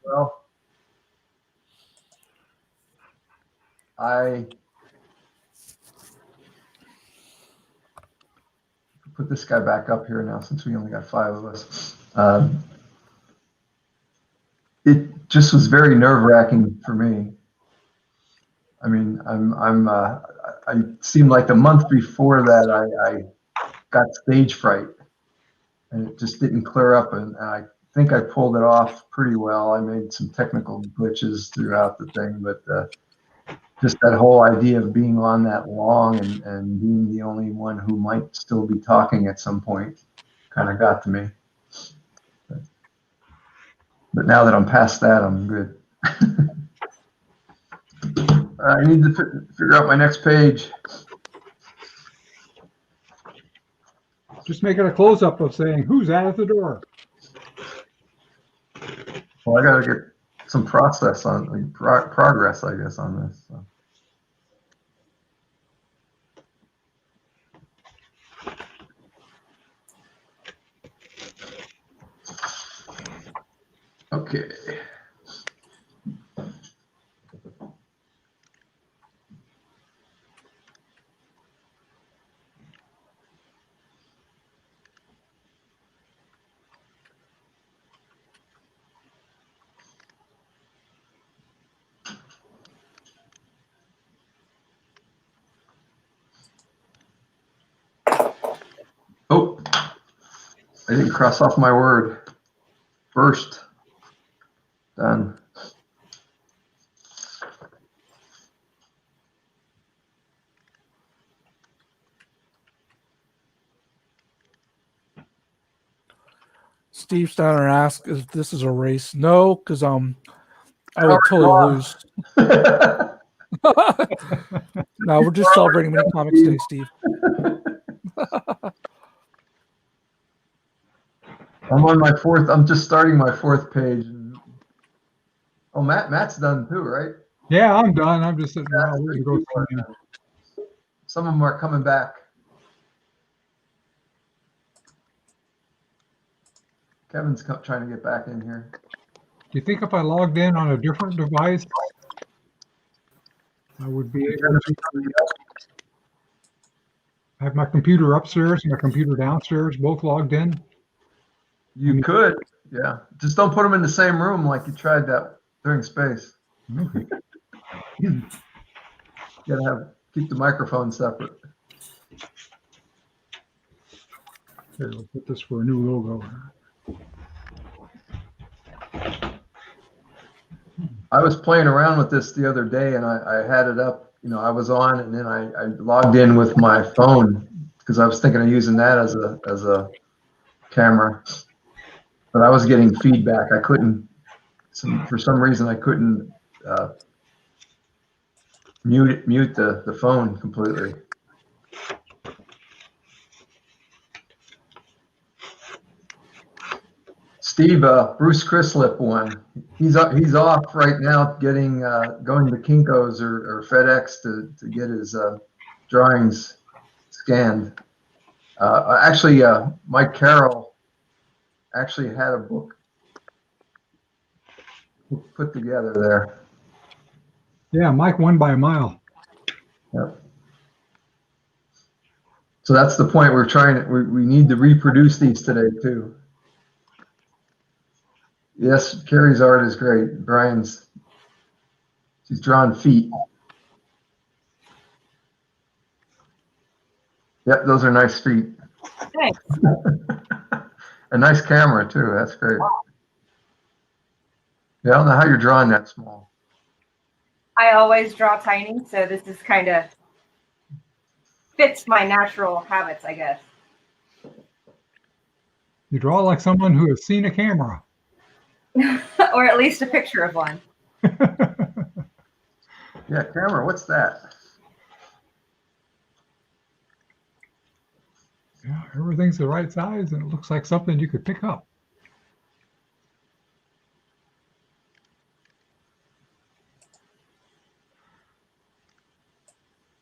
I put this guy back up here now since we only got 5 of us. It just was very nerve-wracking for me. I mean, I seemed like the month before that I got stage fright, and it just didn't clear up. And I think I pulled it off pretty well. I made some technical glitches throughout the thing, but just that whole idea of being on that long and being the only one who might still be talking at some point kind of got to me. But now that I'm past that, I'm good. I need to figure out my next page. Just making a close-up of saying, who's out at the door? Well, I got to get some process on progress, I guess, on this. So. Okay. Oh, I didn't cross off my word. First. Done. Steve Steiner asked if this is a race. No, because I would totally lose. No, we're just celebrating Minicomics Day, Steve. I'm on my fourth. I'm just starting my fourth page. Oh, Matt's done too, right? Yeah, I'm done. I'm just sitting around waiting to go through. Some of them are coming back. Kevin's trying to get back in here. Do you think if I logged in on a different device, I would be able to have my computer upstairs and my computer downstairs both logged in? You could, yeah. Just don't put them in the same room like you tried that during space. Okay. You gotta keep the microphone separate. Here, we'll put this for a new logo. I was playing around with this the other day, and I had it up. You know, I was on, and then I logged in with my phone because I was thinking of using that as a camera. But I was getting feedback. I couldn't, for some reason, I couldn't mute the phone completely. Steve, Bruce Crislip won. He's off right now, getting going to Kinko's or FedEx to get his drawings scanned. Actually, Mike Carroll actually had a book put together there. Yeah, Mike won by a mile. Yep. So that's the point we're trying to. We need to reproduce these today too. Yes, Carrie's art is great. Brian's, she's drawn feet. Yep, those are nice feet. Thanks. A nice camera too. That's great. Yeah, I don't know how you're drawing that small. I always draw tiny, so this is kind of fits my natural habits, I guess. You draw like someone who has seen a camera. Or at least a picture of one. Yeah, camera, what's that? Yeah, everything's the right size and it looks like something you could pick up.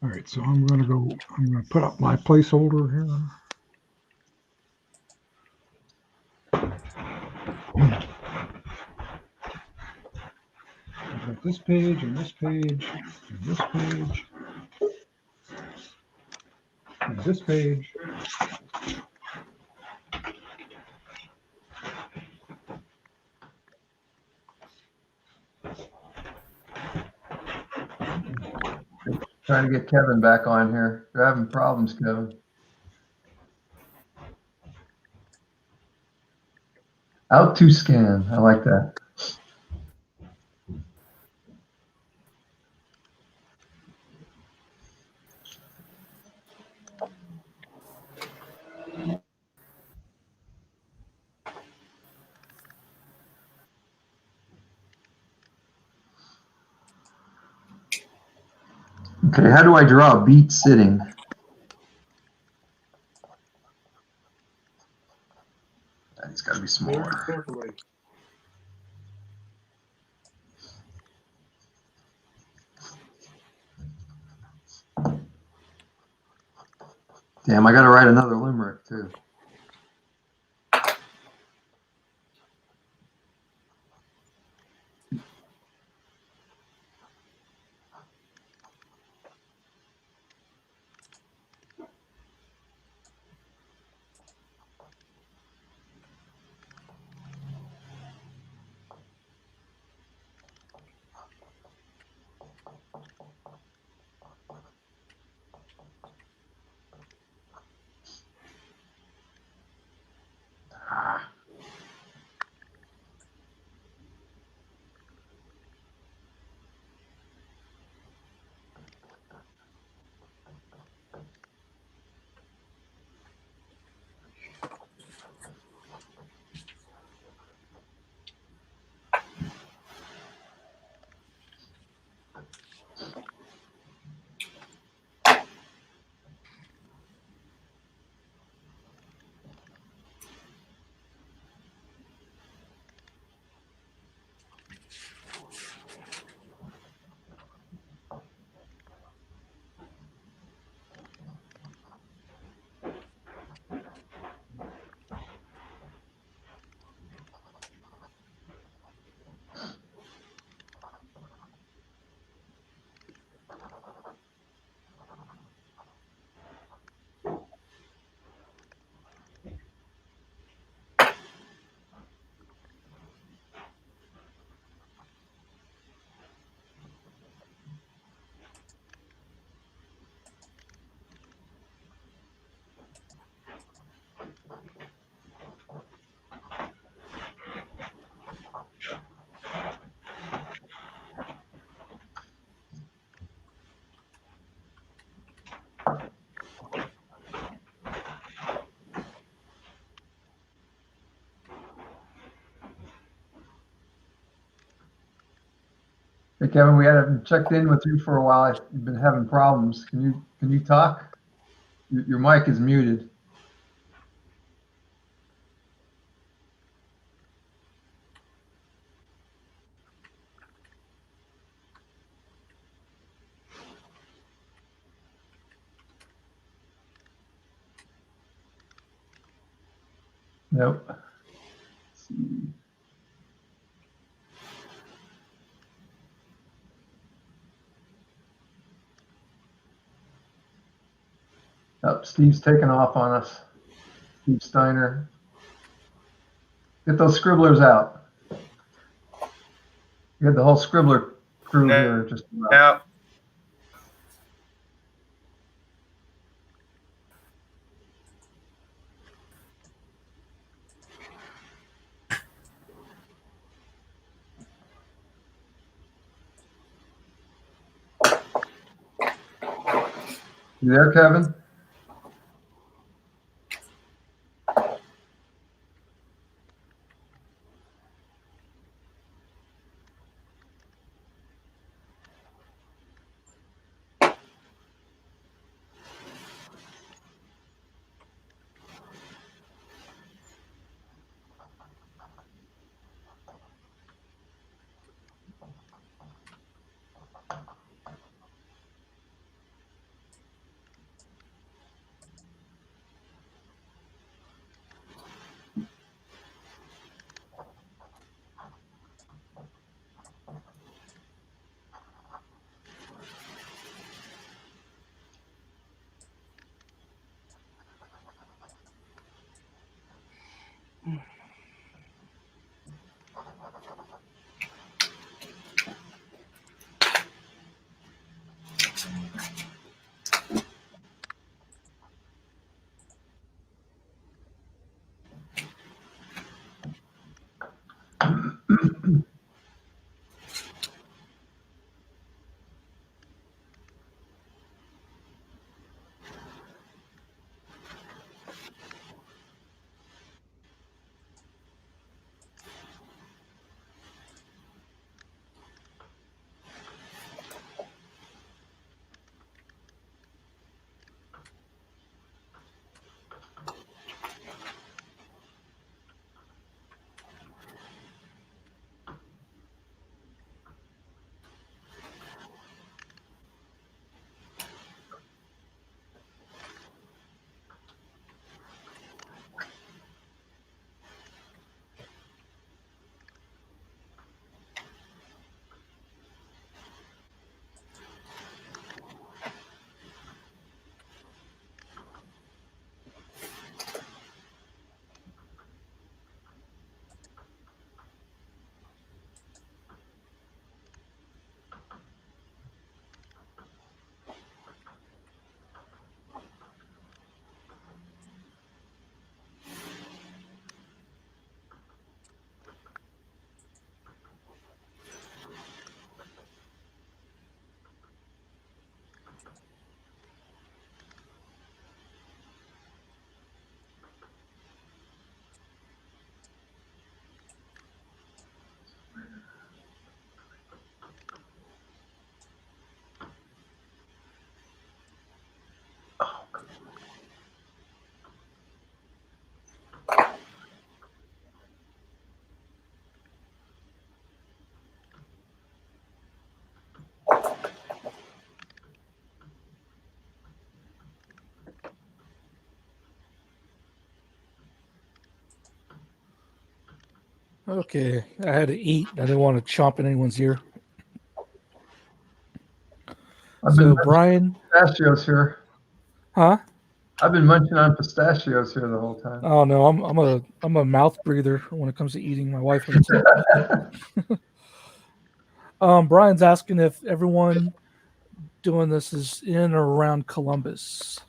All right, so I'm going to put up my placeholder here. I've got this page and this page and this page and this page. Trying to get Kevin back on here. You're having problems, Kevin. Out to scan. I like that. Okay, how do I draw a beat sitting? It's got to be smaller. Damn, I got to write another limerick too. Hey Kevin, we haven't checked in with you for a while. You've been having problems. Can you talk? Your mic is muted. Nope. Let's see. Oh, Steve's taking off on us. Steve Steiner. Get those scribblers out. You had the whole scribbler crew here just about. Now, You there, Kevin? Okay, I had to eat. I didn't want to chomp in anyone's ear. I've been So munching Brian, pistachios here. huh? I've been munching on pistachios here the whole time. Oh no, I'm a mouth breather when it comes to eating. My wife hates it. Brian's asking if everyone doing this is in or around Columbus.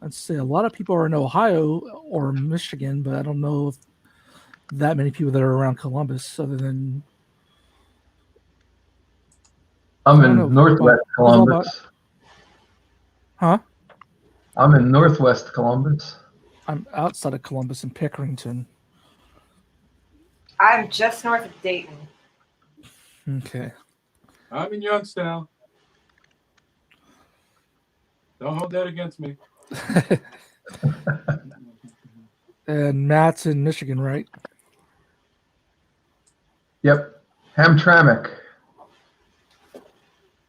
I'd say a lot of people are in Ohio or Michigan, but I don't know if that many people that are around Columbus other than I'm I don't know. in Northwest It's all about- Columbus. huh? I'm in Northwest Columbus. I'm outside of Columbus in Pickerington. I'm just north of Dayton. Okay. I'm in Youngstown. Don't hold that against me. And Matt's in Michigan, right? Yep. Hamtramck.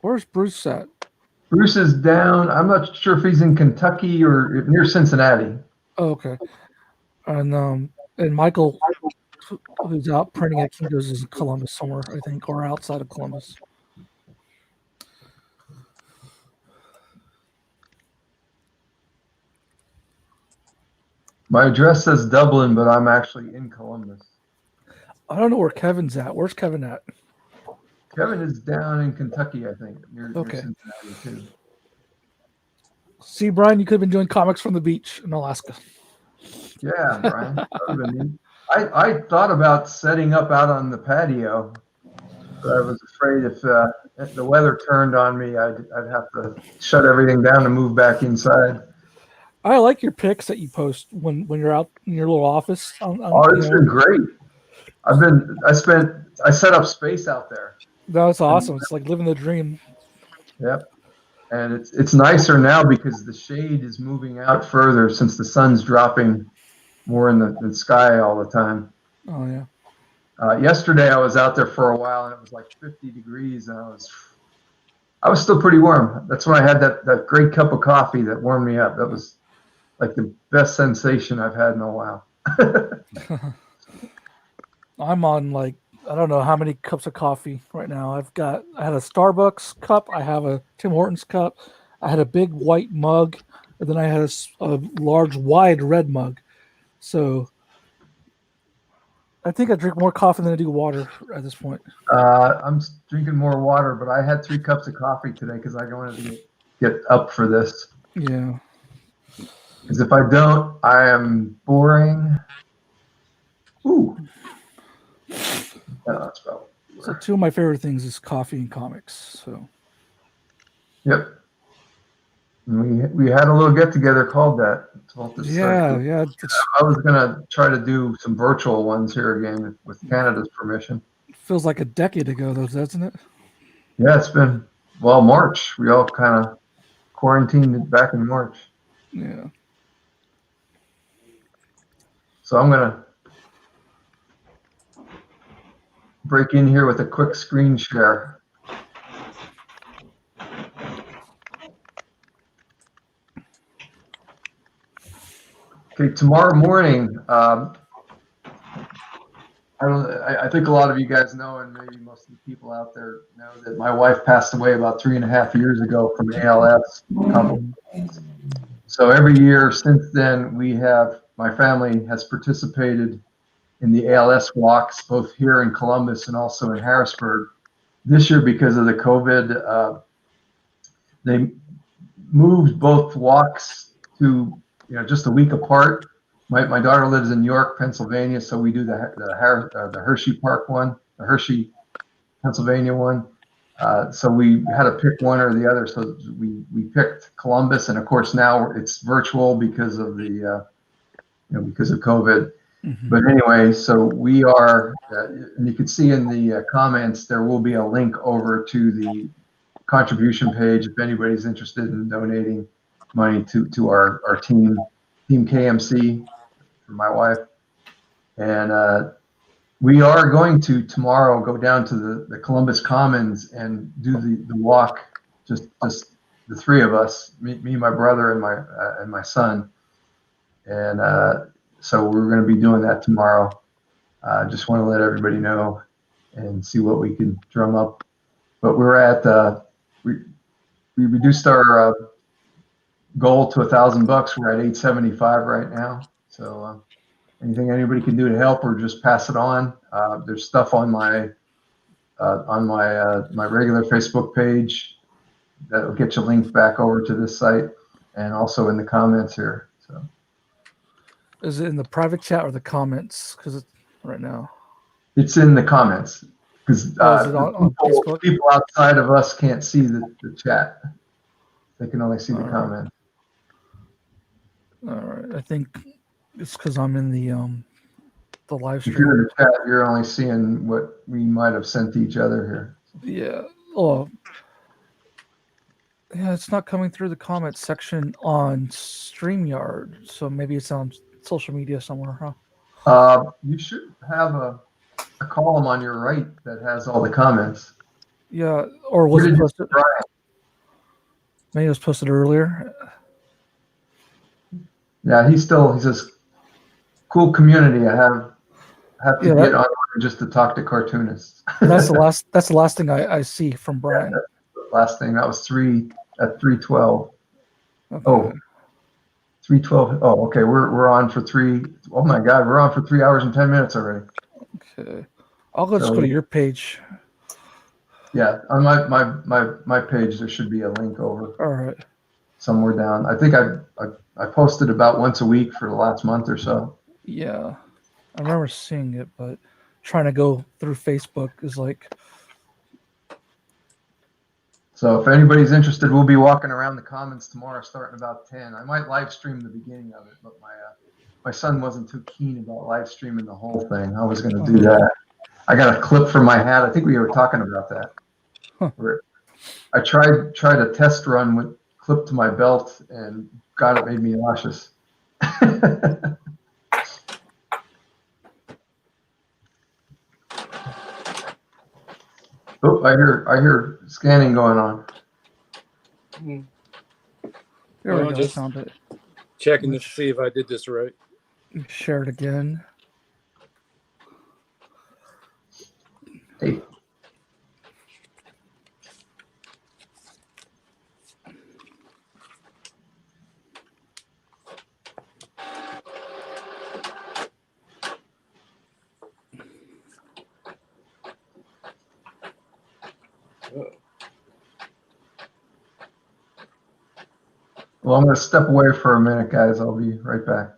Where's Bruce at? Bruce is down. I'm not sure if he's in Kentucky or near Cincinnati. Oh, okay. And Michael, who's out printing at Kinko's, is in Columbus somewhere, I think, or outside of Columbus. My address says Dublin, but I'm actually in Columbus. I don't know where Kevin's at. Where's Kevin at? Kevin is down in Kentucky, I think, near Okay. Cincinnati too. See, Brian, you could have been doing comics from the beach in Alaska. Yeah, Brian. That would've been neat. I thought about setting up out on the patio, but I was afraid if the weather turned on me, I'd have to shut everything down and move back inside. I like your pics that you post when you're out in your little office. Oh, it's been great. I set up space out there. That's awesome. It's like living the dream. Yep. And it's nicer now because the shade is moving out further since the sun's dropping more in the sky all the time. Oh yeah. Yesterday I was out there for a while and it was like 50 degrees and I was still pretty warm. That's when I had that great cup of coffee that warmed me up. That was like the best sensation I've had in a while. I'm on like I don't know how many cups of coffee right now. I had a Starbucks cup, I have a Tim Hortons cup, I had a big white mug, and then I had a large wide red mug. So I think I drink more coffee than I do water at this point. I'm drinking more water, but I had 3 cups of coffee today because I wanted to get up for this. Yeah. Because if I don't, I am boring. Ooh. That's about. So 2 of my favorite things is coffee and comics. So. Yep. We had a little get together called that. Yeah. I was gonna try to do some virtual ones here again with Canada's permission. Feels like a decade ago, though, doesn't it? Yeah, it's been March. We all kind of quarantined back in March. Yeah. So I'm gonna break in here with a quick screen share. Okay, tomorrow morning, I think a lot of you guys know, and maybe most of the people out there know, that my wife passed away about 3.5 years ago from ALS. So every year since then, my family has participated in the ALS walks, both here in Columbus and also in Harrisburg. This year, because of the COVID, they moved both walks to just a week apart. My daughter lives in York, Pennsylvania, so we do the Hershey Park one, the Hershey, Pennsylvania one. So we had to pick one or the other. So we picked Columbus, and of course now it's virtual because of the because of COVID. Mm-hmm. But anyway, so we are, and you can see in the comments there will be a link over to the contribution page if anybody's interested in donating money to our team KMC for my wife. And we are going to tomorrow go down to the Columbus Commons and do the walk, just the 3 of us, me, my brother, and my son. And so we're going to be doing that tomorrow. Just want to let everybody know and see what we can drum up. But we're at we reduced our goal to $1,000. We're at 875 right now. So anything anybody can do to help, or just pass it on. There's stuff on my my regular Facebook page that'll get you linked back over to this site, and also in the comments here. So Is it in the private chat or the comments? Because it's right now. it's in the comments, because Is it on Facebook? people outside of us can't see the chat. They can only see the comments. All right. I think it's because I'm in the live If you're in stream. the chat, you're only seeing what we might have sent to each other here. Yeah. Oh. Yeah, it's not coming through the comments section on StreamYard, so maybe it's on social media somewhere, huh? You should have a column on your right that has all the comments. Yeah, or was it posted? Maybe it was posted earlier. Yeah, he says, cool community. I have to get on just to talk to cartoonists. That's the last thing I see from Brian. Yeah, the last thing that was 3:12. Okay. Oh, 3:12. Oh, okay. We're on for three. Oh my God, we're on for 3 hours and 10 minutes already. Okay, I'll just go to your page. Yeah, on my page there should be a link over. All right. Somewhere down. I think I posted about once a week for the last month or so. Yeah, I remember seeing it, but trying to go through Facebook is like. So if anybody's interested, we'll be walking around the commons tomorrow starting about 10. I might live stream the beginning of it, but my son wasn't too keen about live streaming the whole thing. I was going to do that. I got a clip from my hat. I think we were talking about that. Huh. Where I tried a test run with clipped to my belt, and God, it made me nauseous. Oh, I hear scanning going on. There we go. Just Found it. checking to see if I did this right. Share it again. Hey. Well, I'm going to step away for a minute, guys. I'll be right back.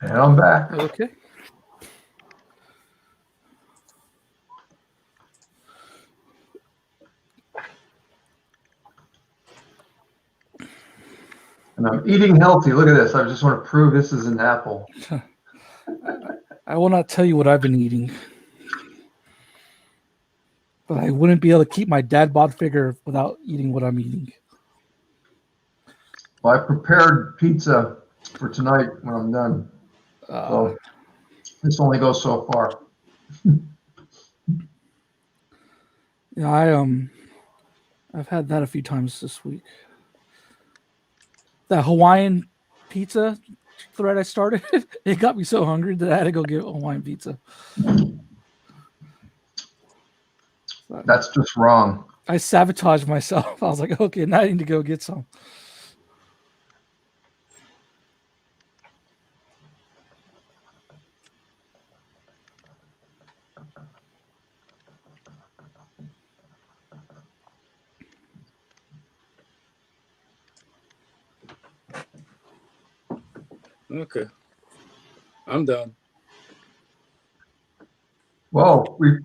And I'm back. Okay. And I'm eating healthy. Look at this. I just want to prove this is an apple. I will not tell you what I've been eating, but I wouldn't be able to keep my dad bod figure without eating what I'm eating. Well, I prepared pizza for tonight when I'm done. So this only goes so far. Yeah, I've had that a few times this week. That Hawaiian pizza thread I started, it got me so hungry that I had to go get Hawaiian pizza. That's just wrong. I sabotaged myself. I was like, okay, now I need to go get some. Okay. I'm done. Whoa, we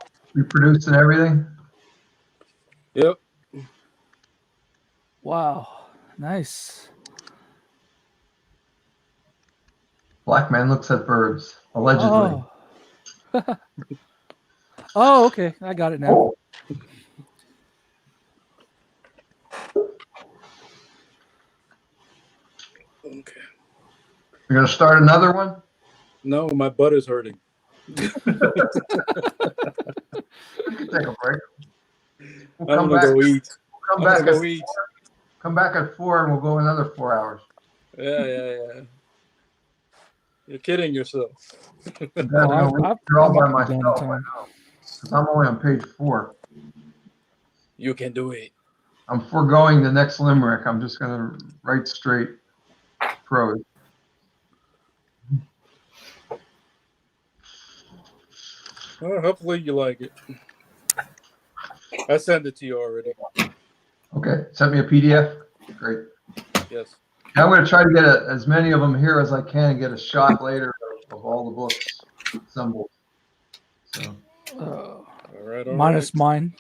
produced and everything. Yep. Wow, nice. Black man looks at birds, allegedly. Oh. Oh, okay. I got it now. Oh. Okay. You're gonna start another one? No, my butt is hurting. You can take a break. We'll I'm gonna go eat. Come back at 4. Come back at 4 and we'll go another 4 hours. Yeah. You're kidding yourself. You're all by myself. Because I'm only on page 4. You can do it. I'm foregoing the next limerick. I'm just gonna write straight prose. Well, hopefully you like it. I sent it to you already. Okay, sent me a PDF. Great. Yes. Now I'm going to try to get as many of them here as I can and get a shot later of all the books assembled. So. All right. Minus mine.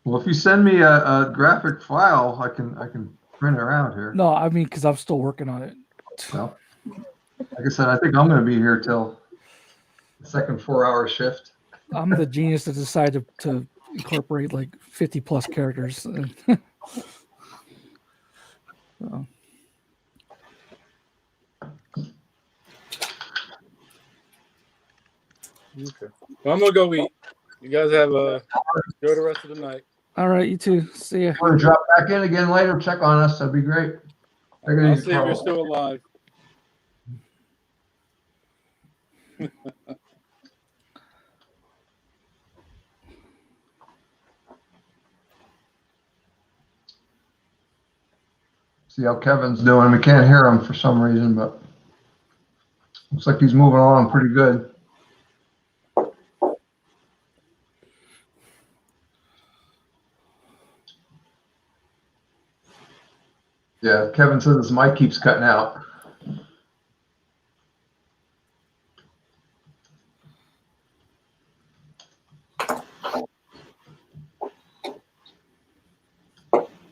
Well, if you send me a graphic file, I can print it around here. No, I mean, because I'm still working on it. Well, like I said, I think I'm going to be here till the second 4-hour shift. I'm the genius that decided to incorporate like 50 plus characters. So. Okay. Well, I'm gonna go eat. You guys have enjoy the rest of the night. All right, you too. See ya. Want to drop back in again later? Check on us. That'd be great. I'll see if you're still alive. See how Kevin's doing. We can't hear him for some reason, but looks like he's moving along pretty good. Yeah, Kevin says his mic keeps cutting out.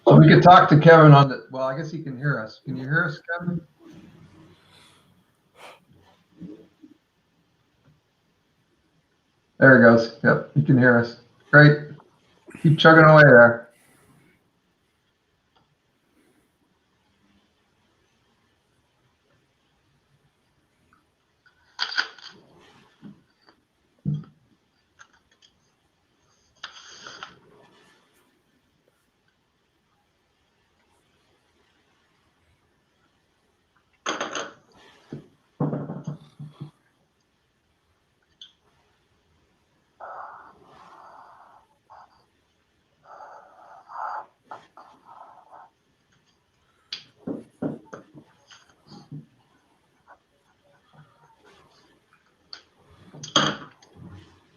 So we could talk to Kevin on the, well, I guess he can hear us. Can you hear us, Kevin? There he goes. Yep, he can hear us. Great. Keep chugging away there.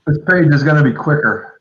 This page is going to be quicker.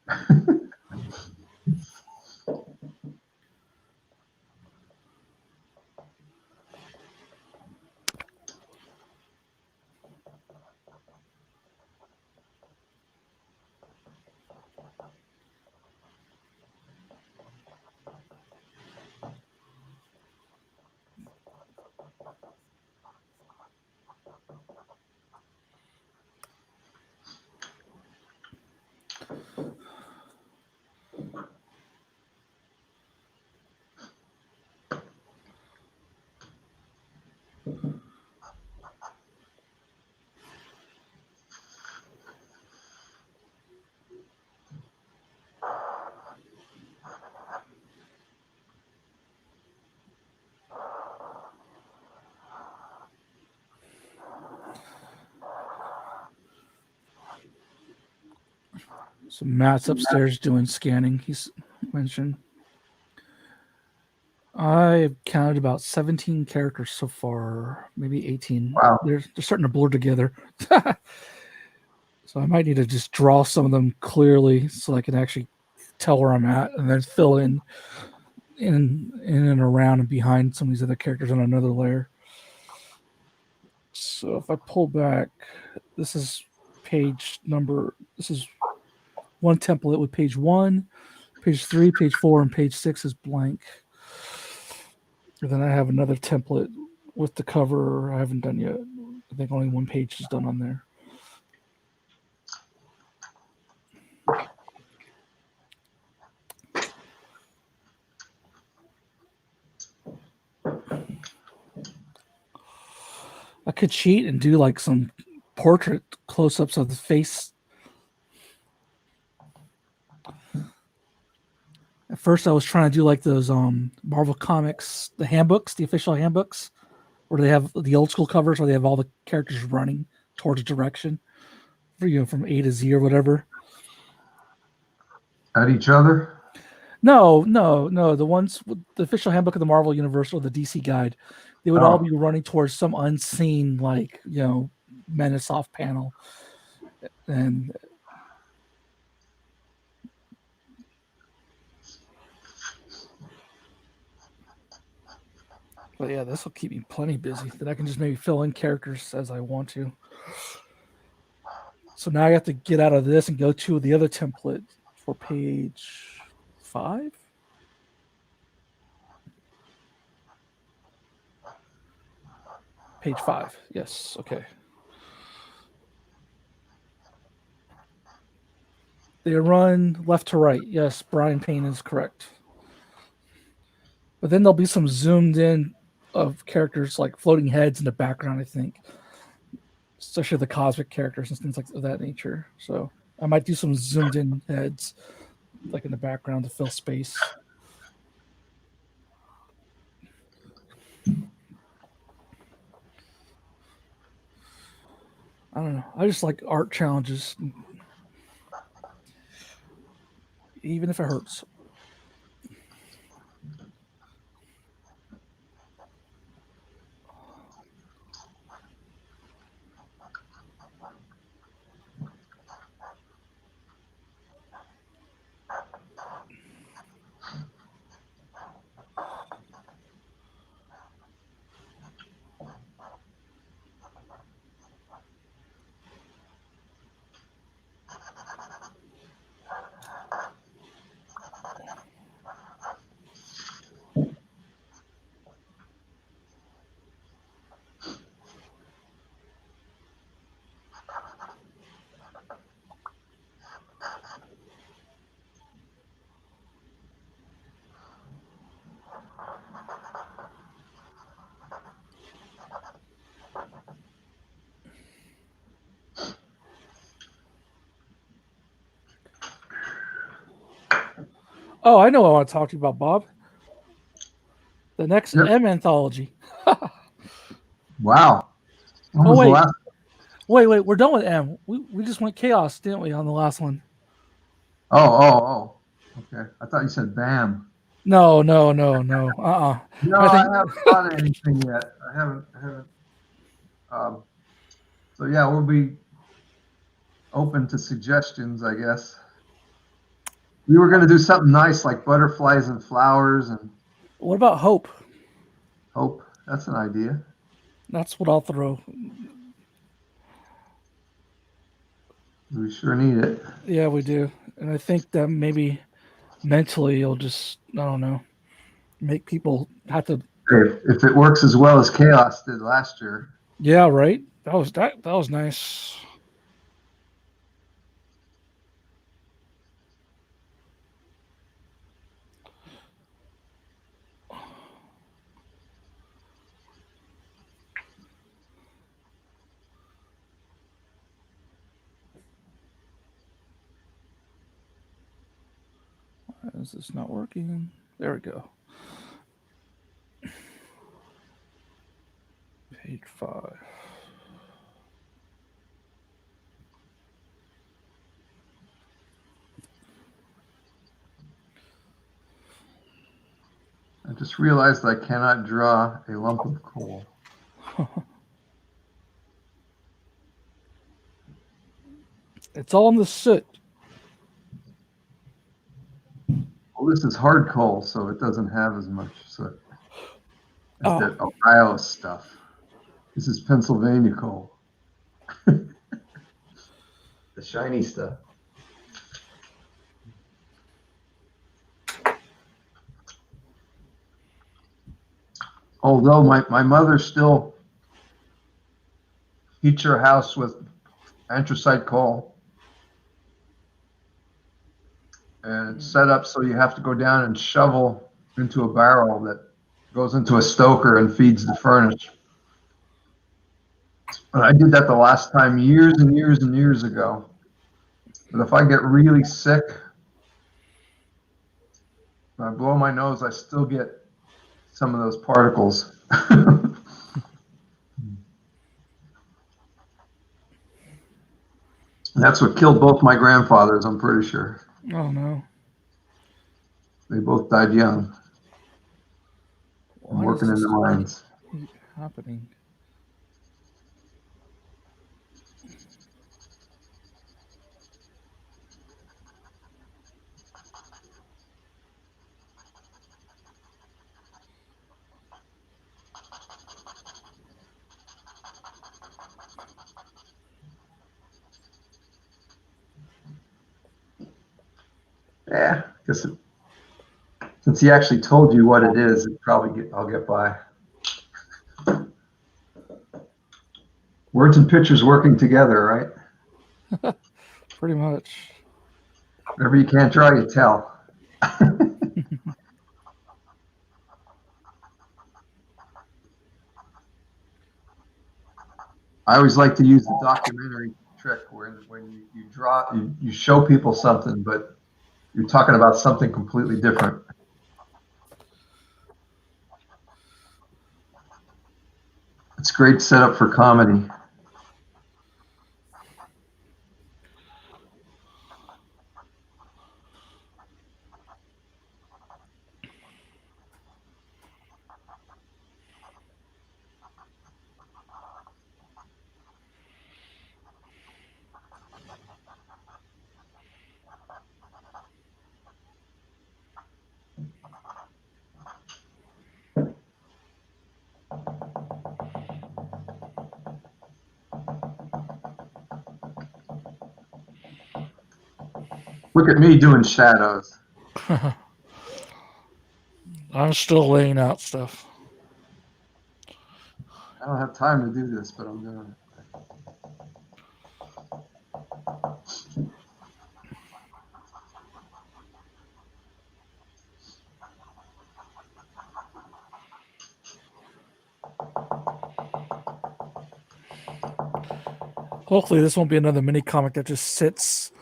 So Matt's upstairs doing scanning. He's mentioned. I've counted about 17 characters so far, maybe 18. Wow. They're starting to blur together. So I might need to just draw some of them clearly so I can actually tell where I'm at and then fill in and around and behind some of these other characters on another layer. So if I pull back, this is one template with page 1, page 3, page 4, and page 6 is blank. And then I have another template with the cover I haven't done yet. I think only one page is done on there. I could cheat and do like some portrait close-ups of the face. At first, I was trying to do like those Marvel Comics, the handbooks, the official handbooks, where they have the old school covers where they have all the characters running towards a direction, from A to Z or whatever. At each other? No. The ones with the official handbook of the Marvel Universe or the DC guide, they would all be running towards some unseen, menace off panel. And but yeah, this will keep me plenty busy. Then I can just maybe fill in characters as I want to. So now I have to get out of this and go to the other template for page 5. Page 5. Yes. Okay. They run left to right. Yes, Brian Payne is correct. But then there'll be some zoomed in of characters like floating heads in the background, I think. Especially the cosmic characters and things like of that nature. So I might do some zoomed in heads like in the background to fill space. I don't know. I just like art challenges. Even if it hurts. Oh, I know what I want to talk to you about, Bob. The next M anthology. Wow. Oh, wait. We're done with M. We just went chaos, didn't we, on the last one? Oh. Okay. I thought you said BAM. No. No, I haven't thought of anything yet. I haven't. So yeah, we'll be open to suggestions, I guess. We were going to do something nice like butterflies and flowers and. What about Hope? Hope. That's an idea. That's what I'll throw. We sure need it. Yeah, we do. And I think that maybe mentally it'll just, I don't know, make people have to. If it works as well as Chaos did last year. Yeah, right. That was nice. Is this not working? There we go. Page 5. I just realized I cannot draw a lump of coal. It's all in the soot. Well, this is hard coal, so it doesn't have as much soot as Oh. that Ohio stuff. This is Pennsylvania coal. The shiny stuff. Although my mother still heats her house with anthracite coal. And it's set up so you have to go down and shovel into a barrel that goes into a stoker and feeds the furnace. And I did that the last time years and years and years ago. But if I get really sick, when I blow my nose, I still get some of those particles. That's what killed both my grandfathers, I'm pretty sure. Oh no. They both died young. Why Working in does the this mines. keep happening? Yeah, guess since he actually told you what it is, I'll get by. Words and pictures working together, right? Pretty much. Whatever you can't draw, you tell. I always like to use the documentary trick where when you draw, you show people something, but you're talking about something completely different. It's great setup for comedy. Look at me doing shadows. I'm still laying out stuff. I don't have time to do this, but I'm doing it. Hopefully this won't be another mini comic that just sits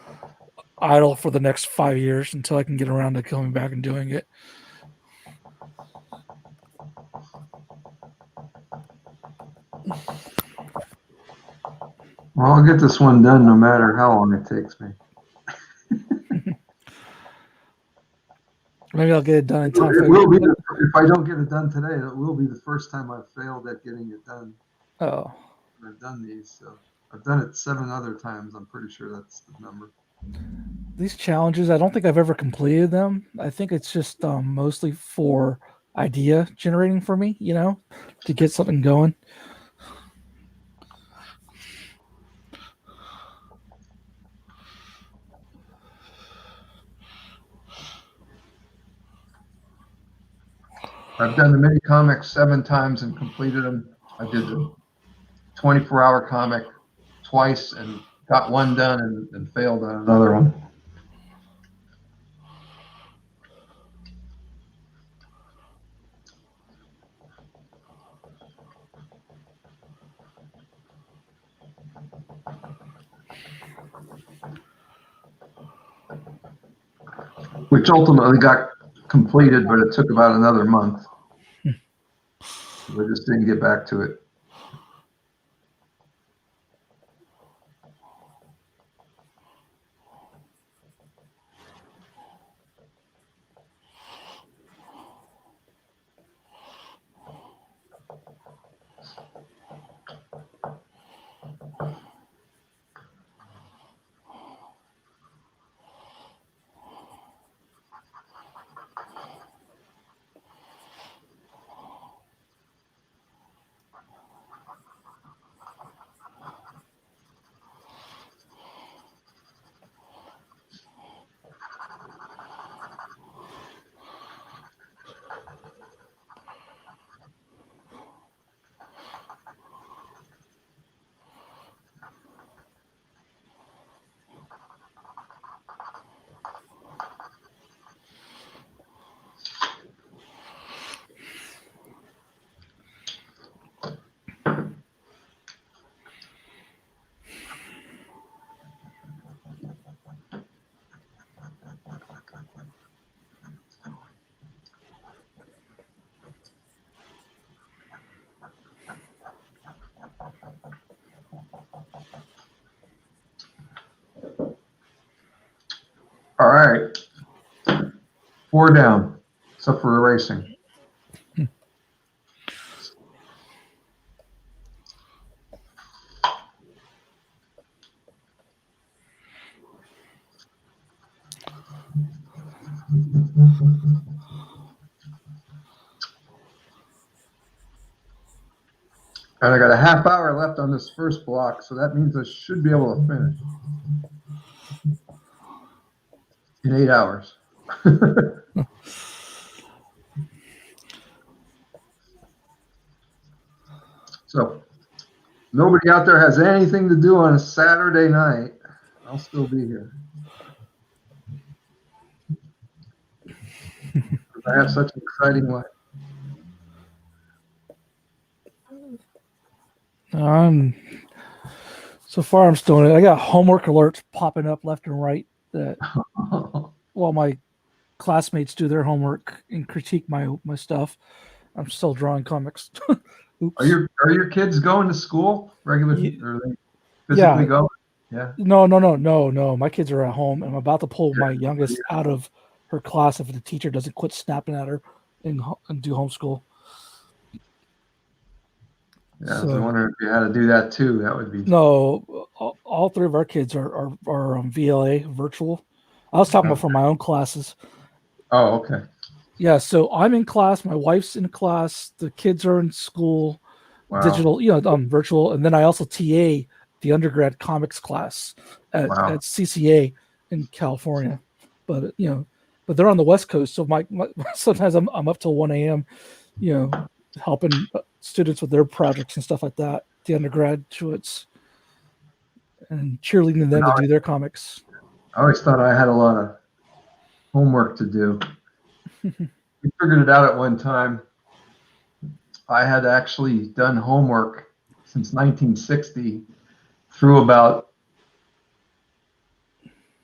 idle for the next 5 years until I can get around to coming back and doing it. Well, I'll get this one done no matter how long it takes me. Maybe I'll get it done in time. It will be if I don't get it done today, it will be the first time I've failed at getting it done. Oh. I've done these, so I've done it 7 other times. I'm pretty sure that's the number. These challenges, I don't think I've ever completed them. I think it's just mostly for idea generating for me, to get something going. I've done the mini comics 7 times and completed them. I did the 24-hour comic twice and got one done and failed on another one. which ultimately got completed, but it took about another month. We just didn't get back to it. All right. 4 down, except for erasing. And I got a half hour left on this first block, so that means I should be able to finish in 8 hours. So, nobody out there has anything to do on a Saturday night, I'll still be here. I have such an exciting life. So far I'm still in it. I got homework alerts popping up left and right that while my classmates do their homework and critique my stuff, I'm still drawing comics. Oops. Are your kids going to school regularly? Or they physically go? Yeah. No. My kids are at home. I'm about to pull my youngest out of her class if the teacher doesn't quit snapping at her and do homeschool. Yeah, I was wondering if you had to do that too. That would be no. All 3 of our kids are VLA virtual. I was talking about for my own classes. Oh, okay. Yeah, so I'm in class. My wife's in class. The kids are in school, digital, virtual, and then I also TA the undergrad comics class at CCA in California. But but they're on the West Coast, so my sometimes I'm up till 1 a.m. Helping students with their projects and stuff like that. The undergraduates and cheerleading them to do their comics. I always thought I had a lot of homework to do. We figured it out at one time. I had actually done homework since 1960 through about,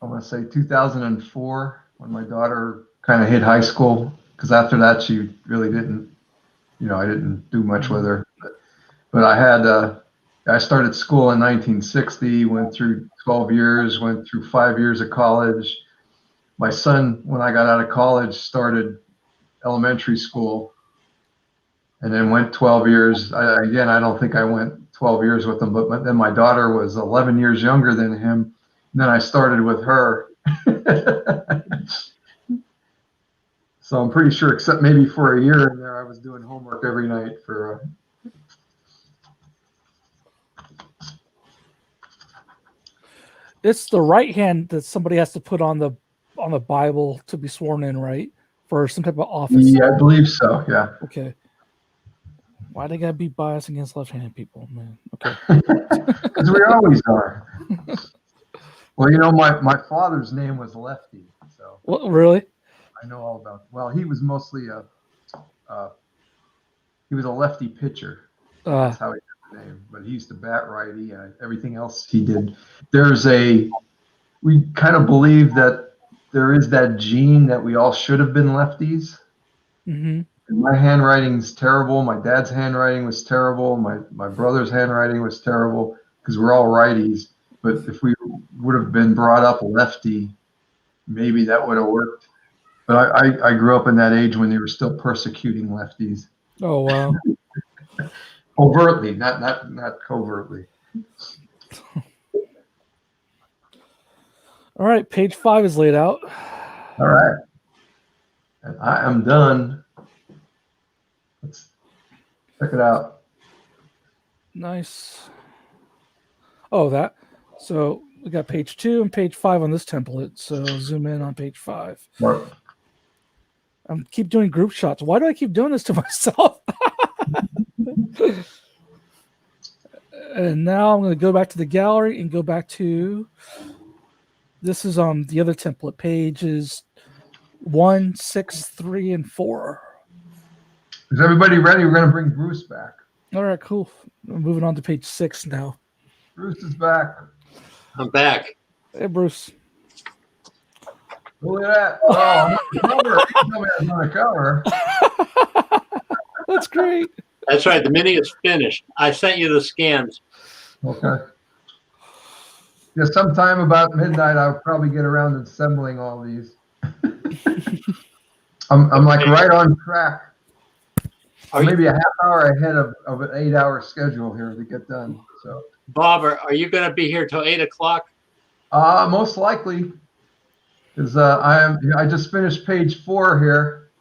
I want to say 2004, when my daughter kind of hit high school, because after that she really didn't, I didn't do much with her. But I started school in 1960, went through 12 years, went through 5 years of college. My son, when I got out of college, started elementary school and then went 12 years. I don't think I went 12 years with him, but then my daughter was 11 years younger than him. And then I started with her. So I'm pretty sure, except maybe for a year in there, I was doing homework every night for. It's the right hand that somebody has to put on the Bible to be sworn in, right? For some type of office. Yeah, I believe so. Yeah. Okay. Why they gotta be biased against left-handed people, man? Okay. Because we always are. Well, my father's name was Lefty, so. What, really? I know all about. Well, he was mostly he was a lefty pitcher. That's how he got the name. But he used to bat righty, and everything else he did. We kind of believe that there is that gene that we all should have been lefties. Mm-hmm. My handwriting's terrible. My dad's handwriting was terrible. My brother's handwriting was terrible because we're all righties. But if we would have been brought up lefty, maybe that would have worked. But I grew up in that age when they were still persecuting lefties. Oh wow. Overtly, not covertly. All right, page 5 is laid out. All right. And I am done. Let's check it out. Nice. Oh, that. So we got page 2 and page 5 on this template. So zoom in on page 5. Mark. I keep doing group shots. Why do I keep doing this to myself? And now I'm going to go back to the gallery and go back to, this is on the other template, pages 1, 6, 3, and 4. Is everybody ready? We're going to bring Bruce back. All right, cool. I'm moving on to page 6 now. Bruce is back. I'm back. Hey, Bruce. Look at that. Oh, I'm on the cover. You tell me I'm on the cover. That's great. That's right. The mini is finished. I sent you the scans. Okay. Yeah, sometime about midnight, I'll probably get around to assembling all these. I'm like right on track. Maybe a half hour ahead of an 8-hour schedule here to get done. So, Bob, are you going to be here till 8 o'clock? most likely, because I just finished page 4 here.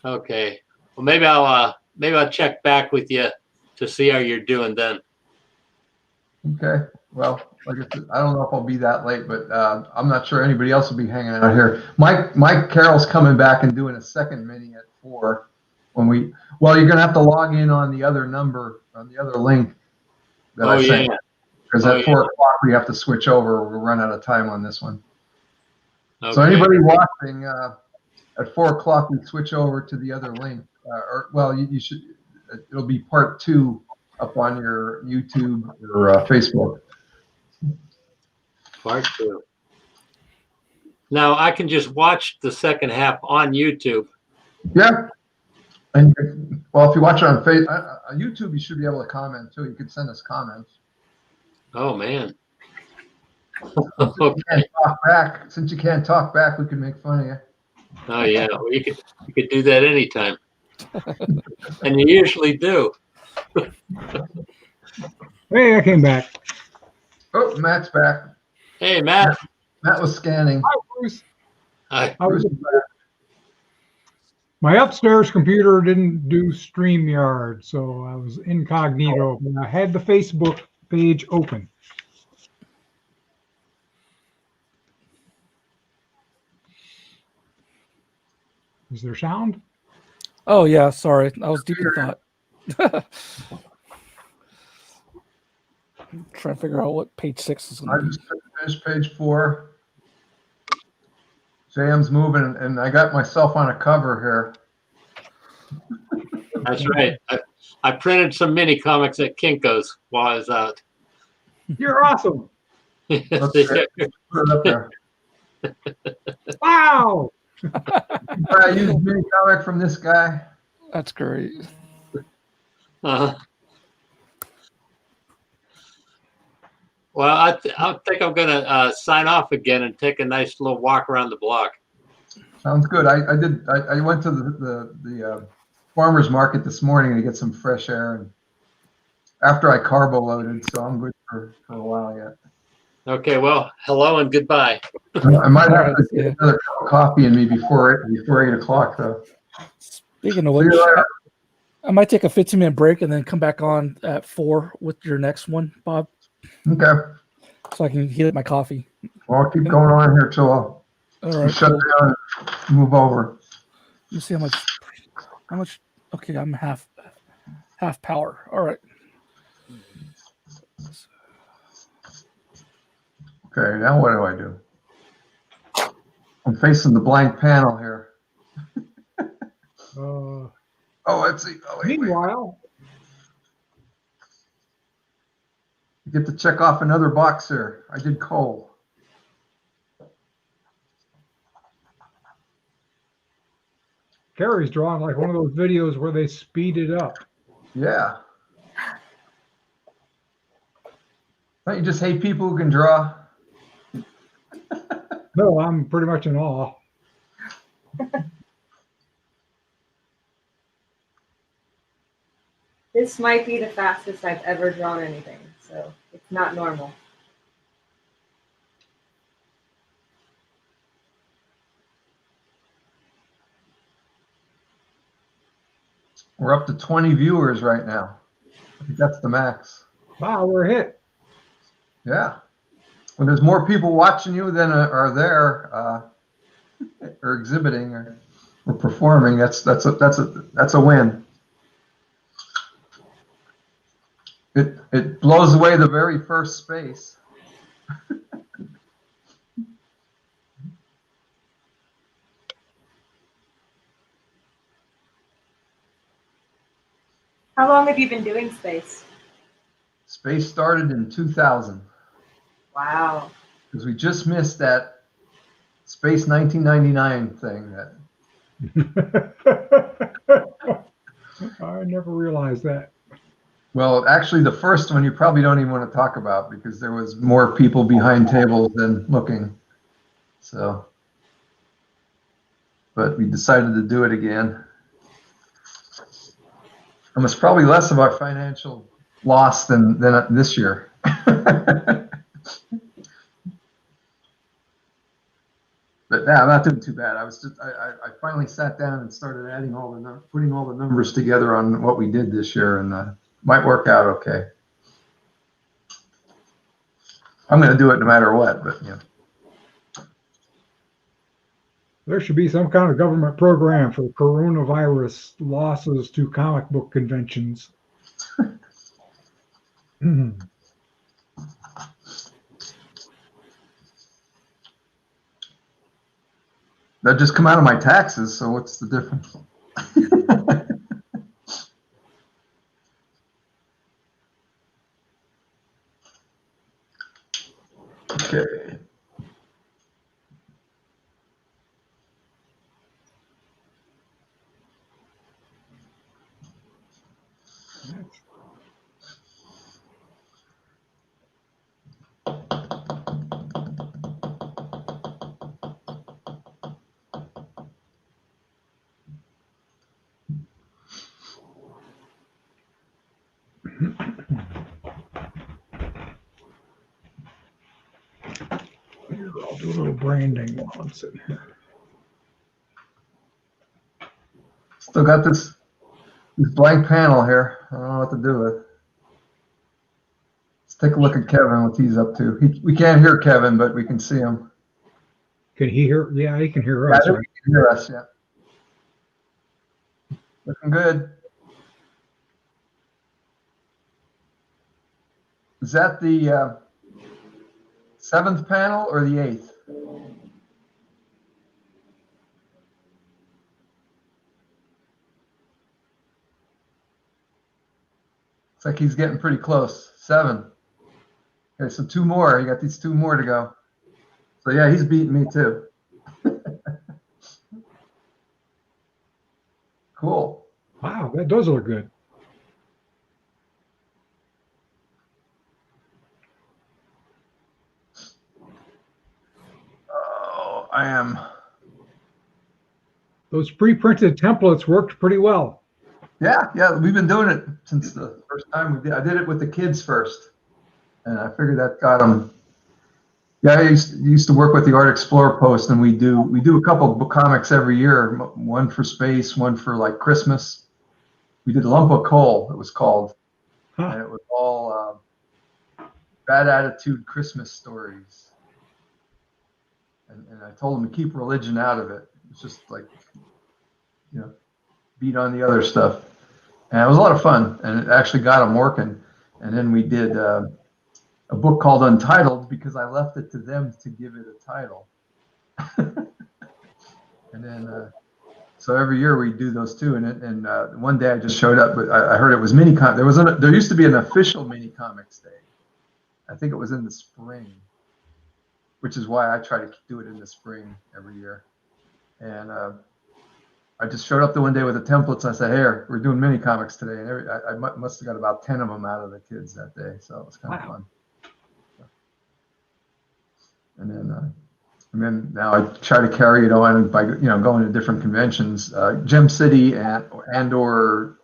Okay. Well, maybe I'll check back with you to see how you're doing then. Okay. Well, like I said, I don't know if I'll be that late, but I'm not sure anybody else will be hanging out here. Mike Carroll's coming back and doing a second mini at 4. Well, you're gonna have to log in on the other number, on the other link that I sent. Because at 4 o'clock we have to switch over. We'll run out of time on this one. Okay. So anybody watching, at 4 o'clock we switch over to the other link. You should. It'll be part 2 up on your YouTube or Facebook. Part 2. Now I can just watch the second half on YouTube. Yeah. And well, if you watch it on YouTube, you should be able to comment too. You could send us comments. Oh man. Since you can't talk back, we can make fun of you. Oh yeah, well, you could do that anytime, and you usually do. Hey, I came back. Oh, Matt's back. Hey, Matt. Matt was scanning. Hi, Bruce. Hi. My upstairs computer didn't do StreamYard, so I was incognito. And I had the Facebook page open. Is there sound? Oh, yeah. Sorry. I was deep in thought. I'm trying to figure out what page 6 is going I to be. just finished page 4. Sam's moving, and I got myself on a cover here. That's right. I printed some mini comics at Kinko's while I was out. You're awesome. Okay. Put it up there. Wow. I used a mini comic from this guy. That's great. Uh-huh. Well, I think I'm going to sign off again and take a nice little walk around the block. Sounds good. I went to the farmer's market this morning to get some fresh air, and after I carbo loaded, so I'm good for a while yet. Okay, well, hello and goodbye. I might have to get another cup of coffee in me before 8 o'clock, though. Speaking of which, I might take a 15-minute break and then come back on at 4 with your next one, Bob. Okay. So I can heat up my coffee. Well, I'll keep going on here till All right, shut down and move over. Let me see how much. Okay, I'm half power. All right. Okay, now what do I do? I'm facing the blank panel here. Oh, let's see. Oh, wait. Meanwhile, You get to check off another box here. I did coal. Carrie's drawing like one of those videos where they speed it up. Yeah. Don't you just hate people who can draw? No, I'm pretty much in awe. This might be the fastest I've ever drawn anything, so it's not normal. We're up to 20 viewers right now. I think that's the max. Wow, we're a hit. Yeah. When there's more people watching you than are there or exhibiting or performing, that's a win. It blows away the very first space. How long have you been doing space? Space started in 2000 Wow. because we just missed that Space 1999 thing. I never realized that. Well, actually, the first one you probably don't even want to talk about because there was more people behind tables than looking. So, but we decided to do it again. And it's probably less of our financial loss than this year. But yeah, I'm not doing too bad. I finally sat down and started adding putting all the numbers together on what we did this year, and might work out okay. I'm going to do it no matter what, but yeah. There should be some kind of government program for coronavirus losses to comic book conventions. That just come out of my taxes, so what's the difference? Okay. Here, I'll do a little branding while I'm sitting here. Still got this blank panel here. I don't know what to do with. Let's take a look at Kevin, what he's up to. We can't hear Kevin, but we can see him. Can he hear? Yeah, he can hear us. Yeah, Right? he can hear us, yeah. Looking good. Is that the 7th panel or the 8th? Looks like he's getting pretty close. 7. Okay, so 2 more. You got these 2 more to go. So yeah, he's beating me too. Cool. Wow, that does look good. Oh, I am. Those pre-printed templates worked pretty well. Yeah, we've been doing it since the first time we did. I did it with the kids first, and I figured that got them. Yeah, I used to work with the Art Explorer Post, and we do a couple of book comics every year. One for space, one for like Christmas. We did Lump of Coal, it was called, and it was all bad attitude Christmas stories. And I told them to keep religion out of it. It's just like, beat on the other stuff. And it was a lot of fun, and it actually got them working. And then we did a book called Untitled because I left it to them to give it a title. And then, so every year we do those two. And one day I just showed up, but I heard it was Minicomics. There used to be an official Minicomics Day. I think it was in the spring, which is why I try to do it in the spring every year. And I just showed up the one day with the templates. I said, "Hey, we're doing mini comics today," and I must have got about 10 of them out of the kids that day. So it was kind of fun. And then now I try to carry it on by going to different conventions. Gem City and or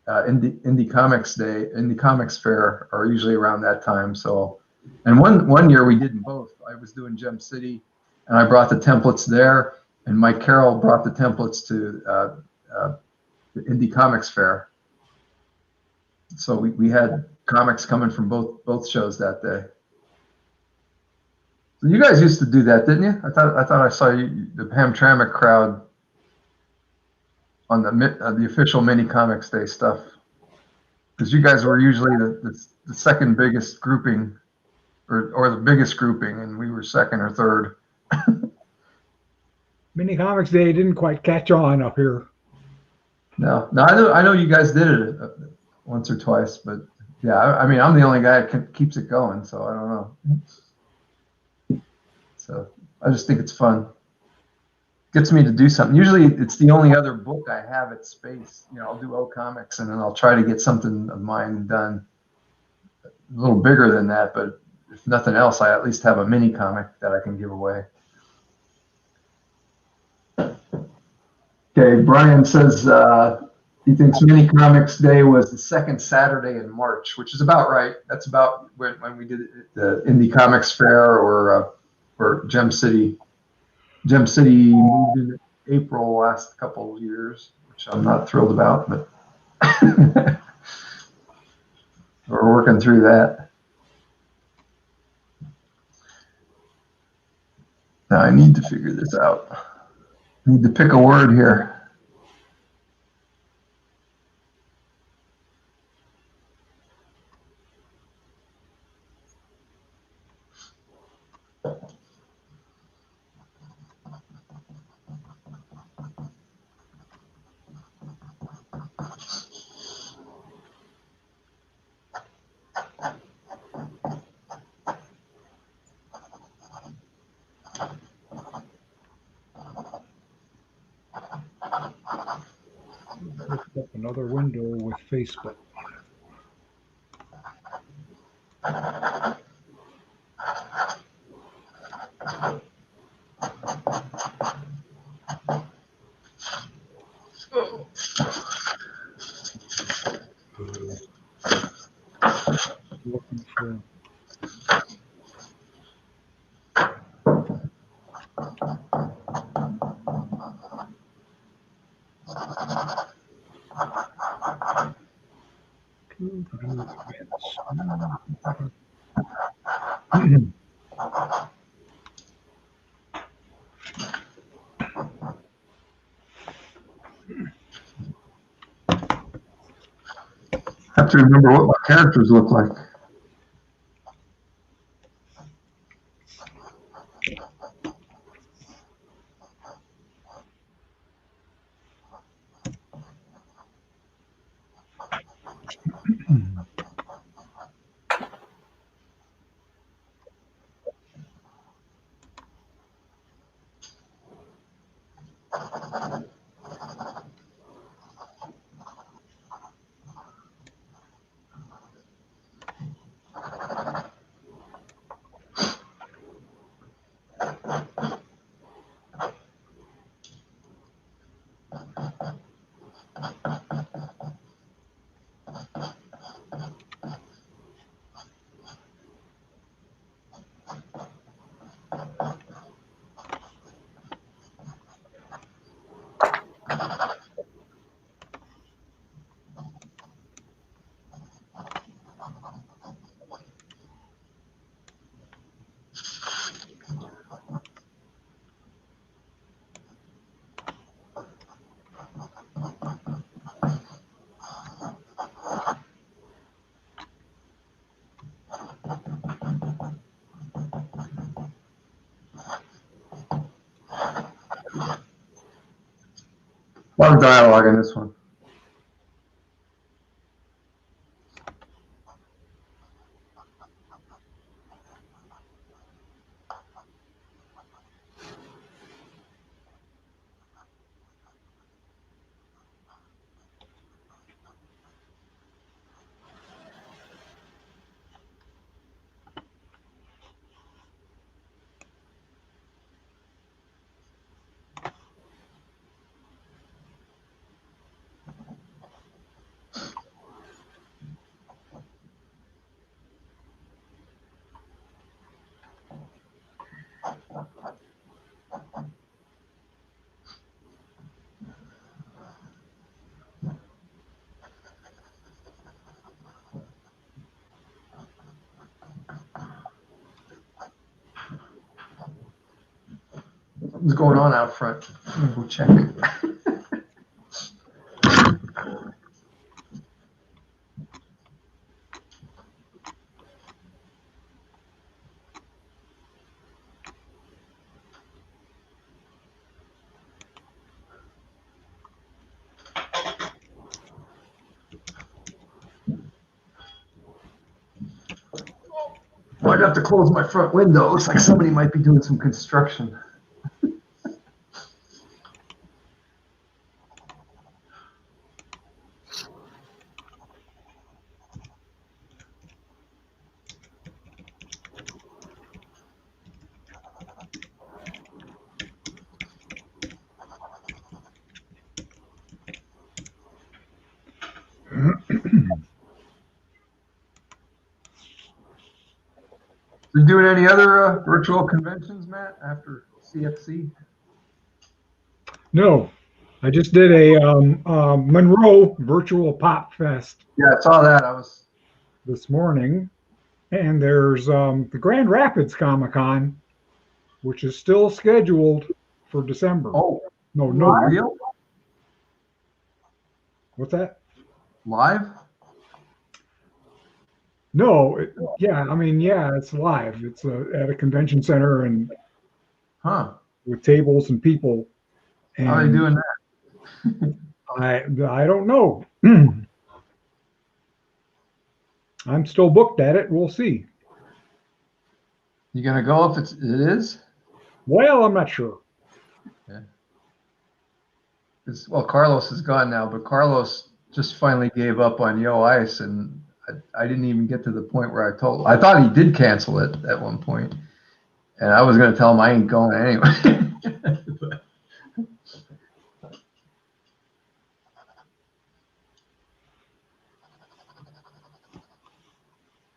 Indie Comics Day, Indie Comics Fair are usually around that time. So, and one year we did both. I was doing Gem City, and I brought the templates there, and Mike Carroll brought the templates to the Indie Comics Fair. So we had comics coming from both shows that day. So you guys used to do that, didn't you? I thought I saw you, the Hamtramck crowd on the official Mini Comics Day stuff, because you guys were usually the second biggest grouping, or the biggest grouping, and we were second or third. Mini Comics Day didn't quite catch on up here. No, I know you guys did it once or twice, but yeah, I mean, I'm the only guy that keeps it going, so I don't know. So I just think it's fun. Gets me to do something. Usually it's the only other book I have at Space. I'll do O Comics, and then I'll try to get something of mine done a little bigger than that, but if nothing else, I at least have a mini comic that I can give away. Okay, Brian says he thinks Mini Comics Day was the second Saturday in March, which is about right. That's about when we did the Indie Comics Fair or Gem City. Gem City moved in April last couple of years, which I'm not thrilled about, but we're working through that. Now I need to figure this out. I need to pick a word here. Open up another window with Facebook. Looking for. I have to remember what my characters look like. A lot of dialogue in this one. Something's going on out front. I'm gonna go check. I'd have to close my front window. It looks like somebody might be doing some construction. You doing any other virtual conventions, Matt, after CFC? No, I just did a Monroe Virtual Pop Fest Yeah, I saw that. I was. this morning, and there's the Grand Rapids Comic Con, which is still scheduled for December. Oh, no, real? What's that? Live? No, yeah, I mean, yeah, it's live. It's at a convention center and with tables and people. And how are they doing that? I don't know. I'm still booked at it. We'll see. You gonna go if it is? Well, I'm not sure. Yeah. Well, Carlos is gone now, but Carlos just finally gave up on Yo Ice, and I didn't even get to the point where I thought he did cancel it at one point, and I was going to tell him I ain't going anyway. But,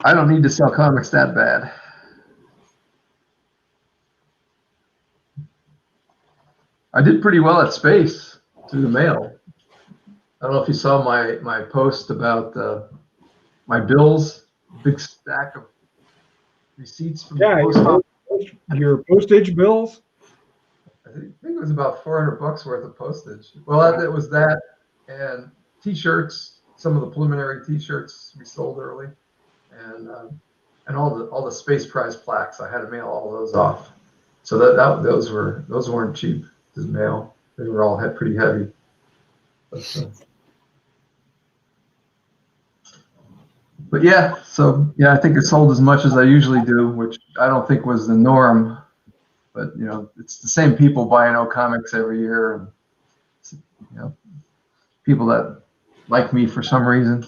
I don't need to sell comics that bad. I did pretty well at Space through the mail. I don't know if you saw my post about my bills, big stack of receipts from the post office. Your postage bills? I think it was about $400 worth of postage. Well, it was that and T-shirts. Some of the preliminary T-shirts we sold early, and all the Space Prize plaques. I had to mail all those off. So those weren't cheap to mail. They were all pretty heavy. But yeah, so yeah, I think it sold as much as I usually do, which I don't think was the norm. But you know, it's the same people buying comics every year, and you know, people that like me for some reason.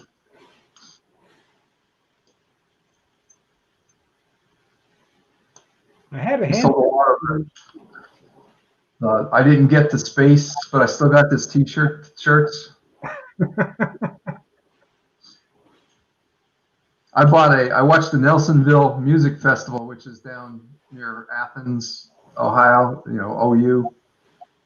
I had a Sold a lot of it. I didn't get the Space, but I still got this shirts. I watched the Nelsonville Music Festival, which is down near Athens, Ohio, you know, OU.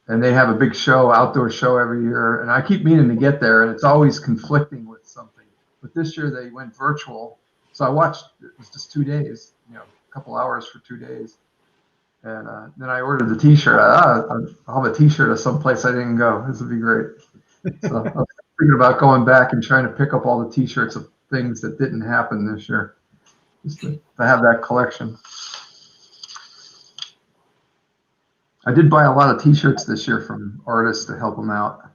And they have a big outdoor show every year. And I keep meaning to get there, and it's always conflicting with something. But this year they went virtual. So I watched, it was just 2 days, you know, a couple hours for 2 days. And then I ordered the T-shirt. I'll have a T-shirt of someplace I didn't go. This would be great. So I was thinking about going back and trying to pick up all the T-shirts of things that didn't happen this year, just to have that collection. I did buy a lot of T-shirts this year from artists to help them out.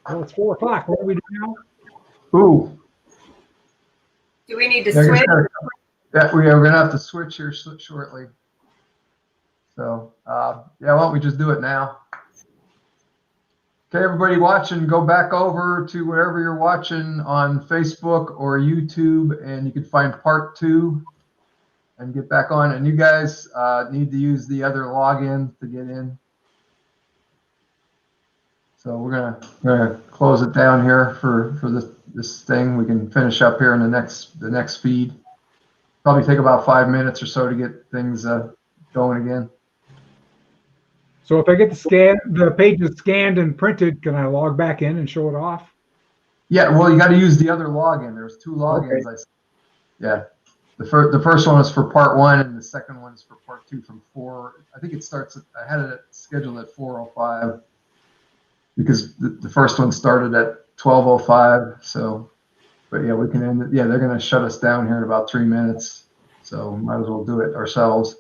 Well, it's 4 o'clock. What do we do now? Ooh. Do we need to switch? Yeah, we are going to have to switch here shortly. So, yeah, why don't we just do it now? Okay, everybody watching, go back over to wherever you're watching on Facebook or YouTube, and you can find part 2 and get back on. And you guys need to use the other login to get in. So we're gonna close it down here for this thing. We can finish up here in the next feed. Probably take about 5 minutes or so to get things going again. So if I get the pages scanned and printed, can I log back in and show it off? Yeah, well, you got to use the other login. There's 2 logins. Okay. Yeah, the first one is for part 1, and the second one is for part 2 from 4. I think it starts. I had it scheduled at 4:05 because the first one started at 12:05. So, but yeah, we can end it. Yeah, they're going to shut us down here in about 3 minutes. So might as well do it ourselves.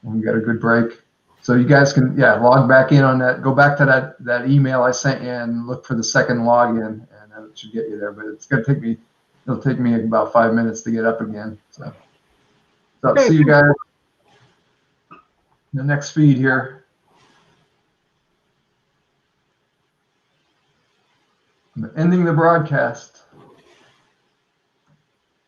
And we got a good break. So you guys can, log back in on that. Go back to that email I sent you and look for the second login, and that should get you there. But it's going to take me, it'll take me about 5 minutes to get up again. So Okay. see you guys in the next feed here. I'm ending the broadcast.